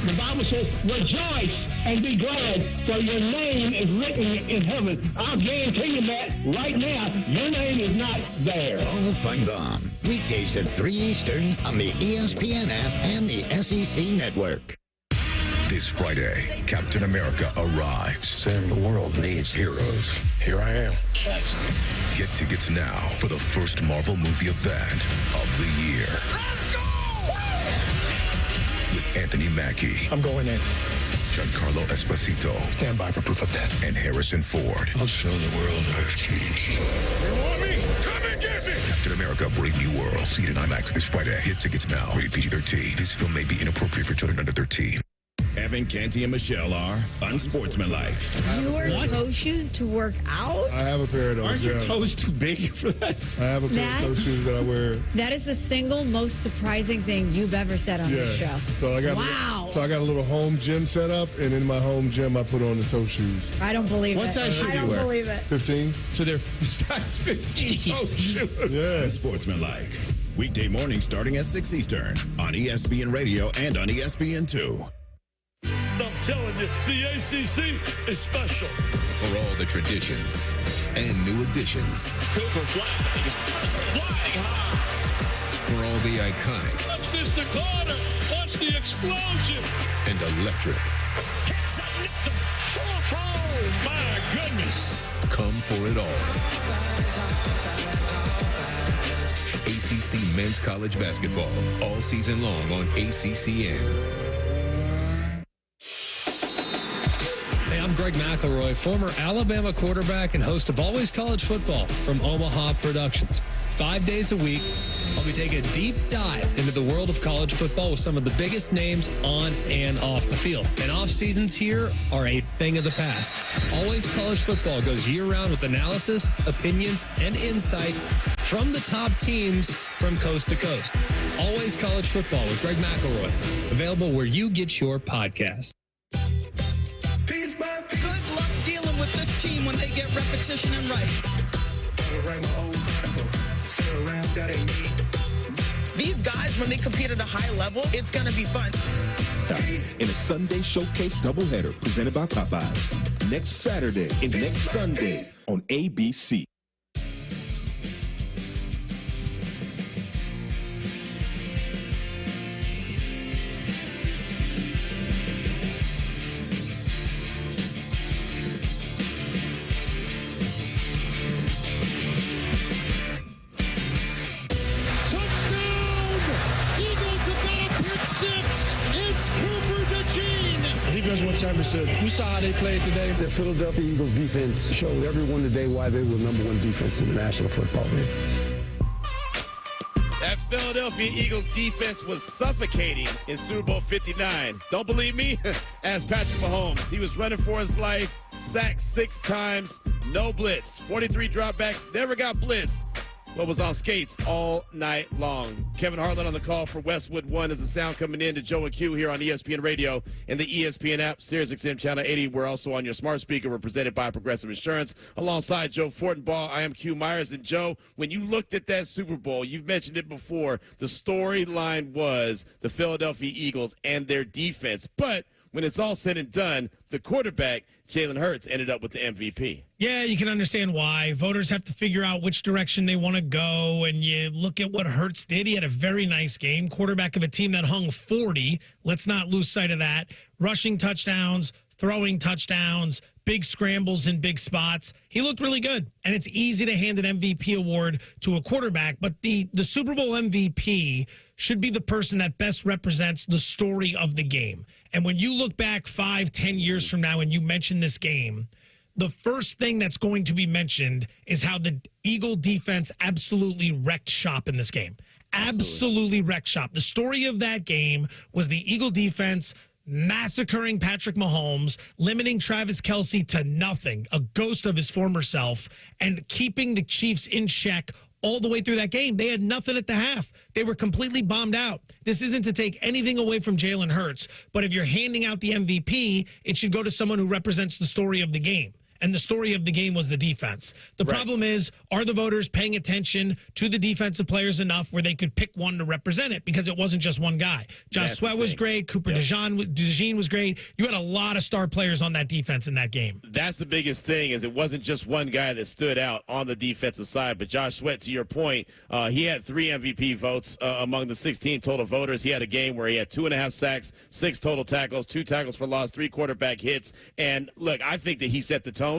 S17: The Bible says, rejoice and be glad, for your name is written in heaven. I'll guarantee you that right now, your name is not there.
S18: Oh, Fun Bomb. Weekdays at 3 Eastern on the ESPN app and the SEC Network.
S20: This Friday, Captain America arrives.
S21: Sam, the world needs heroes. Here I am.
S20: Get tickets now for the first Marvel movie event of the year.
S17: Let's go!
S20: With Anthony Mackie.
S21: I'm going in.
S20: Giancarlo Esposito.
S21: Stand by for proof of that.
S20: And Harrison Ford.
S21: I'll show the world I've changed.
S17: You want me? Come and get me!
S20: Captain America, Brave New World. See it in IMAX this Friday. Get tickets now. Rated PG-13. This film may be inappropriate for children under 13. Kevin, Canty, and Michelle are unsportsmanlike.
S4: You wear toe shoes to work out?
S27: I have a pair of those.
S19: Aren't your toes too big for that?
S27: I have a pair of toe shoes that I wear.
S4: That is the single most surprising thing you've ever said on this show.
S27: So I got a little home gym set up, and in my home gym, I put on the toe shoes.
S4: I don't believe it.
S19: What size shoe do you wear?
S4: I don't believe it.
S27: 15.
S19: So they're size 15 toe shoes.
S27: Yeah.
S20: Unsportsmanlike. Weekday morning starting at 6 Eastern on ESPN Radio and on ESPN2.
S22: I'm telling you, the ACC is special.
S20: For all the traditions and new additions.
S22: Cooper flying high.
S20: For all the iconic.
S22: Watch this to Carter. Watch the explosion.
S20: And electric.
S22: Hits another. Oh, my goodness.
S20: Come for it all. ACC Men's College Basketball. All season long on ACCN.
S23: Hey, I'm Greg McElroy, former Alabama quarterback and host of Always College Football from Omaha Productions. 5 days a week, I'll be taking a deep dive into the world of college football with some of the biggest names on and off the field. And off seasons here are a thing of the past. Always College Football goes year-round with analysis, opinions, and insight from the top teams from coast to coast. Always College Football with Greg McElroy. Available where you get your podcast.
S24: Good luck dealing with this team when they get repetition and right. These guys, when they compete at a high level, it's going to be fun.
S25: In a Sunday Showcase doubleheader presented by Popeyes. Next Saturday and next Sunday on ABC.
S10: What Trevor said. We saw how they played today.
S26: The Philadelphia Eagles defense showed everyone today why they were number one defense in the National Football League.
S14: That Philadelphia Eagles defense was suffocating in Super Bowl 59. Don't believe me? Ask Patrick Mahomes. He was running for his life, sacked 6 times, no blitz, 43 dropbacks, never got blitzed. But was on skates all night long. Kevin Hartline on the call for Westwood One as the sound coming in to Joe and Q here on ESPN Radio and the ESPN app, SiriusXM Channel 80. We're also on your smart speaker. We're presented by Progressive Insurance. Alongside Joe Fortenbaugh, I am Q Myers. And Joe, when you looked at that Super Bowl, you've mentioned it before, the storyline was the Philadelphia Eagles and their defense. But when it's all said and done, the quarterback, Jalen Hurts, ended up with the MVP.
S13: Yeah, you can understand why. Voters have to figure out which direction they want to go, and you look at what Hurts did. He had a very nice game. Quarterback of a team that hung 40. Let's not lose sight of that. Rushing touchdowns, throwing touchdowns, big scrambles in big spots. He looked really good, and it's easy to hand an MVP award to a quarterback, but the Super Bowl MVP should be the person that best represents the story of the game. And when you look back 5-10 years from now and you mention this game, the first thing that's going to be mentioned is how the Eagle defense absolutely wrecked shop in this game. Absolutely wrecked shop. The story of that game was the Eagle defense massacring Patrick Mahomes, limiting Travis Kelce to nothing, a ghost of his former self, and keeping the Chiefs in check all the way through that game. They had nothing at the half. They were completely bombed out. This isn't to take anything away from Jalen Hurts, but if you're handing out the MVP, it should go to someone who represents the story of the game. And the story of the game was the defense. The problem is, are the voters paying attention to the defensive players enough where they could pick one to represent it? Because it wasn't just one guy. Josh Sweat was great. Cooper DeJean was great. You had a lot of star players on that defense in that game.
S14: That's the biggest thing, is it wasn't just one guy that stood out on the defensive side. But Josh Sweat, to your point, he had 3 MVP votes among the 16 total voters. He had a game where he had 2.5 sacks, 6 total tackles, 2 tackles for loss, 3 quarterback hits. And look, I think that he set the tone.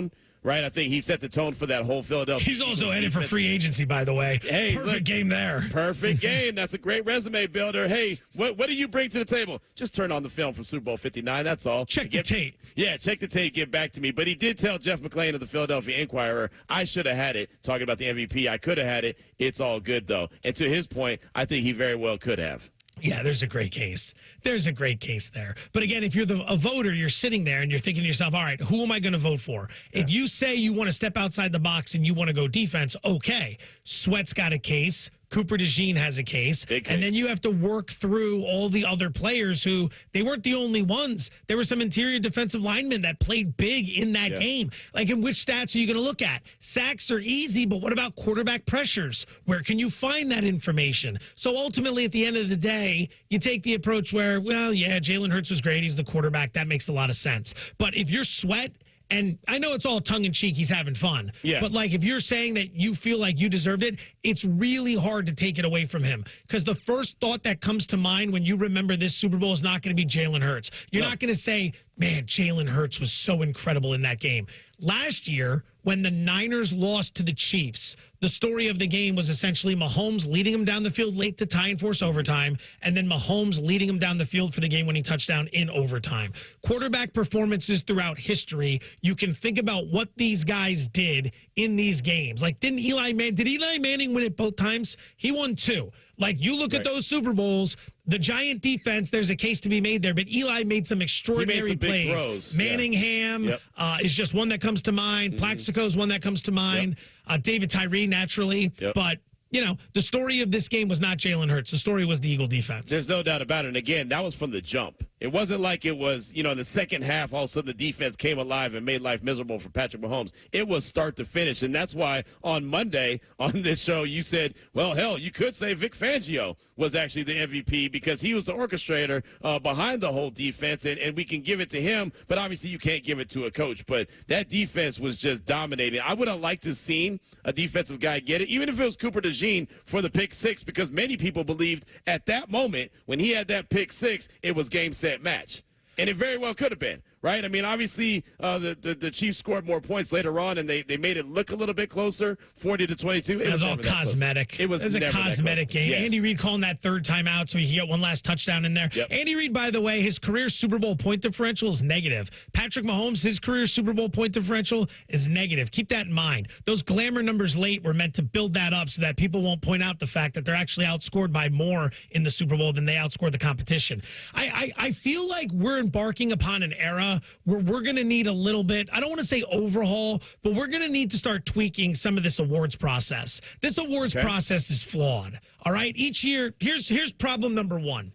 S14: Right, I think he set the tone for that whole Philadelphia.
S13: He's also headed for free agency, by the way.
S14: Hey,
S13: perfect game there.
S14: Perfect game. That's a great resume builder. Hey, what do you bring to the table? Just turn on the film from Super Bowl 59. That's all.
S13: Check the tape.
S14: Yeah, check the tape. Get back to me. But he did tell Jeff McClain of the Philadelphia Inquirer, I should have had it. Talking about the MVP, I could have had it. It's all good though. And to his point, I think he very well could have.
S13: Yeah, there's a great case. There's a great case there. But again, if you're a voter, you're sitting there and you're thinking to yourself, all right, who am I going to vote for? Yeah. If you say you want to step outside the box and you want to go defense, okay. Sweat's got a case. Cooper DeJean has a case. And then you have to work through all the other players who, they weren't the only ones. There were some interior defensive linemen that played big in that game. Like, in which stats are you going to look at? Sacks are easy, but what about quarterback pressures? Where can you find that information? So ultimately, at the end of the day, you take the approach where, well, yeah, Jalen Hurts was great. He's the quarterback. That makes a lot of sense. But if you're Sweat, and I know it's all tongue-in-cheek, he's having fun. Yeah. But, like, if you're saying that you feel like you deserved it, it's really hard to take it away from him. Because the first thought that comes to mind when you remember this Super Bowl is not going to be Jalen Hurts. You're not going to say, man, Jalen Hurts was so incredible in that game. Last year, when the Niners lost to the Chiefs, the story of the game was essentially Mahomes leading him down the field late to tie and force overtime, and then Mahomes leading him down the field for the game-winning touchdown in overtime. Quarterback performances throughout history, you can think about what these guys did in these games. Like, did Eli Manning win it both times? He won 2. Like, you look at those Super Bowls, the Giant defense, there's a case to be made there, but Eli made some extraordinary plays. Big throws. Manningham is just one that comes to mind. Plaxico's one that comes to mind. David Tyree, naturally. But, you know, the story of this game was not Jalen Hurts. The story was the Eagle defense.
S14: There's no doubt about it. And, again, that was from the jump. It wasn't like it was, you know, in the second half, all of a sudden the defense came alive and made life miserable for Patrick Mahomes. It was start to finish. And that's why on Monday on this show you said, well, hell, you could say Vic Fangio was actually the MVP because he was the orchestrator behind the whole defense, and we can give it to him, but obviously you can't give it to a coach. But that defense was just dominating. I would have liked to have seen a defensive guy get it, even if it was Cooper DeJean for the pick 6, because many people believed at that moment when he had that pick 6, it was game, set, match. And it very well could have been, right? I mean, obviously, the Chiefs scored more points later on, and they made it look a little bit closer, 40-22.
S13: It was all cosmetic. It was a cosmetic game. Yes. Andy Reid calling that third timeout so he got one last touchdown in there. Andy Reid, by the way, his career Super Bowl point differential is negative. Patrick Mahomes, his career Super Bowl point differential is negative. Keep that in mind. Those glamour numbers late were meant to build that up so that people won't point out the fact that they're actually outscored by more in the Super Bowl than they outscored the competition. I feel like we're embarking upon an era where we're going to need a little bit, I don't want to say overhaul, but we're going to need to start tweaking some of this awards process. This awards process is flawed, all right? Each year, here's problem number 1.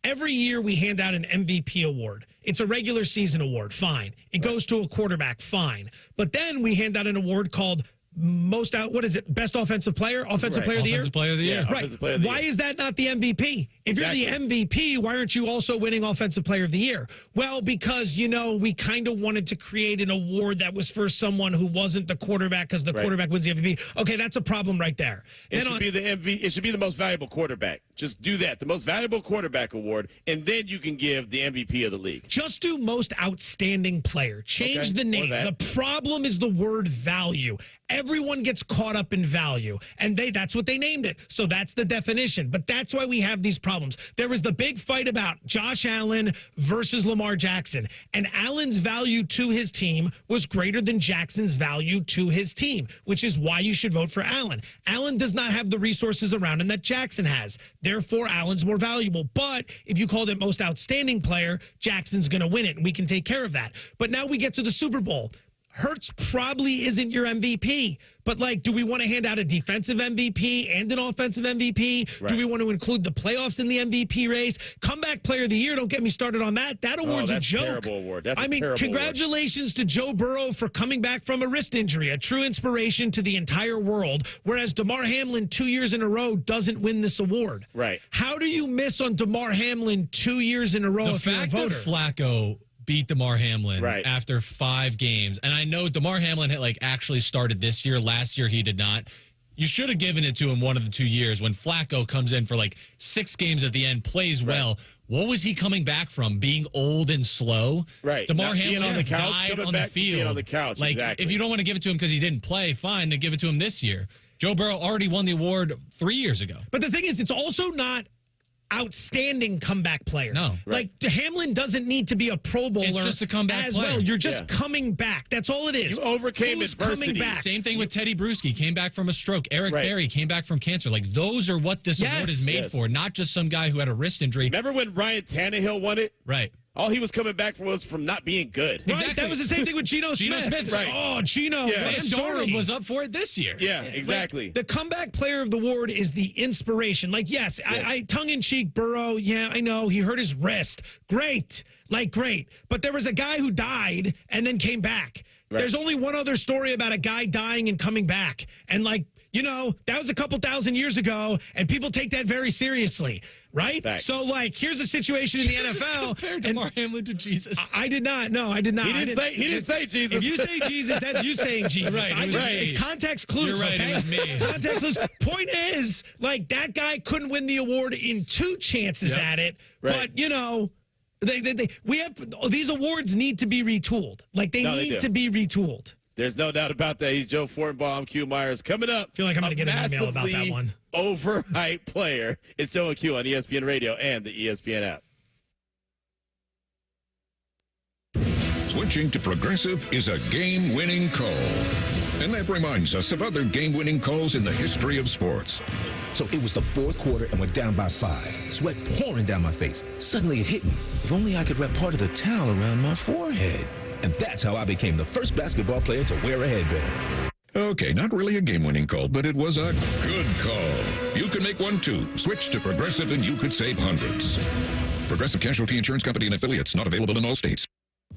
S13: Every year we hand out an MVP award. It's a regular season award, fine. It goes to a quarterback, fine. But then we hand out an award called best offensive player? Offensive player of the year?
S23: Offensive player of the year.
S13: Right. Why is that not the MVP? If you're the MVP, why aren't you also winning offensive player of the year? Well, because, you know, we kind of wanted to create an award that was for someone who wasn't the quarterback because the quarterback wins the MVP. Okay, that's a problem right there.
S14: It should be the MVP. It should be the most valuable quarterback. Just do that. The most valuable quarterback award, and then you can give the MVP of the league.
S13: Just do most outstanding player. Change the name. The problem is the word value. Everyone gets caught up in value, and that's what they named it. So that's the definition. But that's why we have these problems. There was the big fight about Josh Allen versus Lamar Jackson, and Allen's value to his team was greater than Jackson's value to his team, which is why you should vote for Allen. Allen does not have the resources around him that Jackson has. Therefore, Allen's more valuable. But if you called it most outstanding player, Jackson's going to win it, and we can take care of that. But now we get to the Super Bowl. Hurts probably isn't your MVP, but, like, do we want to hand out a defensive MVP and an offensive MVP? Right. Do we want to include the playoffs in the MVP race? Comeback player of the year, don't get me started on that. That award's a joke.
S14: That's a terrible award. That's a terrible
S13: congratulations to Joe Burrow for coming back from a wrist injury, a true inspiration to the entire world, whereas Damar Hamlin 2 years in a row doesn't win this award.
S14: Right.
S13: How do you miss on Damar Hamlin 2 years in a row if you're a voter?
S23: The fact that Flacco beat Damar Hamlin after 5 games. And I know Damar Hamlin had actually started this year. Last year he did not. You should have given it to him one of the 2 years when Flacco comes in for 6 games at the end, plays well. What was he coming back from? Being old and slow?
S14: Right.
S23: Damar Hamlin
S14: on the couch,
S23: died on the field.
S14: On the couch, exactly.
S23: If you don't want to give it to him because he didn't play, fine, then give it to him this year. Joe Burrow already won the award 3 years ago.
S13: But the thing is, it's also not outstanding comeback player.
S2: No.
S13: Like, Hamlin doesn't need to be a Pro Bowler.
S2: It's just a comeback
S13: as
S2: player.
S13: well. You're just coming back. That's all it is.
S14: You overcame
S13: Who's
S14: adversity.
S13: coming back?
S2: Same thing with Teddy Bruschi. Came back from a stroke. Eric Berry came back from cancer. Like, those are what this award is made for, not just some guy who had a wrist injury.
S14: Remember when Ryan Tannehill won it?
S2: Right.
S14: All he was coming back from was from not being good.
S13: Right, exactly. That was the same thing with Geno Smith.
S14: Right.
S13: Oh, Geno.
S2: Sam Darnold was up for it this year.
S14: Yeah, exactly.
S13: Like, the comeback player of the award is the inspiration. Like, yes. I tongue-in-cheek, Burrow, I know. He hurt his wrist. Great. But there was a guy who died and then came back. Right. There's only one other story about a guy dying and coming back. And, that was a couple thousand years ago, and people take that very seriously, right?
S14: Fact.
S13: So, here's a situation in the NFL.
S2: Compared Damar Hamlin to Jesus.
S13: I did not. No, I did not.
S14: He didn't say Jesus.
S13: If you say Jesus, that's you saying Jesus.
S2: Right,
S13: It's context clues,
S2: You're right,
S13: okay?
S2: it was me.
S13: Context clues. Point is, that guy couldn't win the award in 2 chances at it, but, we have these awards need to be retooled. They need to be retooled.
S14: There's no doubt about that. He's Joe Fortenbaugh. I'm Q Myers. Coming up,
S13: I feel like I'm going to get an email about that one.
S14: Overhyped player. It's Joe and Q on ESPN Radio and the ESPN app.
S20: Switching to Progressive is a game-winning call. And that reminds us of other game-winning calls in the history of sports.
S21: So it was the fourth quarter and we're down by 5. Sweat pouring down my face. Suddenly it hit me. If only I could wrap part of the towel around my forehead. And that's how I became the first basketball player to wear a headband.
S20: Okay, not really a game-winning call, but it was a good call. You can make one too. Switch to Progressive and you could save hundreds. Progressive Casualty Insurance Company and affiliates, not available in all states.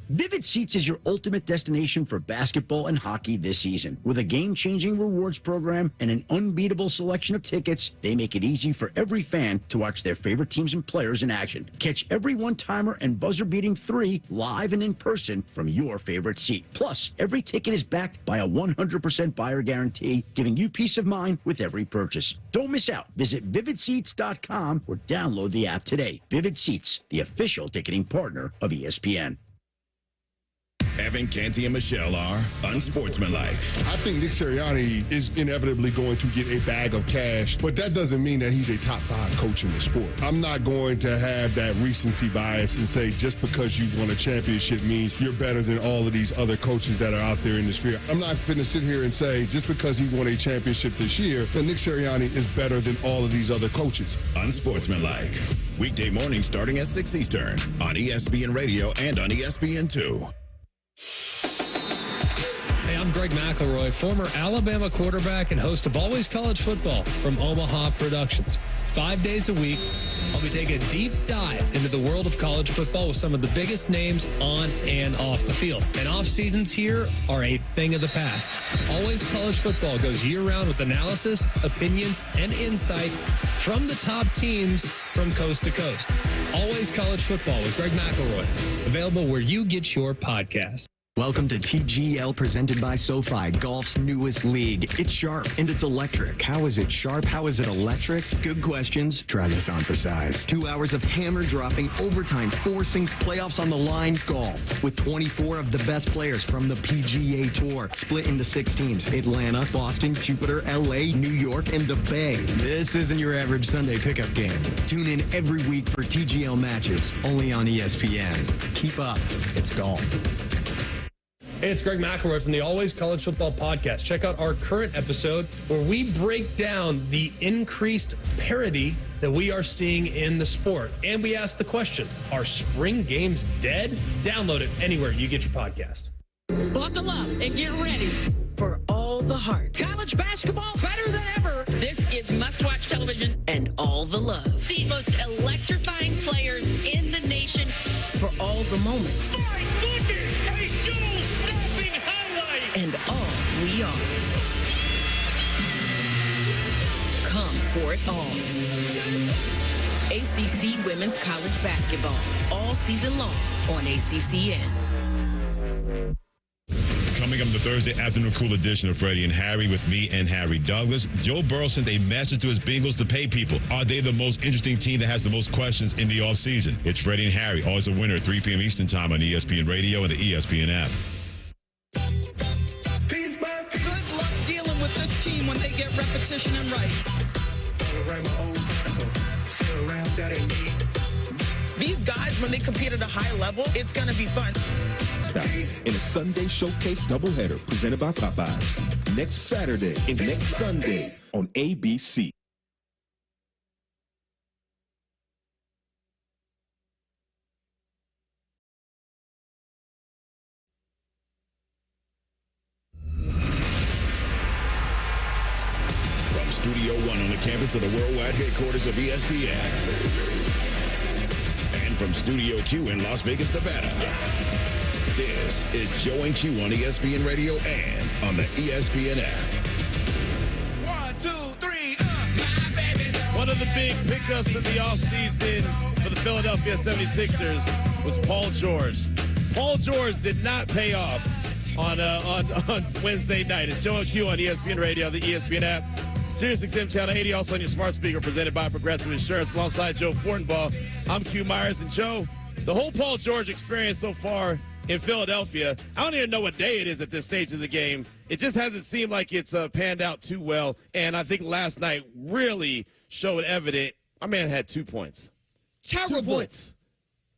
S5: Vivid Seats is your ultimate destination for basketball and hockey this season. With a game-changing rewards program and an unbeatable selection of tickets, they make it easy for every fan to watch their favorite teams and players in action. Catch every one-timer and buzzer-beating 3 live and in person from your favorite seat. Plus, every ticket is backed by a 100% buyer guarantee, giving you peace of mind with every purchase. Don't miss out. Visit vividseats.com or download the app today. Vivid Seats, the official ticketing partner of ESPN.
S6: Evan, Canty, and Michelle are unsportsmanlike.
S27: I think Nick Sirianni is inevitably going to get a bag of cash, but that doesn't mean that he's a top 5 coach in the sport. I'm not going to have that recency bias and say just because you won a championship means you're better than all of these other coaches that are out there in the sphere. I'm not going to sit here and say just because he won a championship this year that Nick Sirianni is better than all of these other coaches.
S6: Unsportsmanlike. Weekday morning starting at 6 Eastern on ESPN Radio and on ESPN2.
S23: Hey, I'm Greg McElroy, former Alabama quarterback and host of Always College Football from Omaha Productions. 5 days a week, I'll be taking a deep dive into the world of college football with some of the biggest names on and off the field. And off seasons here are a thing of the past. Always College Football goes year-round with analysis, opinions, and insight from the top teams from coast to coast. Always College Football with Greg McElroy. Available where you get your podcast.
S7: Welcome to TGL presented by SoFi, golf's newest league. It's sharp and it's electric. How is it sharp? How is it electric? Good questions. Try this on for size. 2 hours of hammer dropping, overtime forcing, playoffs on the line, golf. With 24 of the best players from the PGA Tour. Split into 6 teams. Atlanta, Boston, Jupiter, LA, New York, and the Bay. This isn't your average Sunday pickup game. Tune in every week for TGL matches, only on ESPN. Keep up. It's golf.
S23: Hey, it's Greg McElroy from the Always College Football Podcast. Check out our current episode where we break down the increased parity that we are seeing in the sport. And we ask the question, are spring games dead? Download it anywhere you get your podcast.
S8: Buckle up and get ready for all the heart. College basketball better than ever. This is must-watch television and all the love. The most electrifying players in the nation for all the moments.
S22: My goodness, a show-stopping highlight.
S8: And all we are. Come for it all. ACC Women's College Basketball. All season long on ACCN.
S16: Coming up in the Thursday afternoon cool edition of Freddie and Harry with me and Harry Douglas. Joe Burrow sent a message to his Bengals to pay people. Are they the most interesting team that has the most questions in the offseason? It's Freddie and Harry, always a winner at 3 p.m. Eastern time on ESPN Radio and the ESPN app.
S24: Good luck dealing with this team when they get repetition and right. These guys, when they compete at a high level, it's going to be fun.
S25: In a Sunday Showcase doubleheader presented by Popeyes. Next Saturday and next Sunday on ABC.
S6: From Studio One on the campus of the worldwide headquarters of ESPN. And from Studio Q in Las Vegas, Nevada. This is Joe and Q on ESPN Radio and on the ESPN app.
S22: 1, 2, 3,
S14: One of the big pickups of the offseason for the Philadelphia 76ers was Paul George. Paul George did not pay off on Wednesday night. It's Joe and Q on ESPN Radio, the ESPN app, SiriusXM Channel 80, also on your smart speaker, presented by Progressive Insurance, alongside Joe Fortenbaugh. I'm Q Myers. And Joe, the whole Paul George experience so far in Philadelphia, I don't even know what day it is at this stage of the game. It just hasn't seemed like it's panned out too well. And I think last night really showed evident. My man had 2 points.
S13: Terrible.
S14: 2 points.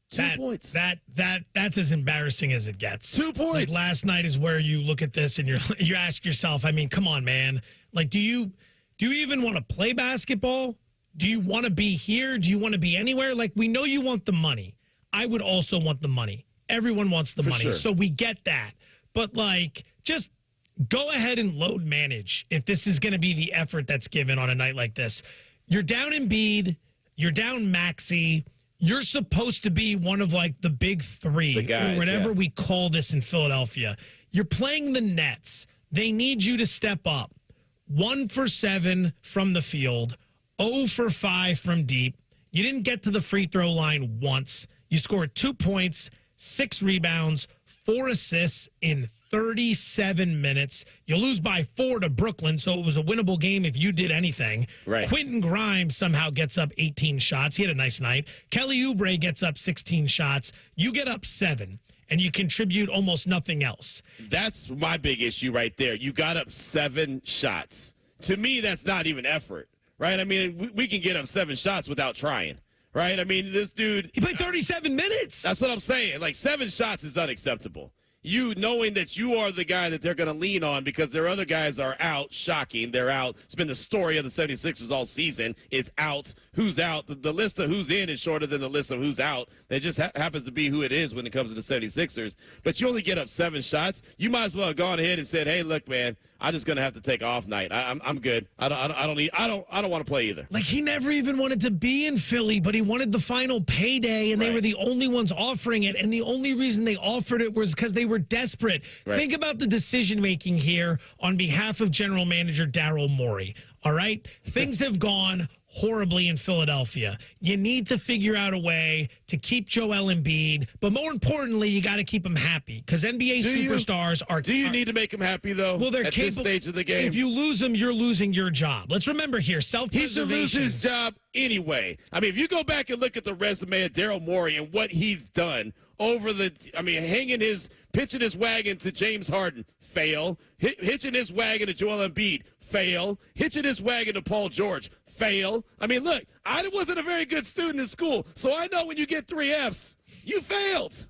S14: 2 points.
S13: That's as embarrassing as it gets.
S14: 2 points.
S13: Like last night is where you look at this and you ask yourself, I mean, come on, man. Like, do you even want to play basketball? Do you want to be here? Do you want to be anywhere? Like, we know you want the money. I would also want the money. Everyone wants the money.
S14: Sure.
S13: So we get that. But, like, just go ahead and load manage if this is going to be the effort that's given on a night like this. You're down Embiid. You're down Maxey. You're supposed to be one of, like, the big three,
S14: the guys,
S13: or whatever we call this in Philadelphia. You're playing the Nets. They need you to step up. 1 for 7 from the field, 0 for 5 from deep. You didn't get to the free throw line once. You scored 2 points, 6 rebounds, 4 assists in 37 minutes. You lose by 4 to Brooklyn, so it was a winnable game if you did anything.
S14: Right.
S13: Quentin Grimes somehow gets up 18 shots. He had a nice night. Kelly Oubre gets up 16 shots. You get up 7, and you contribute almost nothing else.
S14: That's my big issue right there. You got up 7 shots. To me, that's not even effort, right? I mean, we can get up 7 shots without trying. Right? I mean, this dude...
S13: He played 37 minutes.
S14: That's what I'm saying. Like, 7 shots is unacceptable. You knowing that you are the guy that they're going to lean on because their other guys are out. Shocking. They're out. It's been the story of the 76ers all season is out. Who's out? The list of who's in is shorter than the list of who's out. It just happens to be who it is when it comes to the 76ers. But you only get up 7 shots. You might as well have gone ahead and said, hey, look, man, I'm just going to have to take off night. I'm good. I don't want to play either.
S13: Like, he never even wanted to be in Philly, but he wanted the final payday, and they were the only ones offering it. And the only reason they offered it was because they were desperate. Right. Think about the decision-making here on behalf of General Manager Daryl Morey. All right? Things have gone horribly in Philadelphia. You need to figure out a way to keep Joel Embiid, but more importantly, you got to keep him happy because NBA superstars are...
S14: Do you need to make him happy, though,
S13: well, they're
S14: at this stage of the game?
S13: If you lose him, you're losing your job. Let's remember here,
S14: He should lose his job anyway. I mean, if you go back and look at the resume of Daryl Morey and what he's done over pitching his wagon to James Harden, fail. Hitching his wagon to Joel Embiid, fail. Hitching his wagon to Paul George, fail. I mean, look, I wasn't a very good student in school, so I know when you get 3 Fs, you failed.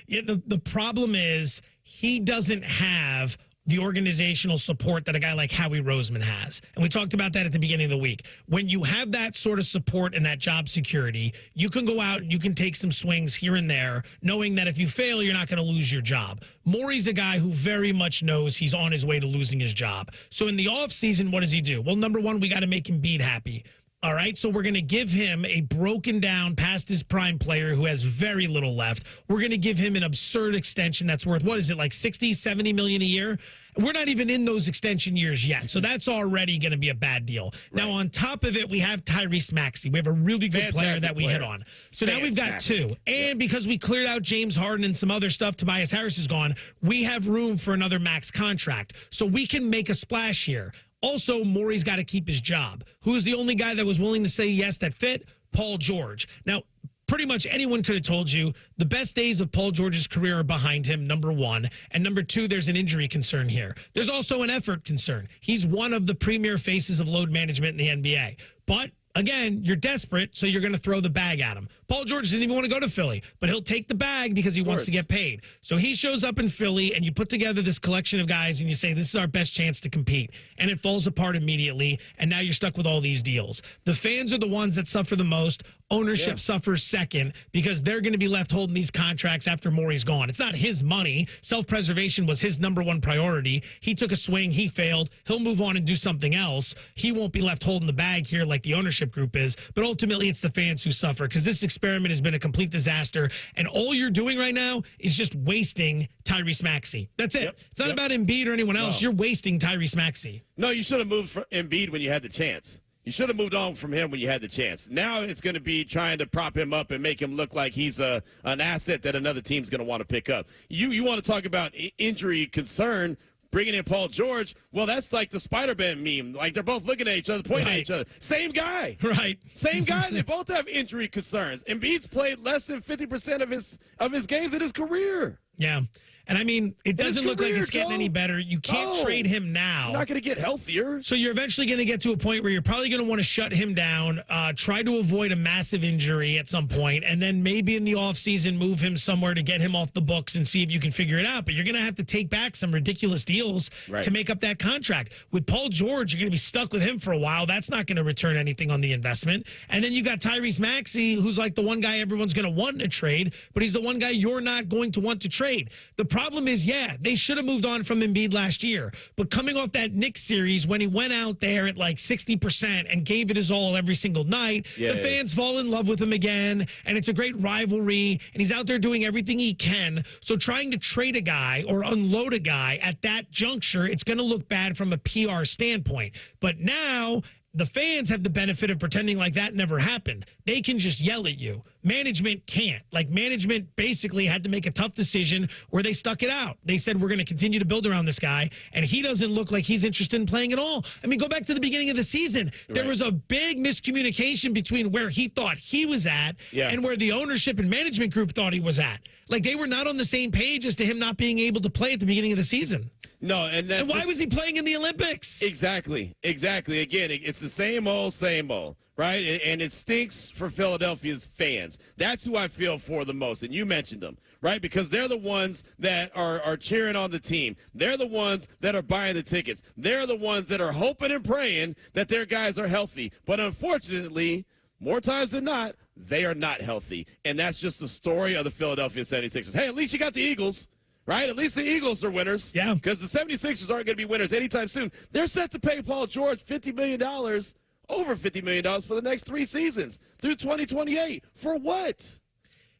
S13: Yeah, the problem is he doesn't have the organizational support that a guy like Howie Roseman has. And we talked about that at the beginning of the week. When you have that sort of support and that job security, you can go out and you can take some swings here and there, knowing that if you fail, you're not going to lose your job. Morey's a guy who very much knows he's on his way to losing his job. So in the offseason, what does he do? Well, number one, we got to make Embiid happy. All right, so we're going to give him a broken down past his prime player who has very little left. We're going to give him an absurd extension that's worth, what is it, like 60, 70 million a year? We're not even in those extension years yet, so that's already going to be a bad deal. Right. Now, on top of it, we have Tyrese Maxey. We have a really good player that we hit on. So now we've got 2. And because we cleared out James Harden and some other stuff, Tobias Harris is gone, we have room for another max contract. So we can make a splash here. Also, Morey's got to keep his job. Who's the only guy that was willing to say yes that fit? Paul George. Now, pretty much anyone could have told you the best days of Paul George's career are behind him, number one. And number 2, there's an injury concern here. There's also an effort concern. He's one of the premier faces of load management in the NBA. But Again, you're desperate, so you're going to throw the bag at him. Paul George didn't even want to go to Philly, but he'll take the bag because he wants to get paid. So he shows up in Philly, and you put together this collection of guys, and you say, this is our best chance to compete. And it falls apart immediately, and now you're stuck with all these deals. The fans are the ones that suffer the most. Ownership suffers second because they're going to be left holding these contracts after Morey's gone. It's not his money. Self-preservation was his number one priority. He took a swing. He failed. He'll move on and do something else. He won't be left holding the bag here like the ownership group is. But ultimately, it's the fans who suffer because this experiment has been a complete disaster. And all you're doing right now is just wasting Tyrese Maxey. That's it. It's not about Embiid or anyone else. You're wasting Tyrese Maxey.
S14: No, you should have moved for Embiid when you had the chance. You should have moved on from him when you had the chance. Now it's going to be trying to prop him up and make him look like he's an asset that another team's going to want to pick up. You want to talk about injury concern, bringing in Paul George. Well, that's like the Spider-Man meme. Like they're both looking at each other, pointing at each other. Same guy.
S13: Right.
S14: Same guy. They both have injury concerns. Embiid's played less than 50% of his games in his career.
S13: Yeah. And, I mean, it doesn't look like it's getting any better. You can't trade him now.
S14: You're not going to get healthier.
S13: So you're eventually going to get to a point where you're probably going to want to shut him down, try to avoid a massive injury at some point, and then maybe in the offseason move him somewhere to get him off the books and see if you can figure it out. But you're going to have to take back some ridiculous deals to make up that contract. With Paul George, you're going to be stuck with him for a while. That's not going to return anything on the investment. And then you got Tyrese Maxey, who's like the one guy everyone's going to want to trade, but he's the one guy you're not going to want to trade. The problem is, they should have moved on from Embiid last year. But coming off that Knicks series, when he went out there at like 60% and gave it his all every single night, the fans fall in love with him again, and it's a great rivalry, and he's out there doing everything he can. So trying to trade a guy or unload a guy at that juncture, it's going to look bad from a PR standpoint. But now the fans have the benefit of pretending like that never happened. They can just yell at you. Management can't. Like, management basically had to make a tough decision where they stuck it out. They said, we're going to continue to build around this guy, and he doesn't look like he's interested in playing at all. I mean, go back to the beginning of the season. There was a big miscommunication between where he thought he was at and where the ownership and management group thought he was at. Like, they were not on the same page as to him not being able to play at the beginning of the season.
S14: No, and
S13: why was he playing in the Olympics?
S14: Exactly. Again, it's the same old, right? And it stinks for Philadelphia's fans. That's who I feel for the most, and you mentioned them, right? Because they're the ones that are cheering on the team. They're the ones that are buying the tickets. They're the ones that are hoping and praying that their guys are healthy. But unfortunately, more times than not, they are not healthy. And that's just the story of the Philadelphia 76ers. Hey, at least you got the Eagles. Right? At least the Eagles are winners.
S13: Yeah.
S14: Because the 76ers aren't going to be winners anytime soon. They're set to pay Paul George $50 million, over $50 million for the next 3 seasons through 2028. For what?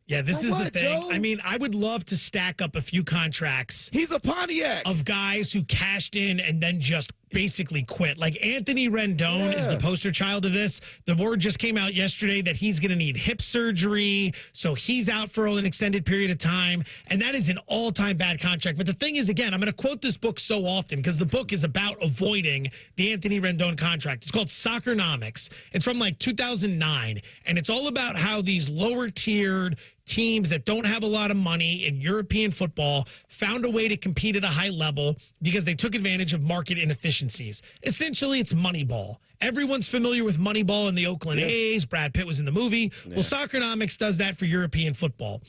S13: Yeah, this is the thing. Joe? I mean, I would love to stack up a few contracts.
S14: He's a Pontiac.
S13: Of guys who cashed in and then just basically quit. Like Anthony Rendon is the poster child of this. The word just came out yesterday that he's going to need hip surgery, so he's out for an extended period of time, and that is an all-time bad contract. But the thing is, again, I'm going to quote this book so often because the book is about avoiding the Anthony Rendon contract. It's called Soccernomics. It's from like 2009, and it's all about how these lower-tiered teams that don't have a lot of money in European football found a way to compete at a high level because they took advantage of market inefficiencies. Essentially, it's Moneyball. Everyone's familiar with Moneyball and the Oakland A's. Brad Pitt was in the movie. Well, Soccernomics does that for European football.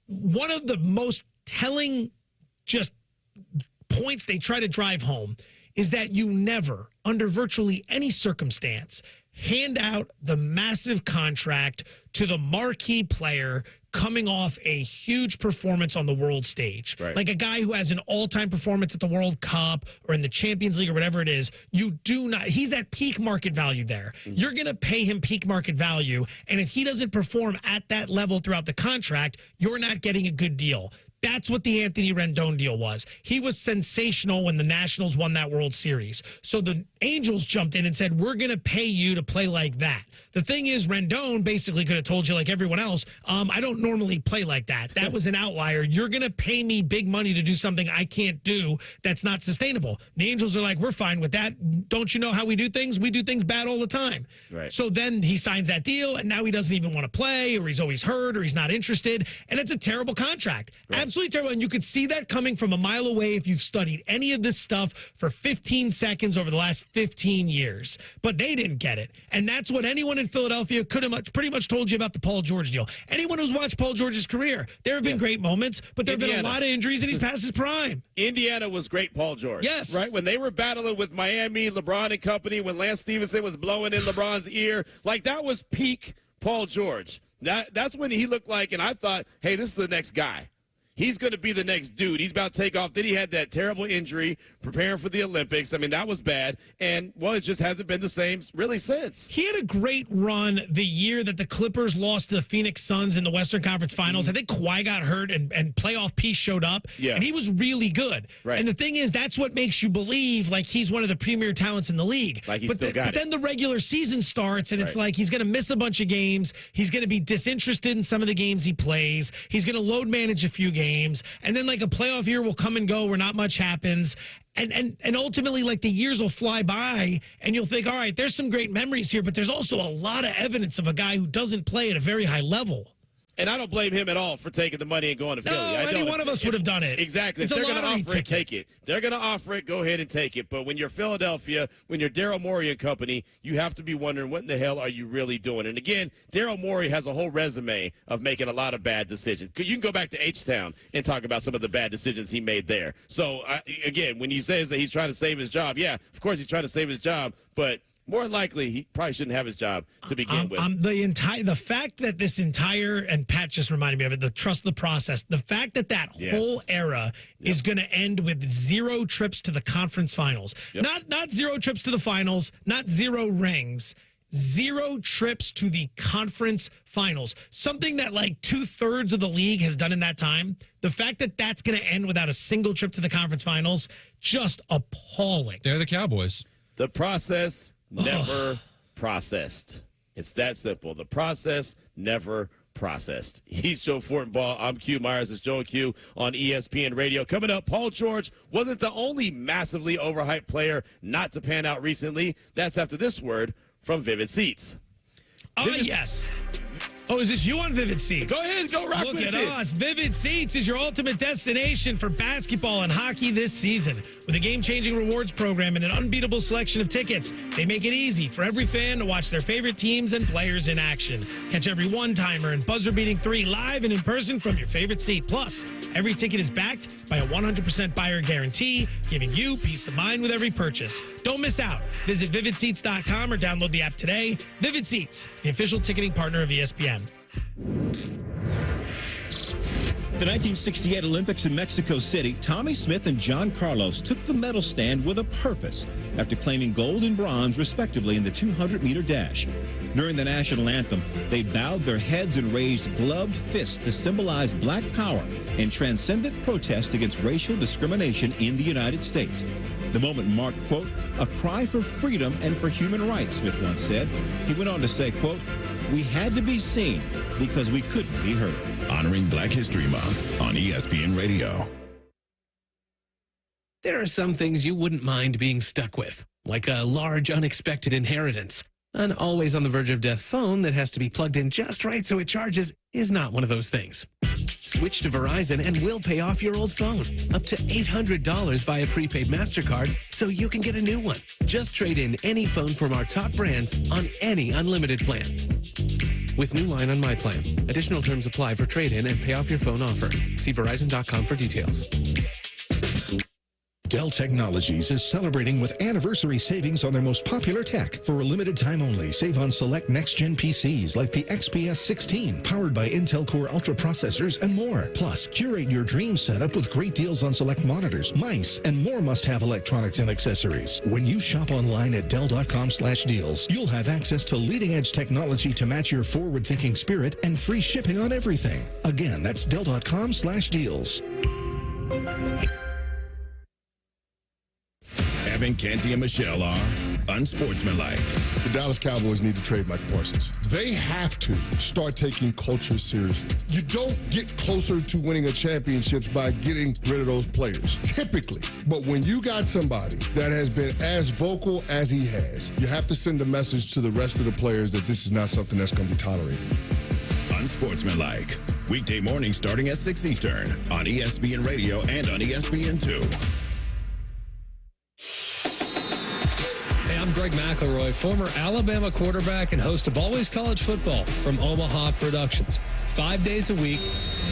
S13: One of the most telling just points they try to drive home is that you never, under virtually any circumstance, hand out the massive contract to the marquee player coming off a huge performance on the world stage. Right. Like a guy who has an all-time performance at the World Cup or in the Champions League or whatever it is. You do not, he's at peak market value there. You're going to pay him peak market value, and if he doesn't perform at that level throughout the contract, you're not getting a good deal. That's what the Anthony Rendon deal was. He was sensational when the Nationals won that World Series. So the Angels jumped in and said, we're going to pay you to play like that. The thing is, Rendon basically could have told you, like everyone else, I don't normally play like that. That was an outlier. You're going to pay me big money to do something I can't do that's not sustainable. The Angels are like, we're fine with that. Don't you know how we do things? We do things bad all the time. Right. So then he signs that deal, and now he doesn't even want to play, or he's always hurt, or he's not interested, and it's a terrible contract. Right. absolutely terrible. And you could see that coming from a mile away if you've studied any of this stuff for 15 seconds over the last 15 years. But they didn't get it. And that's what anyone in Philadelphia could have pretty much told you about the Paul George deal. Anyone who's watched Paul George's career, there have been great moments, but there have been a lot of injuries, and he's past his prime.
S14: Indiana was great Paul George.
S13: Yes.
S14: Right? When they were battling with Miami, LeBron and company, when Lance Stevenson was blowing in LeBron's ear, like that was peak Paul George. That's when he looked like, and I thought, hey, this is the next guy. He's going to be the next dude. He's about to take off. Then he had that terrible injury preparing for the Olympics. I mean, that was bad. And, well, it just hasn't been the same really since.
S13: He had a great run the year that the Clippers lost to the Phoenix Suns in the Western Conference Finals. I think Kawhi got hurt and playoff P showed up.
S14: Yeah.
S13: And he was really good.
S14: Right.
S13: And the thing is, that's what makes you believe like he's one of the premier talents in the league.
S14: Like he's but
S13: then the regular season starts, and it's like he's going to miss a bunch of games. He's going to be disinterested in some of the games he plays. He's going to load manage a few games. And then like a playoff year will come and go where not much happens. And ultimately, like the years will fly by and you'll think, all right, there's some great memories here, but there's also a lot of evidence of a guy who doesn't play at a very high level.
S14: And I don't blame him at all for taking the money and going to Philly.
S13: No, any one of us would have done it.
S14: Exactly.
S13: It's
S14: if they're
S13: a
S14: going to
S13: lottery
S14: offer
S13: ticket.
S14: it, take it. They're going to offer it, go ahead and take it. But when you're Philadelphia, when you're Daryl Morey and company, you have to be wondering, what in the hell are you really doing? And again, Daryl Morey has a whole resume of making a lot of bad decisions. You can go back to H-Town and talk about some of the bad decisions he made there. So, again, when he says that he's trying to save his job, yeah, of course he's trying to save his job, but more than likely, he probably shouldn't have his job to begin with.
S13: The fact that this entire, and Pat just reminded me of it, the trust the process, the fact that whole era is going to end with 0 trips to the conference finals. Not 0 trips to the finals, not 0 rings. 0 trips to the conference finals. Something that like 2/3 of the league has done in that time. The fact that that's going to end without a single trip to the conference finals, just appalling.
S2: They're the Cowboys.
S14: The process never processed. It's that simple. The process never processed. He's Joe Fortenbaugh. I'm Q Myers. It's Joe and Q on ESPN Radio. Coming up, Paul George wasn't the only massively overhyped player not to pan out recently. That's after this word from Vivid Seats.
S13: Yes. Oh, is this you on Vivid Seats?
S14: Go ahead, go rock
S13: Look
S14: with
S13: at
S14: it.
S13: us. Vivid Seats is your ultimate destination for basketball and hockey this season. With a game-changing rewards program and an unbeatable selection of tickets, they make it easy for every fan to watch their favorite teams and players in action. Catch every one-timer and buzzer-beating 3 live and in person from your favorite seat. Plus, every ticket is backed by a 100% buyer guarantee, giving you peace of mind with every purchase. Don't miss out. Visit vividseats.com or download the app today. Vivid Seats, the official ticketing partner of ESPN.
S1: The 1968 Olympics in Mexico City, Tommy Smith and John Carlos took the medal stand with a purpose after claiming gold and bronze, respectively, in the 200-meter dash. During the national anthem, they bowed their heads and raised gloved fists to symbolize black power and transcendent protest against racial discrimination in the United States. The moment marked, quote, a cry for freedom and for human rights, Smith once said. He went on to say, quote, we had to be seen because we couldn't be heard.
S6: Honoring Black History Month on ESPN Radio.
S23: There are some things you wouldn't mind being stuck with, like a large unexpected inheritance. An always on the verge of death phone that has to be plugged in just right so it charges is not one of those things. Switch to Verizon and we'll pay off your old phone. Up to $800 via prepaid MasterCard so you can get a new one. Just trade in any phone from our top brands on any unlimited plan. With new line on My Plan. Additional terms apply for trade-in and pay off your phone offer. See Verizon.com for details.
S3: Dell Technologies is celebrating with anniversary savings on their most popular tech. For a limited time only, save on select next-gen PCs like the XPS 16, powered by Intel Core Ultra processors and more. Plus, curate your dream setup with great deals on select monitors, mice, and more must-have electronics and accessories. When you shop online at Dell.com/deals, you'll have access to leading-edge technology to match your forward-thinking spirit and free shipping on everything. Again, that's Dell.com/deals.
S6: Evan, Canty, and Michelle are unsportsmanlike.
S27: The Dallas Cowboys need to trade Micah Parsons. They have to start taking culture seriously. You don't get closer to winning a championship by getting rid of those players, typically. But when you got somebody that has been as vocal as he has, you have to send a message to the rest of the players that this is not something that's going to be tolerated.
S6: Unsportsmanlike. Weekday mornings starting at 6 Eastern on ESPN Radio and on ESPN2.
S23: Hey, I'm Greg McElroy, former Alabama quarterback and host of Always College Football from Omaha Productions. 5 days a week,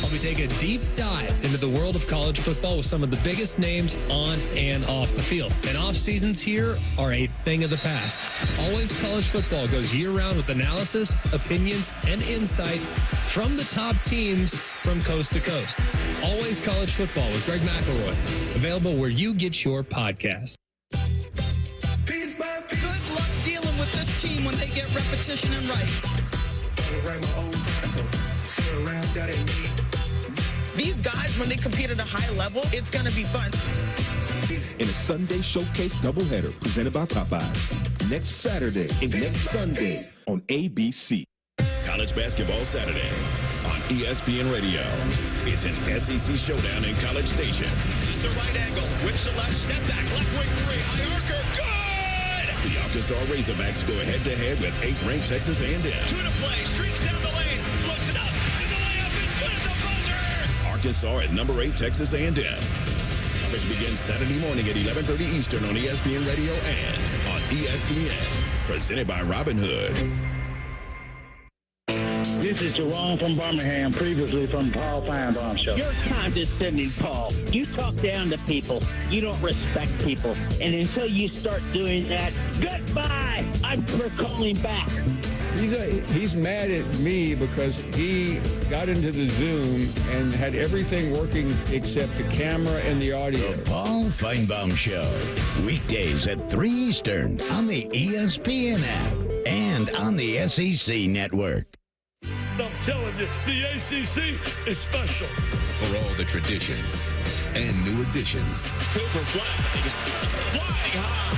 S23: I'll be taking a deep dive into the world of college football with some of the biggest names on and off the field. And off seasons here are a thing of the past. Always College Football goes year-round with analysis, opinions, and insight from the top teams from coast to coast. Always College Football with Greg McElroy. Available where you get your podcast.
S24: Good luck dealing with this team when they get repetition and These guys, when they compete at a high level, it's going to be fun.
S25: In a Sunday Showcase doubleheader presented by Popeyes. Next Saturday and next Sunday on ABC.
S6: College Basketball Saturday on ESPN Radio. It's an SEC showdown in College Station.
S4: The right angle, whips it left, step back, left wing three, high archer, good!
S6: The Arkansas Razorbacks go head-to-head with 8th-ranked Texas A&M.
S4: Two to play, streaks down the lane, floats it up, and the layup is good at the buzzer!
S6: Arkansas at number 8, Texas A&M. Coverage begins Saturday morning at 11:30 Eastern on ESPN Radio and on ESPN. Presented by Robin Hood.
S9: This is Jerome from Birmingham, previously from Paul Feinbaum Show.
S11: You're condescending, Paul. You talk down to people. You don't respect people. And until you start doing that, goodbye. I'm for calling back.
S12: He's mad at me because he got into the Zoom and had everything working except the camera and the audio.
S15: The Paul Feinbaum Show. Weekdays at 3 Eastern on the ESPN app and on the SEC network.
S22: I'm telling you, the ACC is special.
S17: For all the traditions and new additions.
S22: Cooper flying high.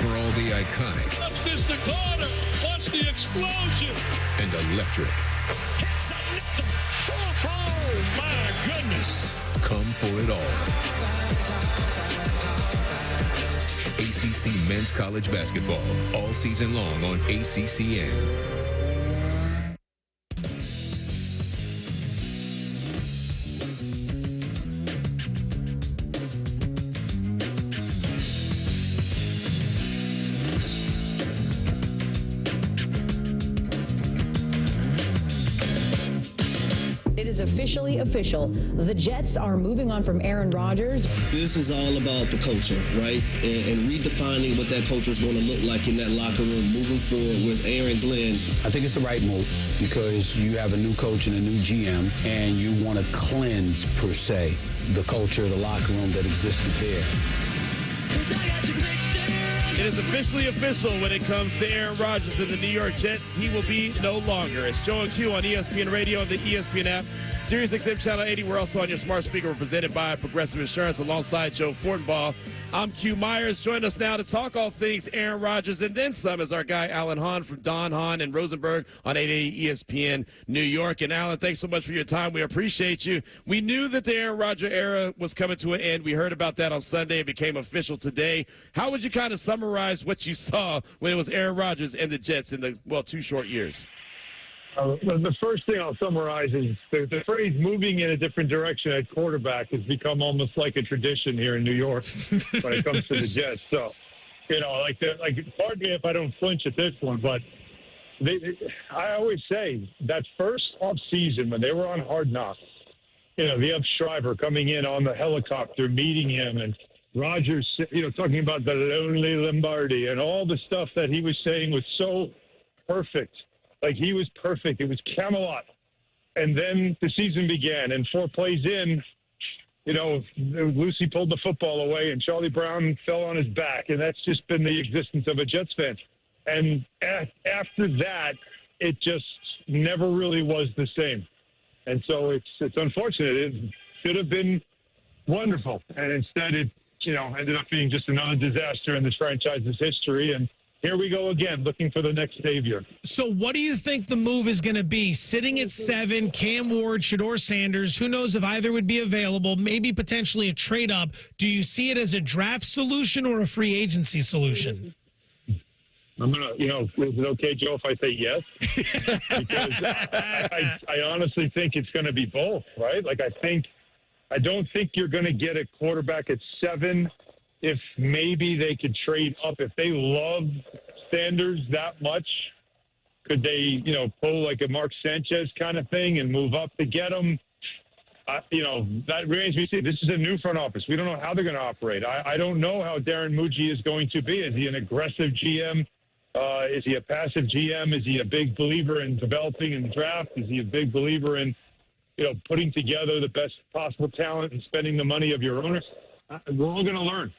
S17: For all the iconic.
S22: Watch this to Carter. Watch the explosion.
S17: And electric.
S22: Hits another. Oh, my goodness.
S17: Come for it all. ACC Men's College Basketball. All season long on ACCN.
S18: Officially official. The Jets are moving on from Aaron Rodgers.
S28: This is all about the culture, right? And redefining what that culture is going to look like in that locker room moving forward with Aaron Glenn.
S26: I think it's the right move because you have a new coach and a new GM, and you want to cleanse, per se, the culture of the locker room that existed there.
S14: It is officially official when it comes to Aaron Rodgers and the New York Jets. He will be no longer. It's Joe and Q on ESPN Radio and the ESPN app. Sirius XM Channel 80. We're also on your smart speaker. We're presented by Progressive Insurance alongside Joe Fortenbaugh. I'm Q Myers. Join us now to talk all things Aaron Rodgers and then some is our guy Alan Hahn from Don Hahn and Rosenberg on 880 ESPN New York. And Alan, thanks so much for your time. We appreciate you. We knew that the Aaron Rodgers era was coming to an end. We heard about that on Sunday. It became official today. How would you kind of summarize what you saw when it was Aaron Rodgers and the Jets in the, 2 short years?
S29: The first thing I'll summarize is the phrase moving in a different direction at quarterback has become almost like a tradition here in New York when it comes to the Jets. So, pardon me if I don't flinch at this one, but I always say that first off season when they were on Hard Knocks, the Shriver coming in on the helicopter, meeting him, and Rodgers, talking about the lonely Lombardi and all the stuff that he was saying was so perfect. Like, he was perfect. It was Camelot. And then the season began, and 4 plays in, Lucy pulled the football away, and Charlie Brown fell on his back, and that's just been the existence of a Jets fan. And after that, it just never really was the same. And so it's unfortunate. It should have been wonderful, and instead it, ended up being just another disaster in this franchise's history, and here we go again, looking for the next savior.
S13: So what do you think the move is going to be? Sitting at 7, Cam Ward, Shedeur Sanders, who knows if either would be available, maybe potentially a trade-up. Do you see it as a draft solution or a free agency solution?
S29: I'm going to, is it okay, Joe, if I say yes? Because I honestly think it's going to be both, right? Like, I don't think you're going to get a quarterback at 7 if maybe they could trade up. If they love Sanders that much, could they, pull like a Mark Sanchez kind of thing and move up to get him? That remains to be seen. This is a new front office. We don't know how they're going to operate. I don't know how Darren Muji is going to be. Is he an aggressive GM? Is he a passive GM? Is he a big believer in developing and draft? Is he a big believer in, putting together the best possible talent and spending the money of your owners? We're all going to learn.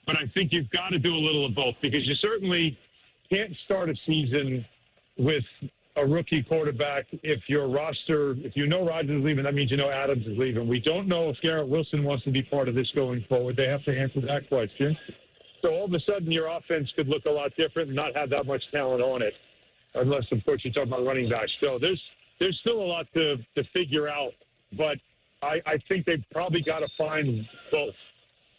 S29: But I think you've got to do a little of both, because you certainly can't start a season with a rookie quarterback. If your roster, if you know Rodgers is leaving, that means Adams is leaving. We don't know if Garrett Wilson wants to be part of this going forward. They have to answer that question. So all of a sudden your offense could look a lot different and not have that much talent on it, unless, of course, you're talking about running backs. So there's still a lot to figure out, but I think they've probably got to find both.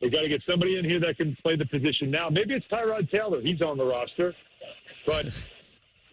S29: They got to get somebody in here that can play the position now. Maybe it's Tyrod Taylor. He's on the roster. But,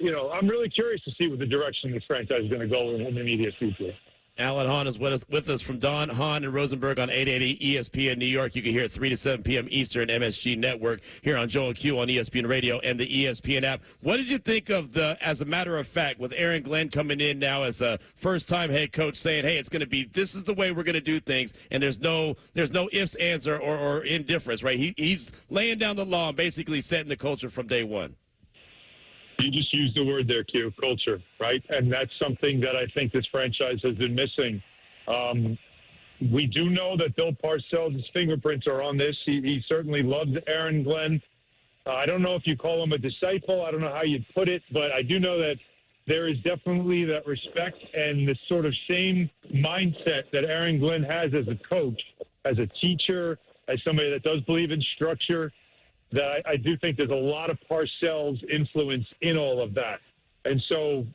S29: I'm really curious to see what the direction this franchise is going to go in the immediate future.
S14: Alan Hahn is with us from Don Hahn and Rosenberg on 880 ESPN New York. You can hear it 3 to 7 p.m. Eastern, MSG Network, here on Joe and Q on ESPN Radio and the ESPN app. What did you think of as a matter of fact, with Aaron Glenn coming in now as a first-time head coach, saying, hey, it's going to be, this is the way we're going to do things, and there's no ifs, ands, or indifference, right? He's laying down the law and basically setting the culture from day one.
S29: You just used the word there, Q, culture, right? And that's something that I think this franchise has been missing. We do know that Bill Parcells' fingerprints are on this. He certainly loved Aaron Glenn. I don't know if you call him a disciple. I don't know how you'd put it, but I do know that there is definitely that respect and the sort of same mindset that Aaron Glenn has as a coach, as a teacher, as somebody that does believe in structure, that I do think there's a lot of Parcells' influence in all of that. And so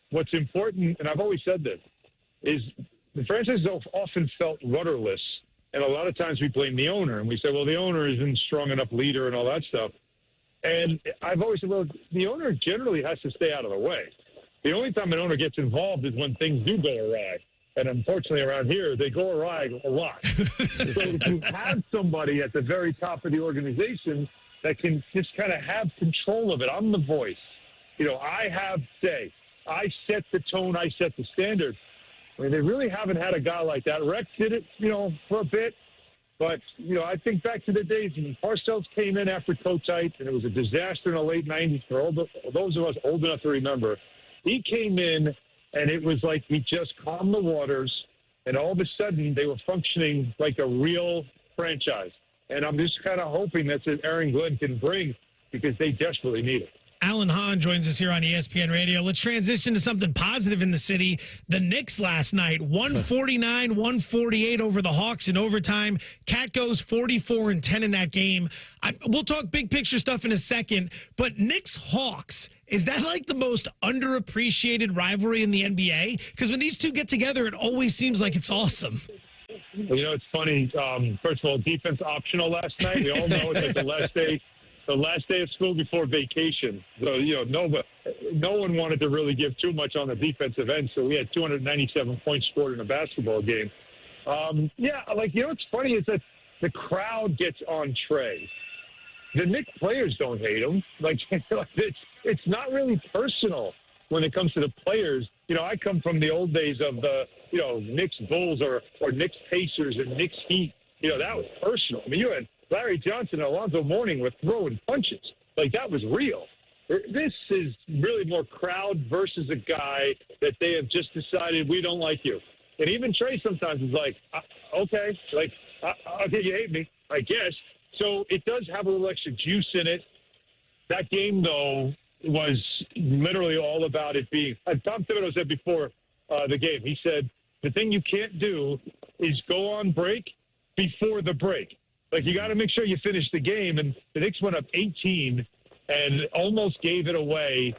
S29: what's important, and I've always said this, is the franchise has often felt rudderless, and a lot of times we blame the owner, and we say, well, the owner isn't a strong enough leader and all that stuff. And I've always said, well, the owner generally has to stay out of the way. The only time an owner gets involved is when things do go awry. And unfortunately around here, they go awry a lot. So if you have somebody at the very top of the organization that can just kind of have control of it. I'm the voice. I have say. I set the tone. I set the standard. I mean, they really haven't had a guy like that. Rex did it, for a bit. But, I think back to the days when Parcells came in after Kotite, and it was a disaster in the late 90s for all those of us old enough to remember. He came in, and it was like he just calmed the waters, and all of a sudden they were functioning like a real franchise. And I'm just kind of hoping that's what Aaron Glenn can bring, because they desperately need it.
S13: Alan Hahn joins us here on ESPN Radio. Let's transition to something positive in the city. The Knicks last night, 149-148 over the Hawks in overtime. Cat goes 44-10 in that game. We'll talk big picture stuff in a second, but Knicks-Hawks, is that like the most underappreciated rivalry in the NBA? Because when these two get together, it always seems like it's awesome.
S29: It's funny. First of all, defense optional last night. We all know it's like the last day of school before vacation. So, no one wanted to really give too much on the defensive end. So we had 297 points scored in a basketball game. What's funny is that the crowd gets on Trey. The Knicks players don't hate him. It's not really personal when it comes to the players. I come from the old days of the, Knicks Bulls or Knicks Pacers and Knicks Heat. That was personal. I mean, you had Larry Johnson and Alonzo Mourning with throwing punches. That was real. This is really more crowd versus a guy that they have just decided we don't like you. And even Trey sometimes is like, okay, okay, you hate me, I guess. So it does have a little extra juice in it. That game, though, was literally all about it being – Tom Thibodeau said before the game, he said, the thing you can't do is go on break before the break. You got to make sure you finish the game. And the Knicks went up 18 and almost gave it away,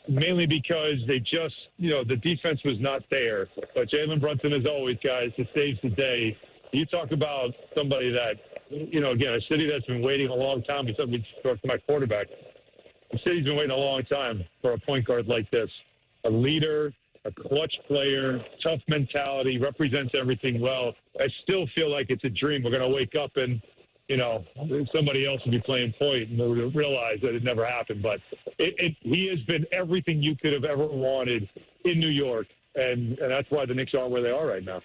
S29: mainly because they just – the defense was not there. But Jalen Brunson, as always, guys, it saves the day. You talk about somebody that, again, a city that's been waiting a long time. We talked to my quarterback. the city's been waiting a long time for a point guard like this. A leader, a clutch player, tough mentality, represents everything well. I still feel like it's a dream. We're going to wake up and, somebody else will be playing point, and we'll realize that it never happened. But he has been everything you could have ever wanted in New York, and that's why the Knicks are where they are right now.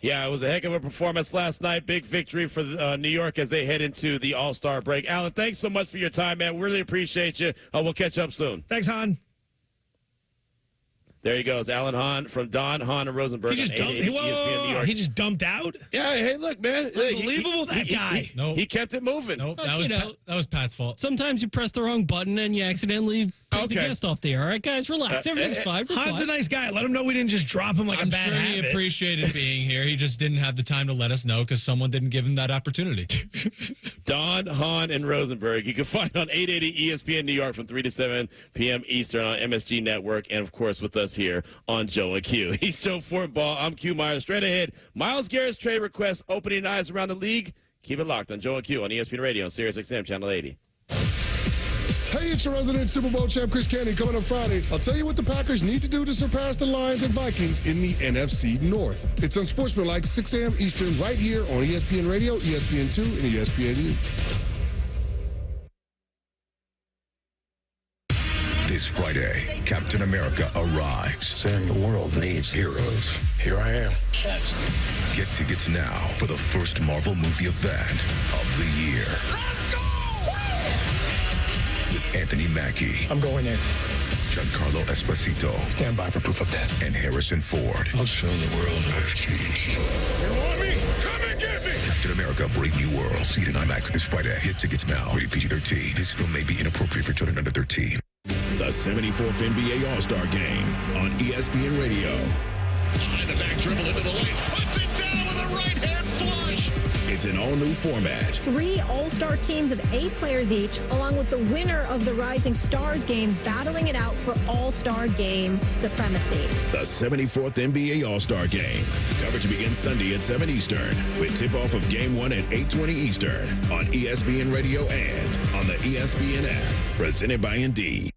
S14: Yeah, it was a heck of a performance last night. Big victory for New York as they head into the All-Star break. Alan, thanks so much for your time, man. We really appreciate you. We'll catch up soon.
S13: Thanks, Han.
S14: There he goes, Alan Hahn from Don, Hahn, and Rosenberg.
S13: He just dumped.
S14: ESPN New York.
S13: He just dumped out.
S14: Yeah, hey, look, man,
S13: Unbelievable, that guy.
S14: He kept it moving.
S2: Nope, that was Pat's fault.
S5: Sometimes you press the wrong button and you accidentally take the guest off the air. All right, guys, relax. Everything's fine.
S13: Han's a nice guy. Let him know we didn't just drop him like a bad habit.
S2: I'm sure he appreciated being here. He just didn't have the time to let us know because someone didn't give him that opportunity.
S14: Don, Hahn, and Rosenberg. You can find on 880 ESPN New York from 3 to 7 p.m. Eastern on MSG Network, and, of course, with us here on Joe and Q. He's Joe Fortenbaugh. I'm Q Myers. Straight ahead, Myles Garrett's trade request opening eyes around the league. Keep it locked on Joe and Q on ESPN Radio on Sirius XM Channel 80.
S27: Hey, it's your resident Super Bowl champ, Chris Candy, coming up Friday. I'll tell you what the Packers need to do to surpass the Lions and Vikings in the NFC North. It's unsportsmanlike, 6 a.m. Eastern, right here on ESPN Radio, ESPN2, and ESPNU.
S7: This Friday, Captain America arrives.
S8: Saying the world needs heroes. Here I am.
S7: Get tickets now for the first Marvel movie event of the year.
S4: Let's go!
S7: With Anthony Mackie.
S8: I'm going in.
S7: Giancarlo Esposito.
S8: Stand by for proof of that.
S7: And Harrison Ford.
S8: I'll show the world I've changed.
S4: You want me? Come and get me!
S7: Captain America Brave New World. See it in IMAX this Friday. Get tickets now. Rated PG-13. This film may be inappropriate for children under 13.
S6: The 74th NBA All-Star Game on ESPN Radio.
S4: Behind the back dribble into the lane. Puts it down with a right-hand flush.
S6: It's an all-new format.
S18: 3 All-Star teams of 8 players each, along with the winner of the Rising Stars game, battling it out for All-Star Game supremacy.
S6: The 74th NBA All-Star Game. Coverage begins Sunday at 7 Eastern with tip-off of Game 1 at 8:20 Eastern on ESPN Radio and on the ESPN app. Presented by Indeed.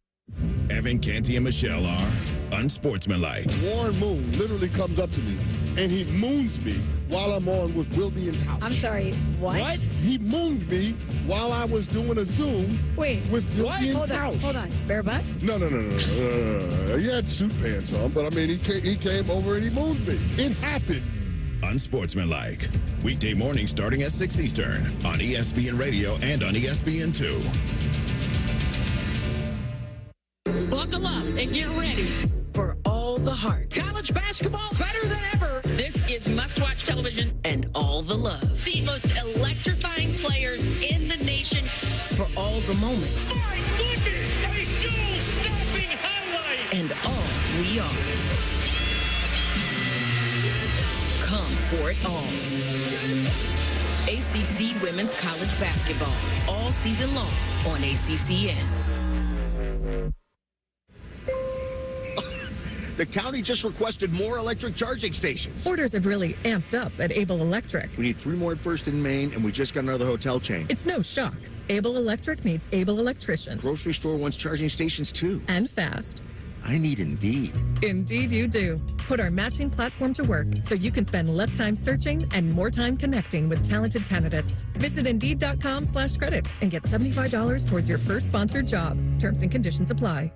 S6: Evan, Canty, and Michelle are unsportsmanlike.
S27: Warren Moon literally comes up to me, and he moons me while I'm on with Wildy and Tausch.
S10: I'm sorry, what?
S27: He mooned me while I was doing a Zoom with Wildy and Tausch.
S10: Hold on. Bare butt?
S27: No. He had suit pants on, but I mean, he came over and he mooned me. It happened.
S6: Unsportsmanlike. Weekday morning starting at 6 Eastern on ESPN Radio and on ESPN2.
S16: Buckle up and get ready for all the heart. College basketball better than ever. This is must-watch television and all the love. The most electrifying players in the nation for all the moments.
S22: My goodness, a show-stopping highlight.
S16: And all we are. Come for it all. ACC Women's College Basketball. All season long on ACCN.
S19: The county just requested more electric charging stations.
S20: Orders have really amped up at Able Electric.
S19: We need 3 more at First and Main, and we just got another hotel chain.
S20: It's no shock. Able Electric needs able electricians.
S19: Grocery store wants charging stations, too.
S20: And fast.
S19: I need Indeed.
S20: Indeed you do. Put our matching platform to work so you can spend less time searching and more time connecting with talented candidates. Visit Indeed.com/credit and get $75 towards your first sponsored job. Terms and conditions apply.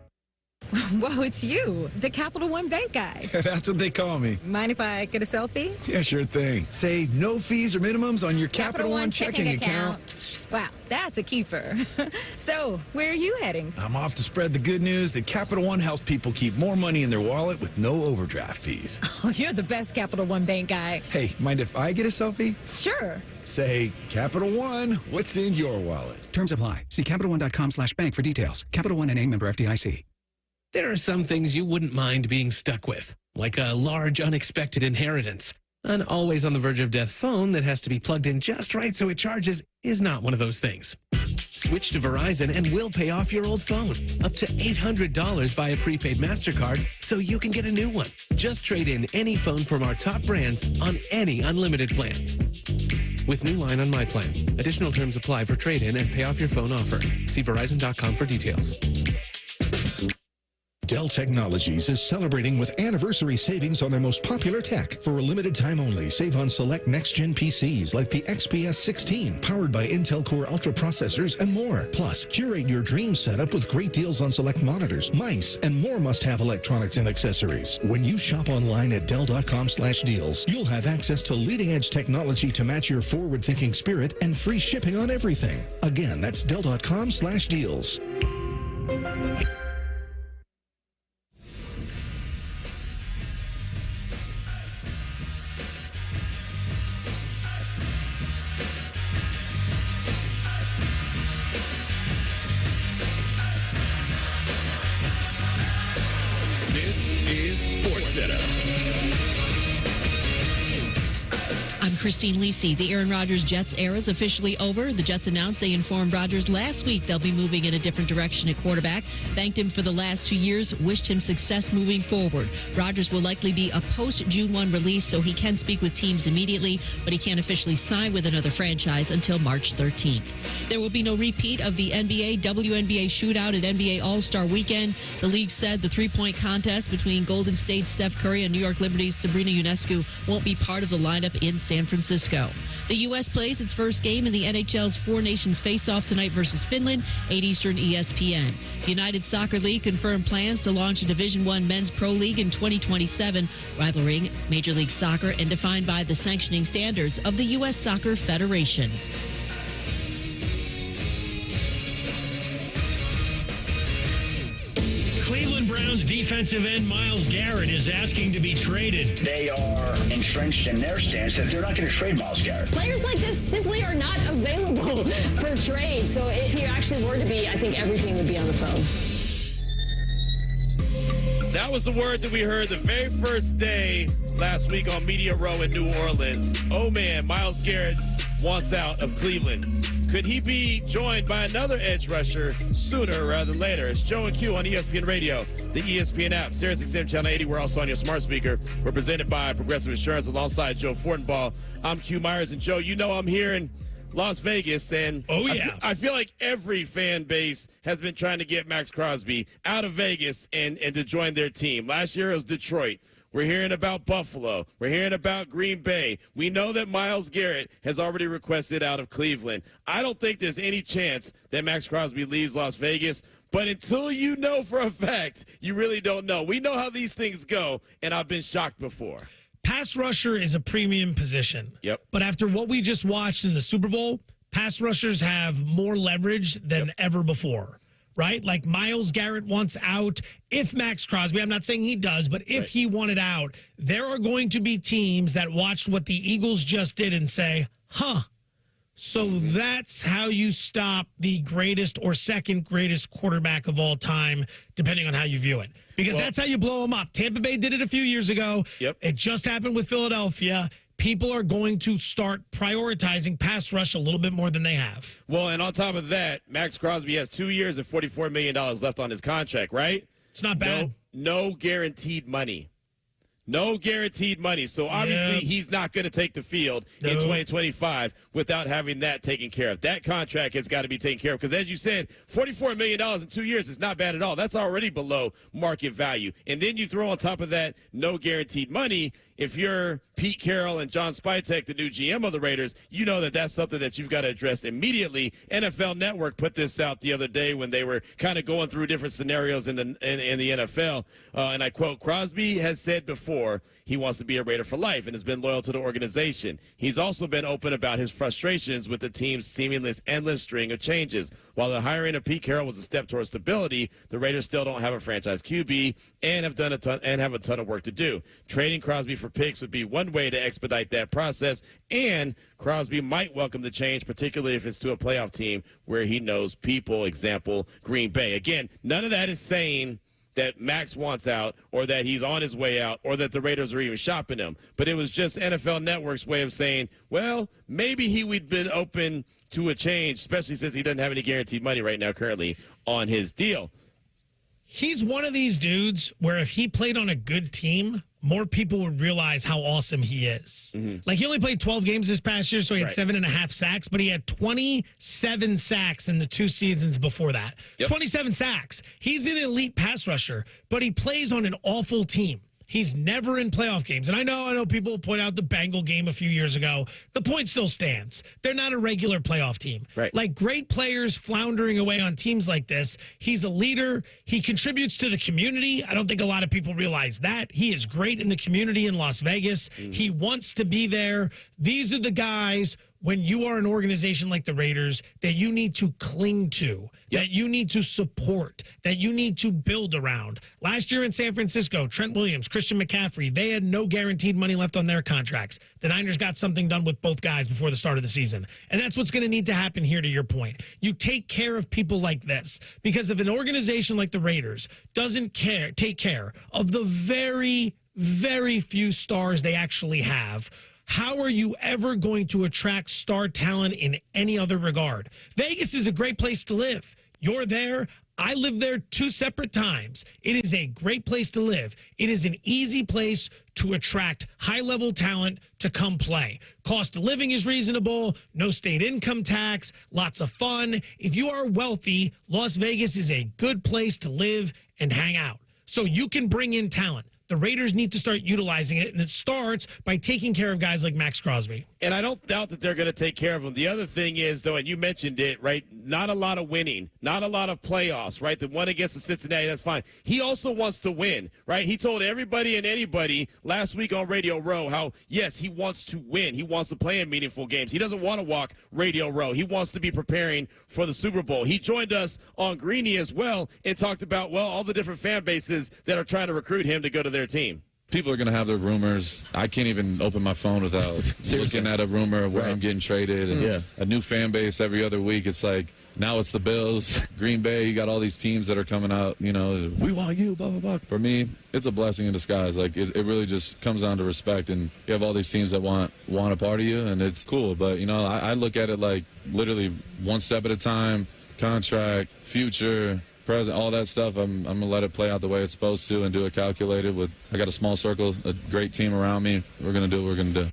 S10: Whoa, it's you, the Capital One Bank guy.
S21: That's what they call me.
S10: Mind if I get a selfie?
S21: Yeah, sure thing. Say no fees or minimums on your Capital One checking account.
S10: Wow, that's a keeper. So, where are you heading?
S21: I'm off to spread the good news that Capital One helps people keep more money in their wallet with no overdraft fees.
S10: Oh, you're the best Capital One Bank guy.
S21: Hey, mind if I get a selfie?
S10: Sure.
S21: Say, Capital One, what's in your wallet?
S30: Terms apply. See CapitalOne.com/bank for details. Capital One N.A. member FDIC.
S23: There are some things you wouldn't mind being stuck with, like a large unexpected inheritance. An always on the verge of death phone that has to be plugged in just right so it charges is not one of those things. Switch to Verizon and we'll pay off your old phone. Up to $800 via prepaid MasterCard so you can get a new one. Just trade in any phone from our top brands on any unlimited plan. With new line on my plan. Additional terms apply for trade-in and pay off your phone offer. See Verizon.com for details.
S6: Dell Technologies is celebrating with anniversary savings on their most popular tech. For a limited time only, save on select next-gen PCs like the XPS 16, powered by Intel Core Ultra processors and more. Plus, curate your dream setup with great deals on select monitors, mice, and more must-have electronics and accessories. When you shop online at Dell.com/deals, you'll have access to leading-edge technology to match your forward-thinking spirit and free shipping on everything. Again, that's Dell.com/deals. This is SportsCenter.
S1: I'm Christine Lisi. The Aaron Rodgers Jets era is officially over. The Jets announced they informed Rodgers last week they'll be moving in a different direction at quarterback. Thanked him for the last 2 years, wished him success moving forward. Rodgers will likely be a post-June 1 release, so he can speak with teams immediately, but he can't officially sign with another franchise until March 13th. There will be no repeat of the NBA WNBA shootout at NBA All-Star Weekend. The league said the three-point contest between Golden State's Steph Curry and New York Liberty's Sabrina Ionescu won't be part of the lineup in San Francisco. The U.S. plays its first game in the NHL's Four Nations face-off tonight versus Finland, 8 Eastern ESPN. The United Soccer League confirmed plans to launch a Division I Men's Pro League in 2027, rivaling Major League Soccer and defined by the sanctioning standards of the U.S. Soccer Federation.
S3: Cleveland Browns defensive end Myles Garrett is asking to be traded.
S9: They are entrenched in their stance that they're not going to trade Myles Garrett.
S11: Players like this simply are not available for trade. So if you actually were to be, I think every team would be on the phone.
S14: That was the word that we heard the very first day last week on Media Row in New Orleans. Oh, man, Myles Garrett wants out of Cleveland. Could he be joined by another edge rusher sooner rather than later? It's Joe and Q on ESPN Radio, the ESPN app, SiriusXM Channel 80. We're also on your smart speaker. We're presented by Progressive Insurance alongside Joe Fortenbaugh. I'm Q Myers. And, Joe, you know I'm here in Las Vegas. And I feel like every fan base has been trying to get Max Crosby out of Vegas and to join their team. Last year it was Detroit. We're hearing about Buffalo. We're hearing about Green Bay. We know that Myles Garrett has already requested out of Cleveland. I don't think there's any chance that Max Crosby leaves Las Vegas. But until you know for a fact, you really don't know. We know how these things go, and I've been shocked before.
S13: Pass rusher is a premium position.
S14: Yep.
S13: But after what we just watched in the Super Bowl, pass rushers have more leverage than ever before. Right? Like Myles Garrett wants out. If Max Crosby, I'm not saying he does, but if he wanted out, there are going to be teams that watched what the Eagles just did and say, so that's how you stop the greatest or second greatest quarterback of all time, depending on how you view it. Because that's how you blow him up. Tampa Bay did it a few years ago. It just happened with Philadelphia. People are going to start prioritizing pass rush a little bit more than they have.
S14: Well, and on top of that, Max Crosby has 2 years and $44 million left on his contract, right?
S13: It's not bad.
S14: No guaranteed money. No guaranteed money. So obviously he's not going to take the field in 2025 without having that taken care of. That contract has got to be taken care of because, as you said, $44 million in 2 years is not bad at all. That's already below market value. And then you throw on top of that no guaranteed money. If you're Pete Carroll and John Spytek, the new GM of the Raiders, you know that that's something that you've got to address immediately. NFL Network put this out the other day when they were kind of going through different scenarios in the NFL. And I quote, Crosby has said before he wants to be a Raider for life and has been loyal to the organization. He's also been open about his frustrations with the team's seemingly endless string of changes. While the hiring of Pete Carroll was a step towards stability, the Raiders still don't have a franchise QB and have a ton of work to do. Trading Crosby for picks would be one way to expedite that process, and Crosby might welcome the change, particularly if it's to a playoff team where he knows people, example, Green Bay. Again, none of that is saying that Max wants out or that he's on his way out or that the Raiders are even shopping him. But it was just NFL Network's way of saying, well, maybe he would have been open to a change, especially since he doesn't have any guaranteed money right now currently on his deal.
S13: He's one of these dudes where if he played on a good team, more people would realize how awesome he is. Like, he only played 12 games this past year, so he had 7.5 sacks, but he had 27 sacks in the 2 seasons before that. 27 sacks. He's an elite pass rusher, but he plays on an awful team. He's never in playoff games. And I know people point out the Bengal game a few years ago. The point still stands. They're not a regular playoff team. Like, great players floundering away on teams like this. He's a leader. He contributes to the community. I don't think a lot of people realize that. He is great in the community in Las Vegas. He wants to be there. These are the guys, when you are an organization like the Raiders, that you need to cling to, that you need to support, that you need to build around. Last year in San Francisco, Trent Williams, Christian McCaffrey, they had no guaranteed money left on their contracts. The Niners got something done with both guys before the start of the season. And that's what's going to need to happen here, to your point. You take care of people like this, because if an organization like the Raiders doesn't take care of the very, very few stars they actually have, how are you ever going to attract star talent in any other regard? Vegas is a great place to live. You're there. I lived there 2 separate times. It is a great place to live. It is an easy place to attract high-level talent to come play. Cost of living is reasonable, no state income tax, lots of fun. If you are wealthy, Las Vegas is a good place to live and hang out. So you can bring in talent. The Raiders need to start utilizing it, and it starts by taking care of guys like Max Crosby.
S14: And I don't doubt that they're going to take care of him. The other thing is, though, and you mentioned it, right, not a lot of winning, not a lot of playoffs, right? The one against the Cincinnati, that's fine. He also wants to win, right? He told everybody and anybody last week on Radio Row how, yes, he wants to win. He wants to play in meaningful games. He doesn't want to walk Radio Row. He wants to be preparing for the Super Bowl. He joined us on Greeny as well and talked about, well, all the different fan bases that are trying to recruit him to go to their team.
S2: People are going to have their rumors. I can't even open my phone without looking at a rumor of where I'm getting traded. And a new fan base every other week. It's like, now it's the Bills, Green Bay. You got all these teams that are coming out, you know, we want you, blah, blah, blah. For me, it's a blessing in disguise. Like, it really just comes down to respect. And you have all these teams that want a part of you, and it's cool. But, you know, I look at it like literally one step at a time, contract, future, present, all that stuff. I'm going to let it play out the way it's supposed to and do it calculated. I got a small circle, a great team around me. We're going to do what we're going to do.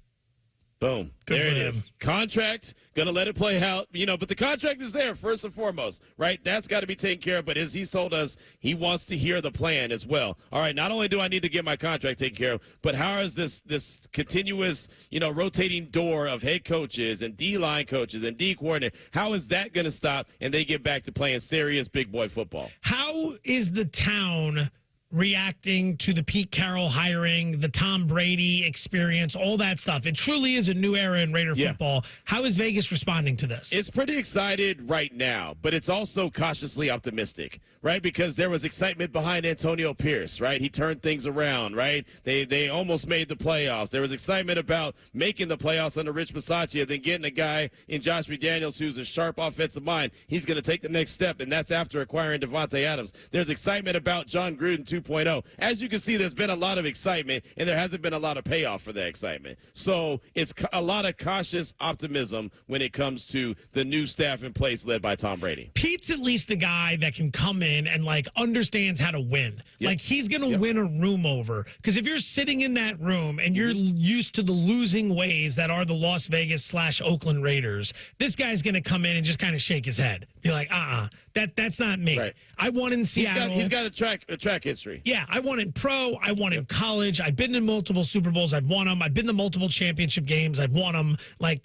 S14: Boom.
S13: Good
S14: there
S13: for
S14: it
S13: him.
S14: is. Contract, going to let it play out, you know, but the contract is there first and foremost, right? That's got to be taken care of. But as he's told us, he wants to hear the plan as well. All right, not only do I need to get my contract taken care of, but how is this continuous, you know, rotating door of head coaches and D-line coaches and D coordinator, how is that going to stop and they get back to playing serious big boy football?
S13: How is the town reacting to the Pete Carroll hiring, the Tom Brady experience, all that stuff? It truly is a new era in Raider football. How is Vegas responding to this?
S14: It's pretty excited right now, but it's also cautiously optimistic, right? Because there was excitement behind Antonio Pierce, right? He turned things around, right? They almost made the playoffs. There was excitement about making the playoffs under Rich Bisaccia, then getting a guy in Josh McDaniels who's a sharp offensive mind. He's going to take the next step, and that's after acquiring Devontae Adams. There's excitement about John Gruden 2.0. As you can see, there's been a lot of excitement, and there hasn't been a lot of payoff for that excitement. So it's a lot of cautious optimism when it comes to the new staff in place led by Tom Brady.
S13: Pete's at least a guy that can come in and, like, understands how to win. Like, he's going to win a room over. Because if you're sitting in that room and you're used to the losing ways that are the Las Vegas/Oakland Raiders, this guy's going to come in and just kind of shake his head. Be like, that's not me.
S14: Right.
S13: I won in Seattle.
S14: He's got a track history.
S13: Yeah, I won in pro. I won in college. I've been in multiple Super Bowls. I've won them. I've been to multiple championship games. I've won them. Like,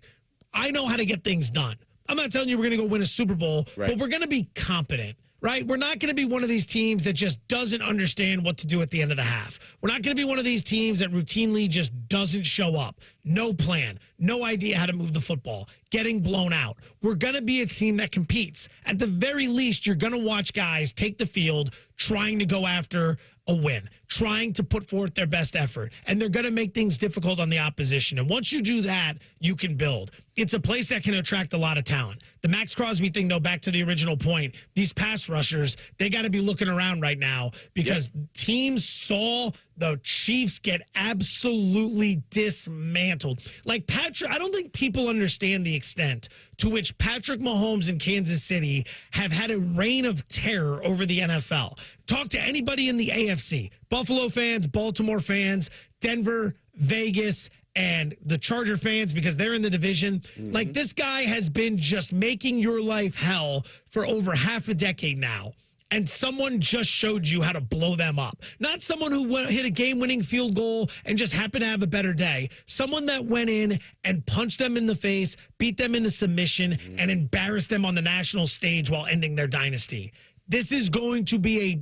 S13: I know how to get things done. I'm not telling you we're going to go win a Super Bowl, but we're going to be competent. Right? We're not going to be one of these teams that just doesn't understand what to do at the end of the half. We're not going to be one of these teams that routinely just doesn't show up. No plan. No idea how to move the football. Getting blown out. We're going to be a team that competes. At the very least, you're going to watch guys take the field trying to go after a win, trying to put forth their best effort. And they're going to make things difficult on the opposition. And once you do that, you can build. It's a place that can attract a lot of talent. The Max Crosby thing, though, back to the original point, these pass rushers, they got to be looking around right now because teams saw the Chiefs get absolutely dismantled. Like Patrick, I don't think people understand the extent to which Patrick Mahomes in Kansas City have had a reign of terror over the NFL. Talk to anybody in the AFC, Buffalo fans, Baltimore fans, Denver, Vegas, and the Charger fans, because they're in the division. Like, this guy has been just making your life hell for over half a decade now. And someone just showed you how to blow them up. Not someone who hit a game-winning field goal and just happened to have a better day. Someone that went in and punched them in the face, beat them into submission, and embarrassed them on the national stage while ending their dynasty. This is going to be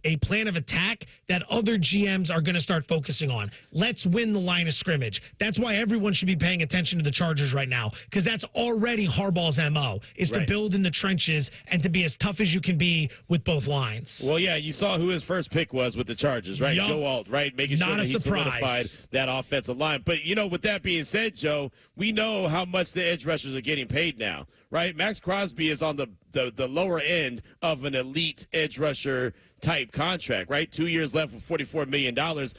S13: a plan of attack that other GMs are going to start focusing on. Let's win the line of scrimmage. That's why everyone should be paying attention to the Chargers right now, because that's already Harbaugh's MO, is to build in the trenches and to be as tough as you can be with both lines.
S14: Well, yeah, you saw who his first pick was with the Chargers, right?
S13: Yep.
S14: Joe Alt, right? Making sure that he solidified that offensive line. But, you know, with that being said, Joe, we know how much the edge rushers are getting paid now, right? Max Crosby is on the lower end of an elite edge rusher type contract, right? 2 years left with $44 million.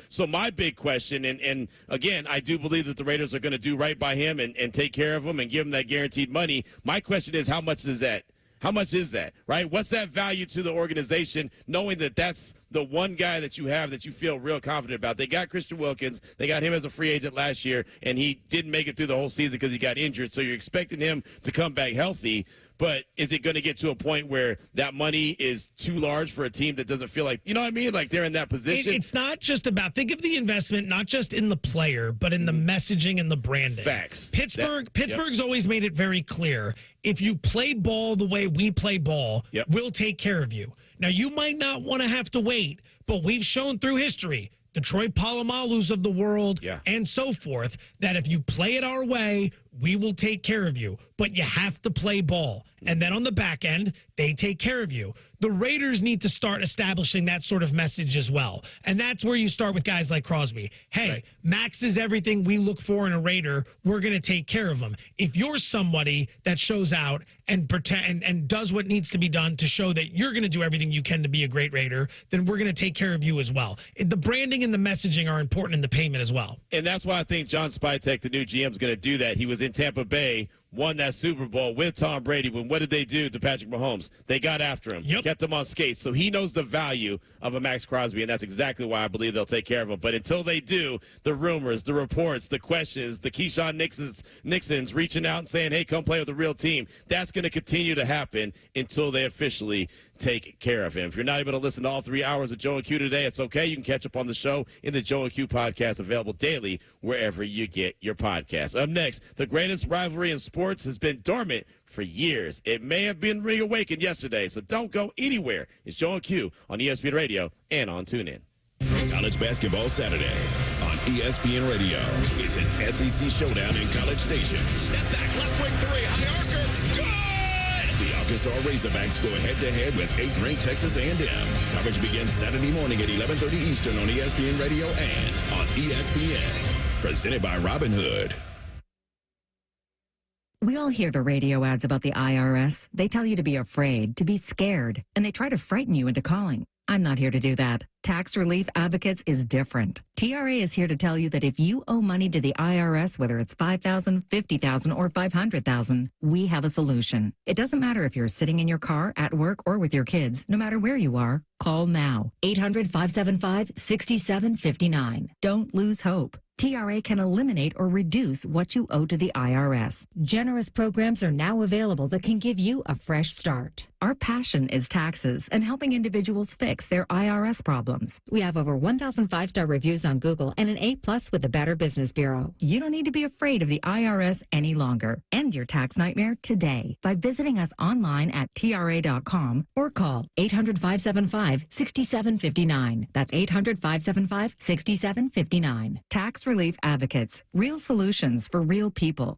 S14: So my big question, and again, I do believe that the Raiders are going to do right by him and take care of him and give him that guaranteed money. My question is, how much is that? How much is that, right? What's that value to the organization, knowing that that's the one guy that you have that you feel real confident about? They got Christian Wilkins. They got him as a free agent last year, and he didn't make it through the whole season because he got injured. So you're expecting him to come back healthy. But is it going to get to a point where that money is too large for a team that doesn't feel like, you know what I mean? Like they're in that position.
S13: It's not just about, think of the investment, not just in the player, but in the messaging and the branding.
S14: Facts.
S13: Pittsburgh's always made it very clear. If you play ball the way we play ball, we'll take care of you. Now, you might not want to have to wait, but we've shown through history, Detroit Palomalus of the world and so forth, that if you play it our way, we will take care of you. But you have to play ball. And then on the back end, they take care of you. The Raiders need to start establishing that sort of message as well. And that's where you start with guys like Crosby. Hey, Max is everything we look for in a Raider. We're going to take care of him. If you're somebody that shows out and pretend and does what needs to be done to show that you're going to do everything you can to be a great Raider, then we're going to take care of you as well. The branding and the messaging are important in the payment as well.
S14: And that's why I think John Spytek, the new GM, is going to do that. He was in Tampa Bay, won that Super Bowl with Tom Brady. When what did they do to Patrick Mahomes? They got after him, kept him on skates. So he knows the value of a Max Crosby, and that's exactly why I believe they'll take care of him. But until they do, the rumors, the reports, the questions, the Keyshawn Nixons reaching out and saying, hey, come play with the real team, that's going to continue to happen until they officially take care of him. If you're not able to listen to all 3 hours of Joe and Q today, it's okay. You can catch up on the show in the Joe and Q podcast, available daily wherever you get your podcasts. Up next, the greatest rivalry in sports has been dormant for years. It may have been reawakened yesterday, so don't go anywhere. It's Joe and Q on ESPN Radio and on TuneIn.
S6: College Basketball Saturday on ESPN Radio. It's an SEC showdown in College Station.
S4: Step back, left wing three, high archer, good!
S6: The Arkansas Razorbacks go head-to-head with 8th-ranked Texas A&M. Coverage begins Saturday morning at 11:30 Eastern on ESPN Radio and on ESPN. Presented by Robinhood.
S5: We all hear the radio ads about the IRS. They tell you to be afraid, to be scared, and they try to frighten you into calling. I'm not here to do that. Tax Relief Advocates is different. TRA is here to tell you that if you owe money to the IRS, whether it's $5,000, $50,000, or $500,000, we have a solution. It doesn't matter if you're sitting in your car, at work, or with your kids. No matter where you are, call now. 800-575-6759. Don't lose hope. TRA can eliminate or reduce what you owe to the IRS.
S18: Generous programs are now available that can give you a fresh start.
S5: Our passion is taxes and helping individuals fix their IRS problems.
S18: We have over 1,000 5-star reviews on Google and an A+ with the Better Business Bureau.
S5: You don't need to be afraid of the IRS any longer. End your tax nightmare today by visiting us online at TRA.com or call 800-575-6759. That's 800-575-6759. Tax Relief Advocates. Real solutions for real people.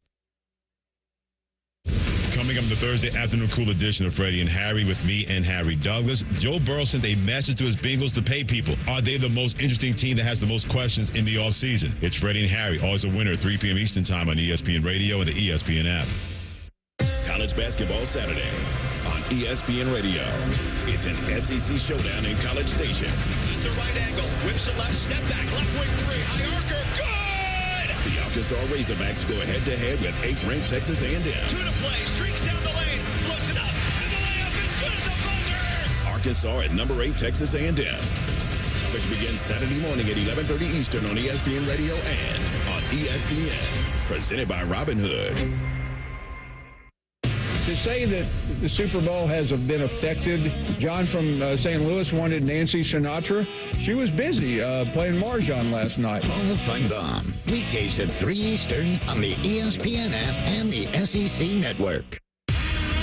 S8: Coming up in the Thursday afternoon cool edition of Freddie and Harry with me and Harry Douglas. Joe Burrow sent a message to his Bengals to pay people. Are they the most interesting team that has the most questions in the offseason? It's Freddie and Harry, always a winner, 3 p.m. Eastern time on ESPN Radio and the ESPN app.
S6: College Basketball Saturday on ESPN Radio. It's an SEC showdown in College Station.
S4: At the right angle, whips it left, step back, left wing three, high archer, good!
S6: The Arkansas Razorbacks go head-to-head with 8th-ranked Texas A&M.
S4: Two to play, streaks down the lane, floats it up, and the layup is good at the buzzer!
S6: Arkansas at number 8, Texas A&M. Coverage begins Saturday morning at 11:30 Eastern on ESPN Radio and on ESPN. Presented by Robinhood.
S7: To say that the Super Bowl has been affected, John from St. Louis wanted Nancy Sinatra. She was busy playing Marjan last night.
S12: Call the Fun Bomb. Weekdays at 3 Eastern on the ESPN app and the SEC Network.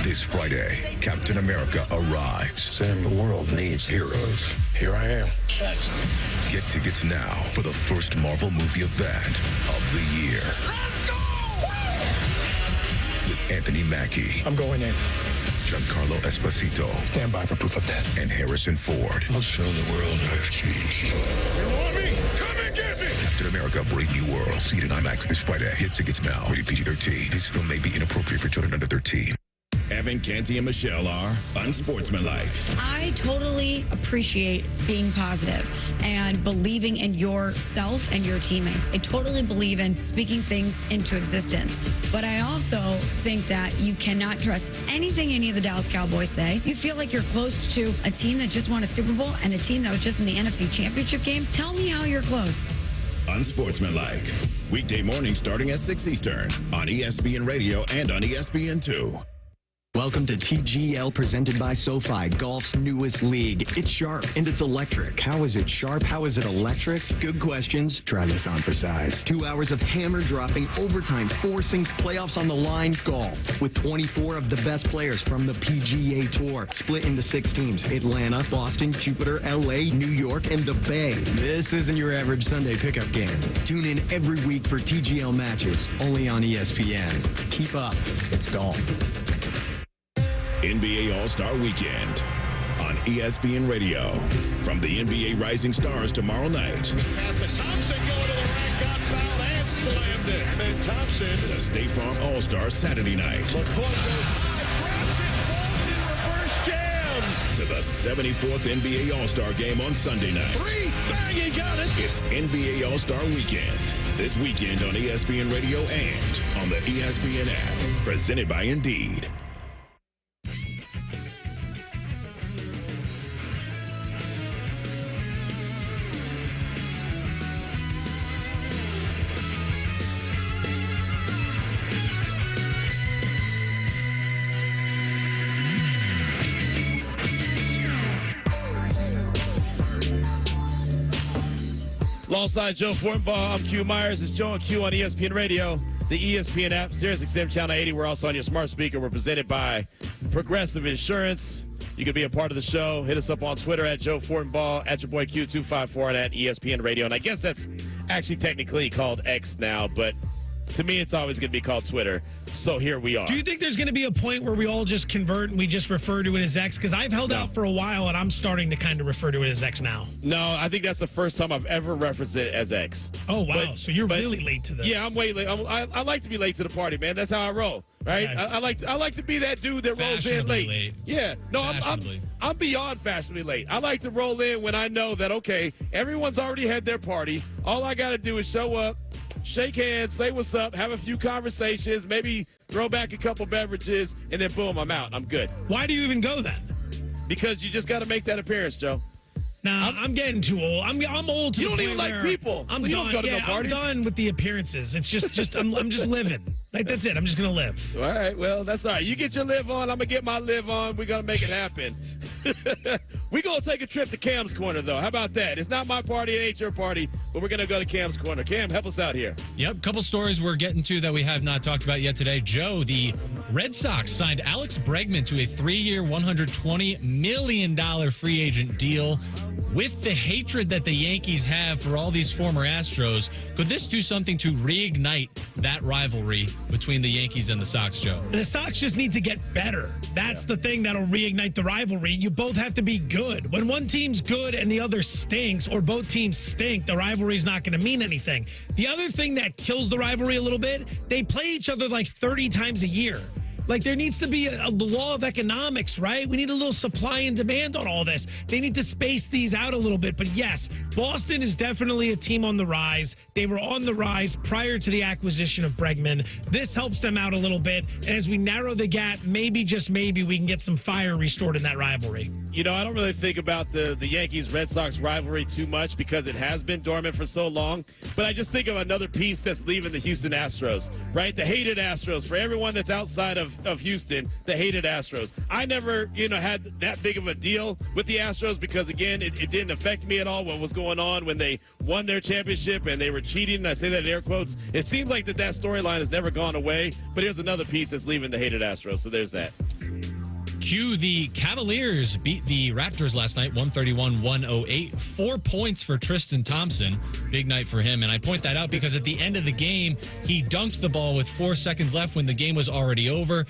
S15: This Friday, Captain America arrives.
S17: Sam, the world needs heroes. Here I am.
S15: Get tickets now for the first Marvel movie event of the year.
S4: Let's go!
S15: With Anthony Mackie.
S17: I'm going in.
S15: Giancarlo Esposito.
S17: Stand by for proof of that.
S15: And Harrison Ford.
S17: I'll show the world I've changed.
S4: You want me? Come and get me!
S15: Captain America, Brave New World. See it in IMAX this Friday. Get tickets now. Rated PG-13. This film may be inappropriate for children under 13.
S6: Evan, Canty, and Michelle are unsportsmanlike.
S24: I totally appreciate being positive and believing in yourself and your teammates. I totally believe in speaking things into existence. But I also think that you cannot trust anything any of the Dallas Cowboys say. You feel like you're close to a team that just won a Super Bowl and a team that was just in the NFC Championship game. Tell me how you're close.
S6: Unsportsmanlike. Weekday morning starting at 6 Eastern on ESPN Radio and on ESPN2.
S25: Welcome to TGL, presented by SoFi, golf's newest league. It's sharp and it's electric. How is it sharp? How is it electric? Good questions. Try this on for size. 2 hours of hammer dropping, overtime, forcing, playoffs on the line, golf. With 24 of the best players from the PGA Tour. Split into 6 teams. Atlanta, Boston, Jupiter, LA, New York, and the Bay. This isn't your average Sunday pickup game. Tune in every week for TGL matches, only on ESPN. Keep up. It's golf.
S6: NBA All-Star Weekend on ESPN Radio. From the NBA Rising Stars tomorrow night.
S4: Pass to Thompson going to the rack, got fouled and slammed it. And Thompson
S6: to State Farm All-Star Saturday night.
S4: LeCourt goes high, grabs it, falls in reverse jams.
S6: To the 74th NBA All-Star Game on Sunday night.
S4: 3, bang, he got it.
S6: It's NBA All-Star Weekend. This weekend on ESPN Radio and on the ESPN app. Presented by Indeed.
S14: Alongside Joe Fortenbaugh, I'm Q Myers. It's Joe and Q on ESPN Radio, the ESPN app, SiriusXM Channel 80. We're also on your smart speaker. We're presented by Progressive Insurance. You can be a part of the show. Hit us up on Twitter at Joe Fortenbaugh, at your boy Q254, and at ESPN Radio. And I guess that's actually technically called X now, but to me, it's always going to be called Twitter. So here we are.
S13: Do you think there's going to be a point where we all just convert and we just refer to it as X? Because I've held out for a while, and I'm starting to kind of refer to it as X now.
S14: No, I think that's the first time I've ever referenced it as X.
S13: Oh, wow. So you're really late to this.
S14: Yeah, I'm way late. I like to be late to the party, man. That's how I roll, right? Okay. I like to be that dude that rolls in late. Yeah. No, I'm beyond fashionably late. I like to roll in when I know that, okay, everyone's already had their party. All I got to do is show up, shake hands, say what's up, have a few conversations, maybe throw back a couple beverages, and then boom, I'm out. I'm good.
S13: Why do you even go then?
S14: Because you just got to make that appearance, Joe.
S13: Nah, I'm getting too old. I'm old to
S14: you
S13: the
S14: don't
S13: point
S14: even like people.
S13: I'm
S14: so you
S13: done.
S14: Don't go to no parties.
S13: I'm done with the appearances. It's just I'm just living. Like, that's it. I'm just gonna live.
S14: All right. Well, that's all right. You get your live on. I'm gonna get my live on. We're gonna make it happen. We're gonna take a trip to Cam's Corner, though. How about that? It's not my party. It ain't your party. But we're gonna go to Cam's Corner. Cam, help us out here.
S26: Yep. Couple stories we're getting to that we have not talked about yet today. Joe, the Red Sox signed Alex Bregman to a 3-year, $120 million free agent deal. With the hatred that the Yankees have for all these former Astros, could this do something to reignite that rivalry between the Yankees and the Sox, Joe?
S13: The Sox just need to get better. That's the thing that'll reignite the rivalry. You both have to be good. When one team's good and the other stinks, or both teams stink, the rivalry's not going to mean anything. The other thing that kills the rivalry a little bit, they play each other like 30 times a year. Like, there needs to be a law of economics, right? We need a little supply and demand on all this. They need to space these out a little bit. But yes, Boston is definitely a team on the rise. They were on the rise prior to the acquisition of Bregman. This helps them out a little bit. And as we narrow the gap, maybe, just maybe, we can get some fire restored in that rivalry.
S14: You know, I don't really think about the Yankees-Red Sox rivalry too much because it has been dormant for so long. But I just think of another piece that's leaving the Houston Astros, right? The hated Astros. For everyone that's outside of Houston, the hated Astros. I never, had that big of a deal with the Astros because, again, it didn't affect me at all what was going on when they won their championship and they were cheating. And I say that in air quotes. It seems like that storyline has never gone away. But here's another piece that's leaving the hated Astros. So there's that.
S26: The Cavaliers beat the Raptors last night, 131-108. 4 points for Tristan Thompson. Big night for him. And I point that out because at the end of the game, he dunked the ball with 4 seconds left when the game was already over.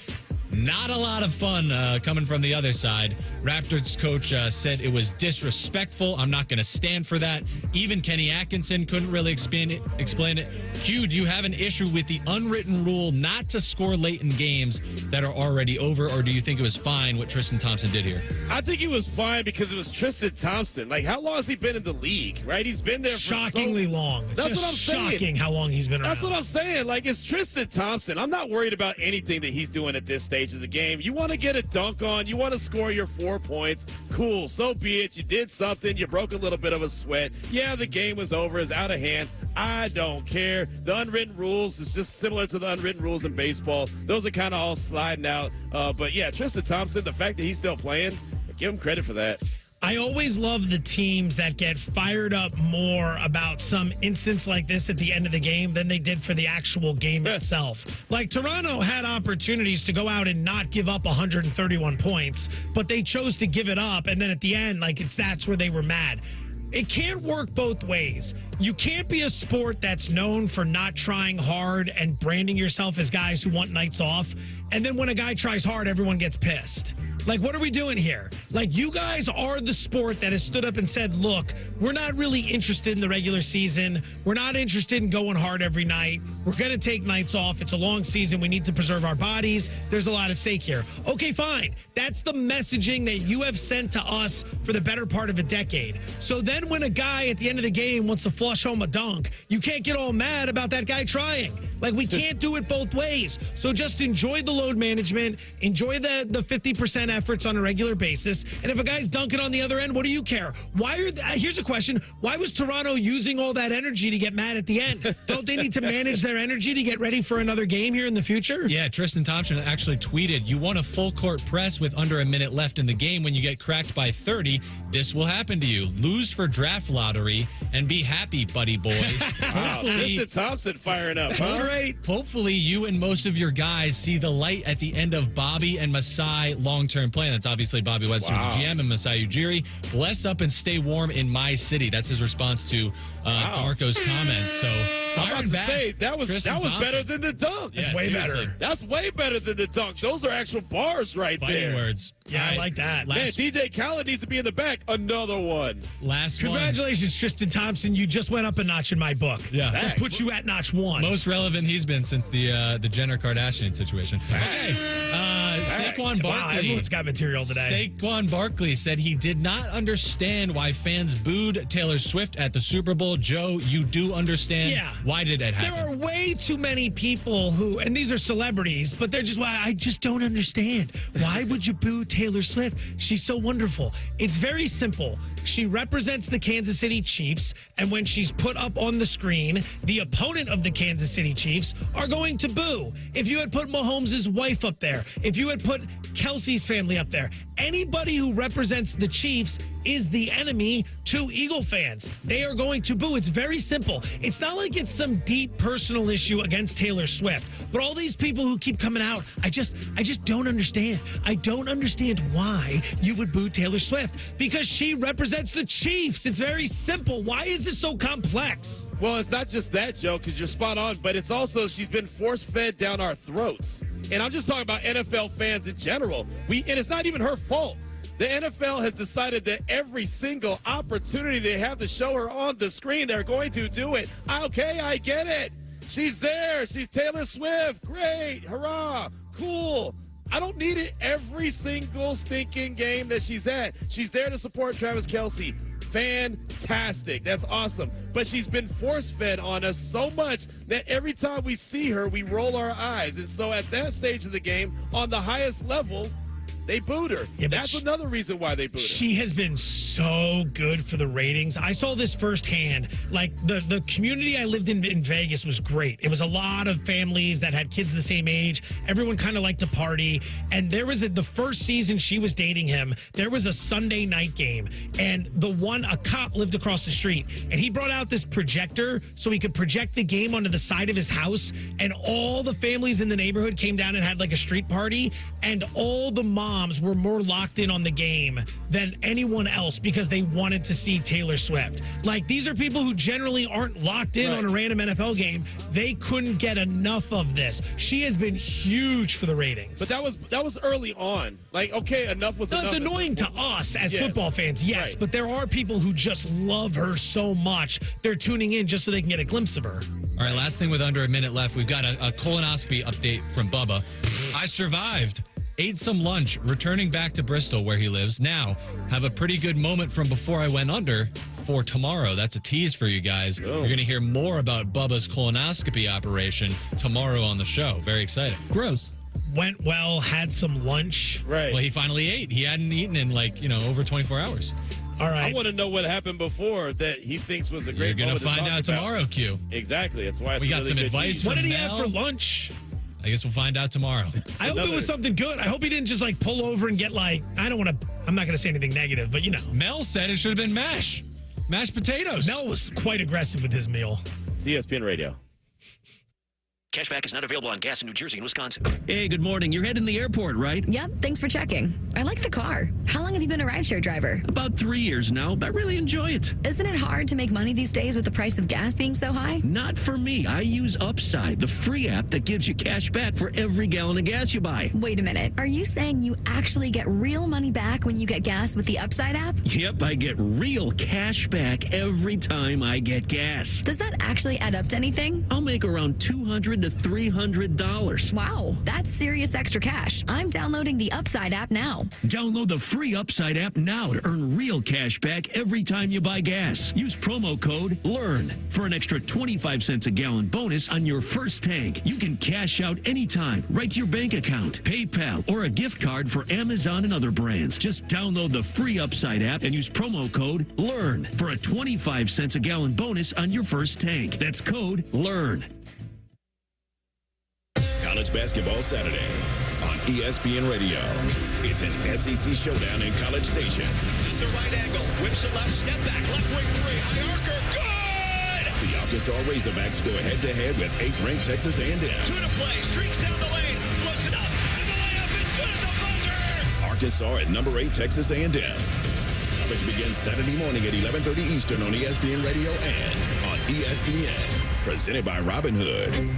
S26: Not a lot of fun coming from the other side. Raptors coach said it was disrespectful. I'm not going to stand for that. Even Kenny Atkinson couldn't really explain it. Q, do you have an issue with the unwritten rule not to score late in games that are already over, or do you think it was fine what Tristan Thompson did here?
S14: I think it was fine because it was Tristan Thompson. Like, how long has he been in the league, right? He's been there for
S13: shockingly long.
S14: That's
S13: just
S14: what I'm saying.
S13: Shocking how long he's been around.
S14: That's what I'm saying. Like, it's Tristan Thompson. I'm not worried about anything that he's doing at this stage of the game. You want to get a dunk on, you want to score your 4 points, cool, so be it. You did something, you broke a little bit of a sweat. Yeah, the game was over, it's out of hand. I don't care. The unwritten rules is just similar to the unwritten rules in baseball. Those are kind of all sliding out. But yeah, Tristan Thompson, the fact that he's still playing, give him credit for that.
S13: I always love the teams that get fired up more about some instance like this at the end of the game than they did for the actual game itself. Like, Toronto had opportunities to go out and not give up 131 points, but they chose to give it up, and then at the end, that's where they were mad. It can't work both ways. You can't be a sport that's known for not trying hard and branding yourself as guys who want nights off, and then when a guy tries hard, everyone gets pissed. Like, what are we doing here? Like, you guys are the sport that has stood up and said, look, we're not really interested in the regular season. We're not interested in going hard every night. We're going to take nights off. It's a long season. We need to preserve our bodies. There's a lot at stake here. Okay, fine. That's the messaging that you have sent to us for the better part of a decade. So then when a guy at the end of the game wants to flush home a dunk, you can't get all mad about that guy trying. Like, we can't do it both ways. So just enjoy the load management, enjoy the 50% efforts on a regular basis. And if a guy's dunking on the other end, what do you care? Here's a question. Why was Toronto using all that energy to get mad at the end? Don't they need to manage their energy to get ready for another game here in the future?
S26: Yeah, Tristan Thompson actually tweeted, you want a full court press with under a minute left in the game. When you get cracked by 30, this will happen to you. Lose for draft lottery and be happy, buddy boy.
S14: Wow, Tristan Thompson firing up.
S13: That's great.
S26: Hopefully you and most of your guys see the light at the end of Bobby and Masai long-term plan. That's obviously Bobby Webster, the GM, and Masai Ujiri. Bless up and stay warm in my city. That's his response to Darko's comments. So
S14: I'm about to say that was better than the dunk.
S13: That's way better.
S14: That's way better than the dunk. Those are actual bars right
S26: Fighting
S14: there.
S26: words.
S13: Yeah, I like that.
S14: Man, DJ Khaled needs to be in the back. Another one.
S13: Congratulations, Tristan Thompson. You just went up a notch in my book.
S26: Yeah.
S13: That puts you at notch 1.
S26: Most relevant he's been since the Jenner Kardashian situation. Okay. Saquon Barkley.
S13: Wow, everyone's got material today.
S26: Saquon Barkley said he did not understand why fans booed Taylor Swift at the Super Bowl. Joe, you do understand.
S13: Yeah.
S26: Why did that happen?
S13: There are way too many people who, and these are celebrities, but they're just, I just don't understand. Why would you boo Taylor Swift? She's so wonderful. It's very simple. She represents the Kansas City Chiefs, and when she's put up on the screen, the opponent of the Kansas City Chiefs are going to boo. If you had put Mahomes' wife up there, if you had put Kelsey's family up there, anybody who represents the Chiefs is the enemy to Eagle fans. They are going to boo. It's very simple. It's not like it's some deep personal issue against Taylor Swift, but all these people who keep coming out, I just don't understand. I don't understand why you would boo Taylor Swift, because she represents the Chiefs. It's very simple. Why is this so complex?
S14: Well, it's not just that, Joe, because you're spot on, but it's also she's been force-fed down our throats. And I'm just talking about NFL fans in general. And it's not even her fault. The NFL has decided that every single opportunity they have to show her on the screen, they're going to do it. Okay, I get it. She's there. She's Taylor Swift. Great. Hurrah. Cool. I don't need it every single stinking game that she's at. She's there to support Travis Kelce. Fantastic. That's awesome. But she's been force-fed on us so much that every time we see her, we roll our eyes. And so at that stage of the game, on the highest level, they booed her. Yeah, that's another reason why they booed her.
S13: She has been so good for the ratings. I saw this firsthand. Like, the community I lived in Vegas was great. It was a lot of families that had kids the same age. Everyone kind of liked to party. And there was the first season she was dating him, there was a Sunday night game. And a cop lived across the street. And he brought out this projector so he could project the game onto the side of his house. And all the families in the neighborhood came down and had like a street party. And all the moms were more locked in on the game than anyone else because they wanted to see Taylor Swift. Like, these are people who generally aren't locked in on a random NFL game. They couldn't get enough of this. She has been huge for the ratings.
S14: But that was early on. Like, okay, enough was enough.
S13: It's annoying to us as football fans, yes, but there are people who just love her so much. They're tuning in just so they can get a glimpse of her.
S26: All right, last thing with under a minute left, we've got a colonoscopy update from Bubba. I survived. Ate some lunch, returning back to Bristol where he lives. Now, have a pretty good moment from before I went under for tomorrow. That's a tease for you guys. You're going to hear more about Bubba's colonoscopy operation tomorrow on the show. Very exciting.
S23: Gross.
S13: Went well, had some lunch.
S14: Right.
S26: Well, he finally ate. He hadn't eaten in over 24 hours.
S13: All right.
S14: I want to know what happened before that he thinks was a great
S26: You're
S14: moment.
S26: going to find out tomorrow, Q.
S14: Exactly. That's why
S26: we got some advice.
S13: What did he have for lunch?
S26: I guess we'll find out tomorrow.
S13: I hope it was something good. I hope he didn't just pull over and get I'm not going to say anything negative, but
S26: Mel said it should have been mashed potatoes.
S13: Mel was quite aggressive with his meal.
S14: It's ESPN Radio.
S10: Cashback is not available on gas in New Jersey and Wisconsin.
S16: Hey, good morning. You're heading the airport, right?
S19: Yep, thanks for checking. I like the car. How long have you been a rideshare driver?
S16: About 3 years now, but I really enjoy it.
S19: Isn't it hard to make money these days with the price of gas being so high?
S16: Not for me. I use Upside, the free app that gives you cash back for every gallon of gas you buy.
S19: Wait a minute. Are you saying you actually get real money back when you get gas with the Upside app?
S16: Yep, I get real cash back every time I get gas.
S19: Does that actually add up to anything?
S16: I'll make around $200 to $300.
S19: Wow, that's serious extra cash. I'm downloading the Upside app now.
S16: Download the free Upside app now to earn real cash back every time you buy gas. Use promo code LEARN for an extra 25 cents a gallon bonus on your first tank. You can cash out anytime, right to your bank account, PayPal, or a gift card for Amazon and other brands. Just download the free Upside app and use promo code LEARN for a 25 cents a gallon bonus on your first tank. That's code LEARN.
S6: College basketball Saturday on ESPN Radio. It's an SEC showdown in College Station.
S4: At the right angle, whips it left, step back, left wing three, high archer, good!
S6: The Arkansas Razorbacks go head-to-head with 8th-ranked Texas A&M.
S4: Two to play, streaks down the lane, floats it up, and the layup is good at the buzzer!
S6: Arkansas at number 8, Texas A&M. Coverage begins Saturday morning at 11:30 Eastern on ESPN Radio and on ESPN. Presented by Robinhood.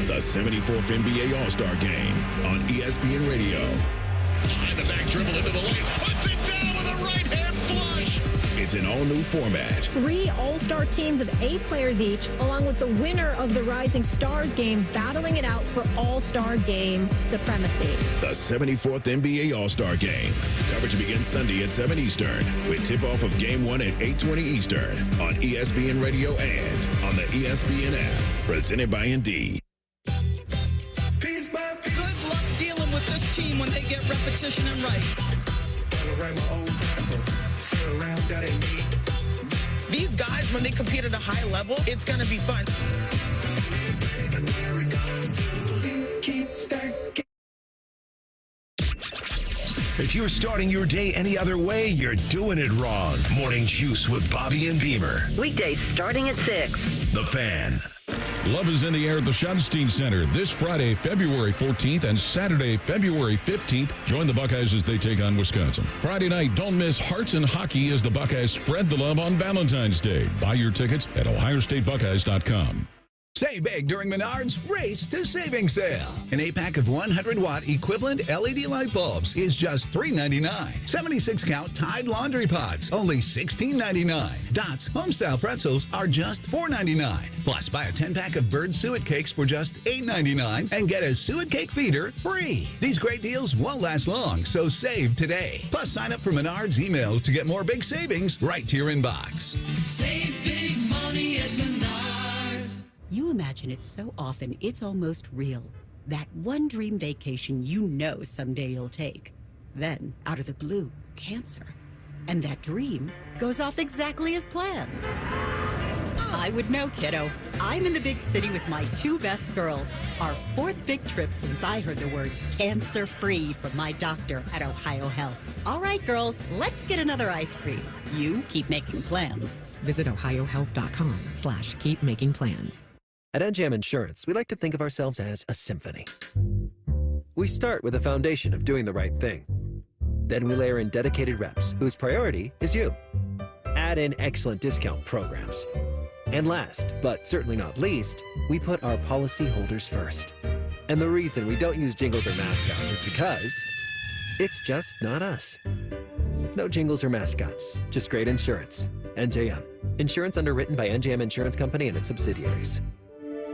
S6: The 74th NBA All-Star Game on ESPN Radio.
S4: Behind the back dribble into the lane, puts it down with a right-hand flush.
S6: It's an all-new format.
S18: 3 all-star teams of 8 players each, along with the winner of the Rising Stars game, battling it out for all-star game supremacy.
S6: The 74th NBA All-Star Game. Coverage begins Sunday at 7 Eastern with tip-off of Game 1 at 8:20 Eastern on ESPN Radio and on the ESPN app. Presented by Indeed.
S20: Good luck dealing with this team when they get repetition and right. These guys, when they compete at a high level, it's going to be fun.
S21: If you're starting your day any other way, you're doing it wrong. Morning Juice with Bobby and Beamer.
S22: Weekdays starting at 6.
S21: The Fan.
S27: Love is in the air at the Schottenstein Center this Friday, February 14th and Saturday, February 15th. Join the Buckeyes as they take on Wisconsin. Friday night, don't miss Hearts and Hockey as the Buckeyes spread the love on Valentine's Day. Buy your tickets at ohiostatebuckeyes.com.
S1: Save big during Menards Race to Savings Sale. An 8-pack of 100-watt equivalent LED light bulbs is just $3.99. 76-count Tide laundry pods, only $16.99. Dots Homestyle pretzels are just $4.99. Plus, buy a 10-pack of Bird suet cakes for just $8.99 and get a suet cake feeder free. These great deals won't last long, so save today. Plus, sign up for Menards emails to get more big savings right to your inbox.
S2: Save big money at Menards.
S3: You imagine it so often, it's almost real. That one dream vacation you know someday you'll take. Then, out of the blue, cancer. And that dream goes off exactly as planned. I would know, kiddo. I'm in the big city with my 2 best girls. Our 4th big trip since I heard the words cancer-free from my doctor at Ohio Health. All right, girls, let's get another ice cream. You keep making plans.
S5: Visit ohiohealth.com/keepmakingplans.
S8: At NJM Insurance, we like to think of ourselves as a symphony. We start with a foundation of doing the right thing. Then we layer in dedicated reps whose priority is you. Add in excellent discount programs. And last, but certainly not least, we put our policyholders first. And the reason we don't use jingles or mascots is because it's just not us. No jingles or mascots, just great insurance. NJM. Insurance underwritten by NJM Insurance Company and its subsidiaries.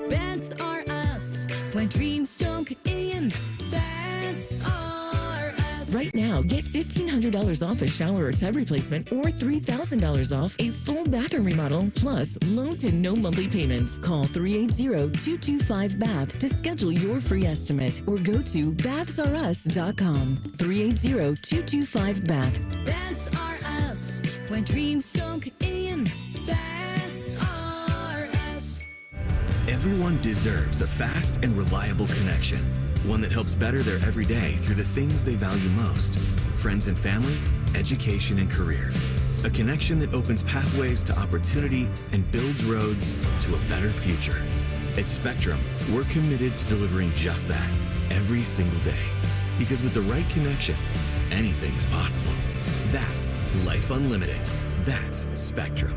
S2: That's are us. When dreams don't get in, that's are us.
S9: Right now, get $1,500 off a shower or tub replacement or $3,000 off a full bathroom remodel, plus low to no monthly payments. Call 380-225-BATH to schedule your free estimate or go to bathsareus.com. 380-225-BATH.
S2: That's are us. When dreams don't get in, that's are us.
S11: Everyone deserves a fast and reliable connection. One that helps better their everyday through the things they value most. Friends and family, education and career. A connection that opens pathways to opportunity and builds roads to a better future. At Spectrum, we're committed to delivering just that every single day. Because with the right connection, anything is possible. That's Life Unlimited. That's Spectrum.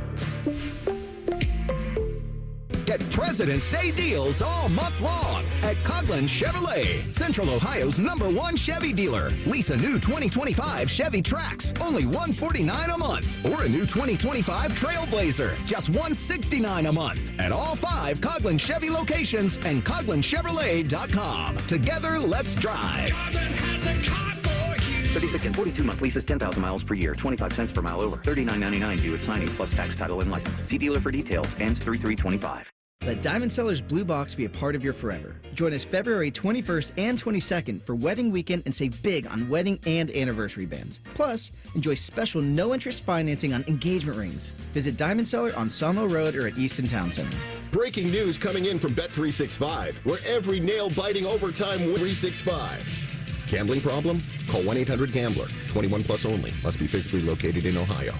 S28: Get President's Day deals all month long at Coughlin Chevrolet, Central Ohio's #1 Chevy dealer. Lease a new 2025 Chevy Trax, only $149 a month. Or a new 2025 Trailblazer, just $169 a month. At all 5 Coughlin Chevy locations and CoughlinChevrolet.com. Together, let's drive.
S29: 36 and 42-month leases, 10,000 miles per year, 25 cents per mile over, $39.99 due at signing, plus tax, title, and license. See dealer for details. Ends 3/3/25.
S30: Let Diamond Seller's Blue Box be a part of your forever. Join us February 21st and 22nd for Wedding Weekend and save big on wedding and anniversary bands. Plus, enjoy special no-interest financing on engagement rings. Visit Diamond Seller on Sawmill Road or at Easton Town Center.
S31: Breaking news coming in from Bet365, where every nail-biting overtime win 365. Gambling problem? Call 1-800-GAMBLER. 21 plus only. Must be physically located in Ohio.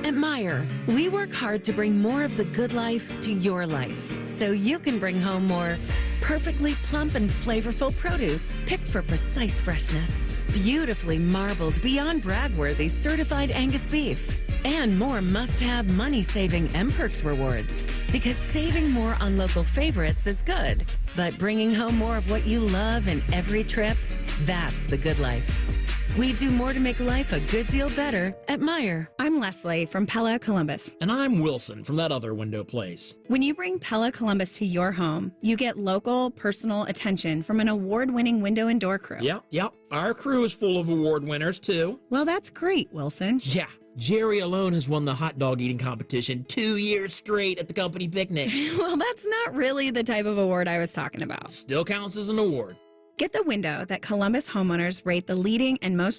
S32: At Meijer, we work hard to bring more of the good life to your life, so you can bring home more perfectly plump and flavorful produce picked for precise freshness, beautifully marbled beyond brag-worthy certified Angus beef, and more must-have money-saving M-Perks rewards. Because saving more on local favorites is good, but bringing home more of what you love in every trip, that's the good life. We do more to make life a good deal better at Meijer.
S33: I'm Leslie from Pella Columbus.
S34: And I'm Wilson from that other window place.
S33: When you bring Pella Columbus to your home, you get local, personal attention from an award-winning window and door crew.
S34: Yep. Our crew is full of award winners, too.
S33: Well, that's great, Wilson.
S34: Yeah. Jerry alone has won the hot dog eating competition 2 years straight at the company picnic.
S33: Well, that's not really the type of award I was talking about.
S34: Still counts as an award.
S33: Get the window that Columbus homeowners rate the leading and most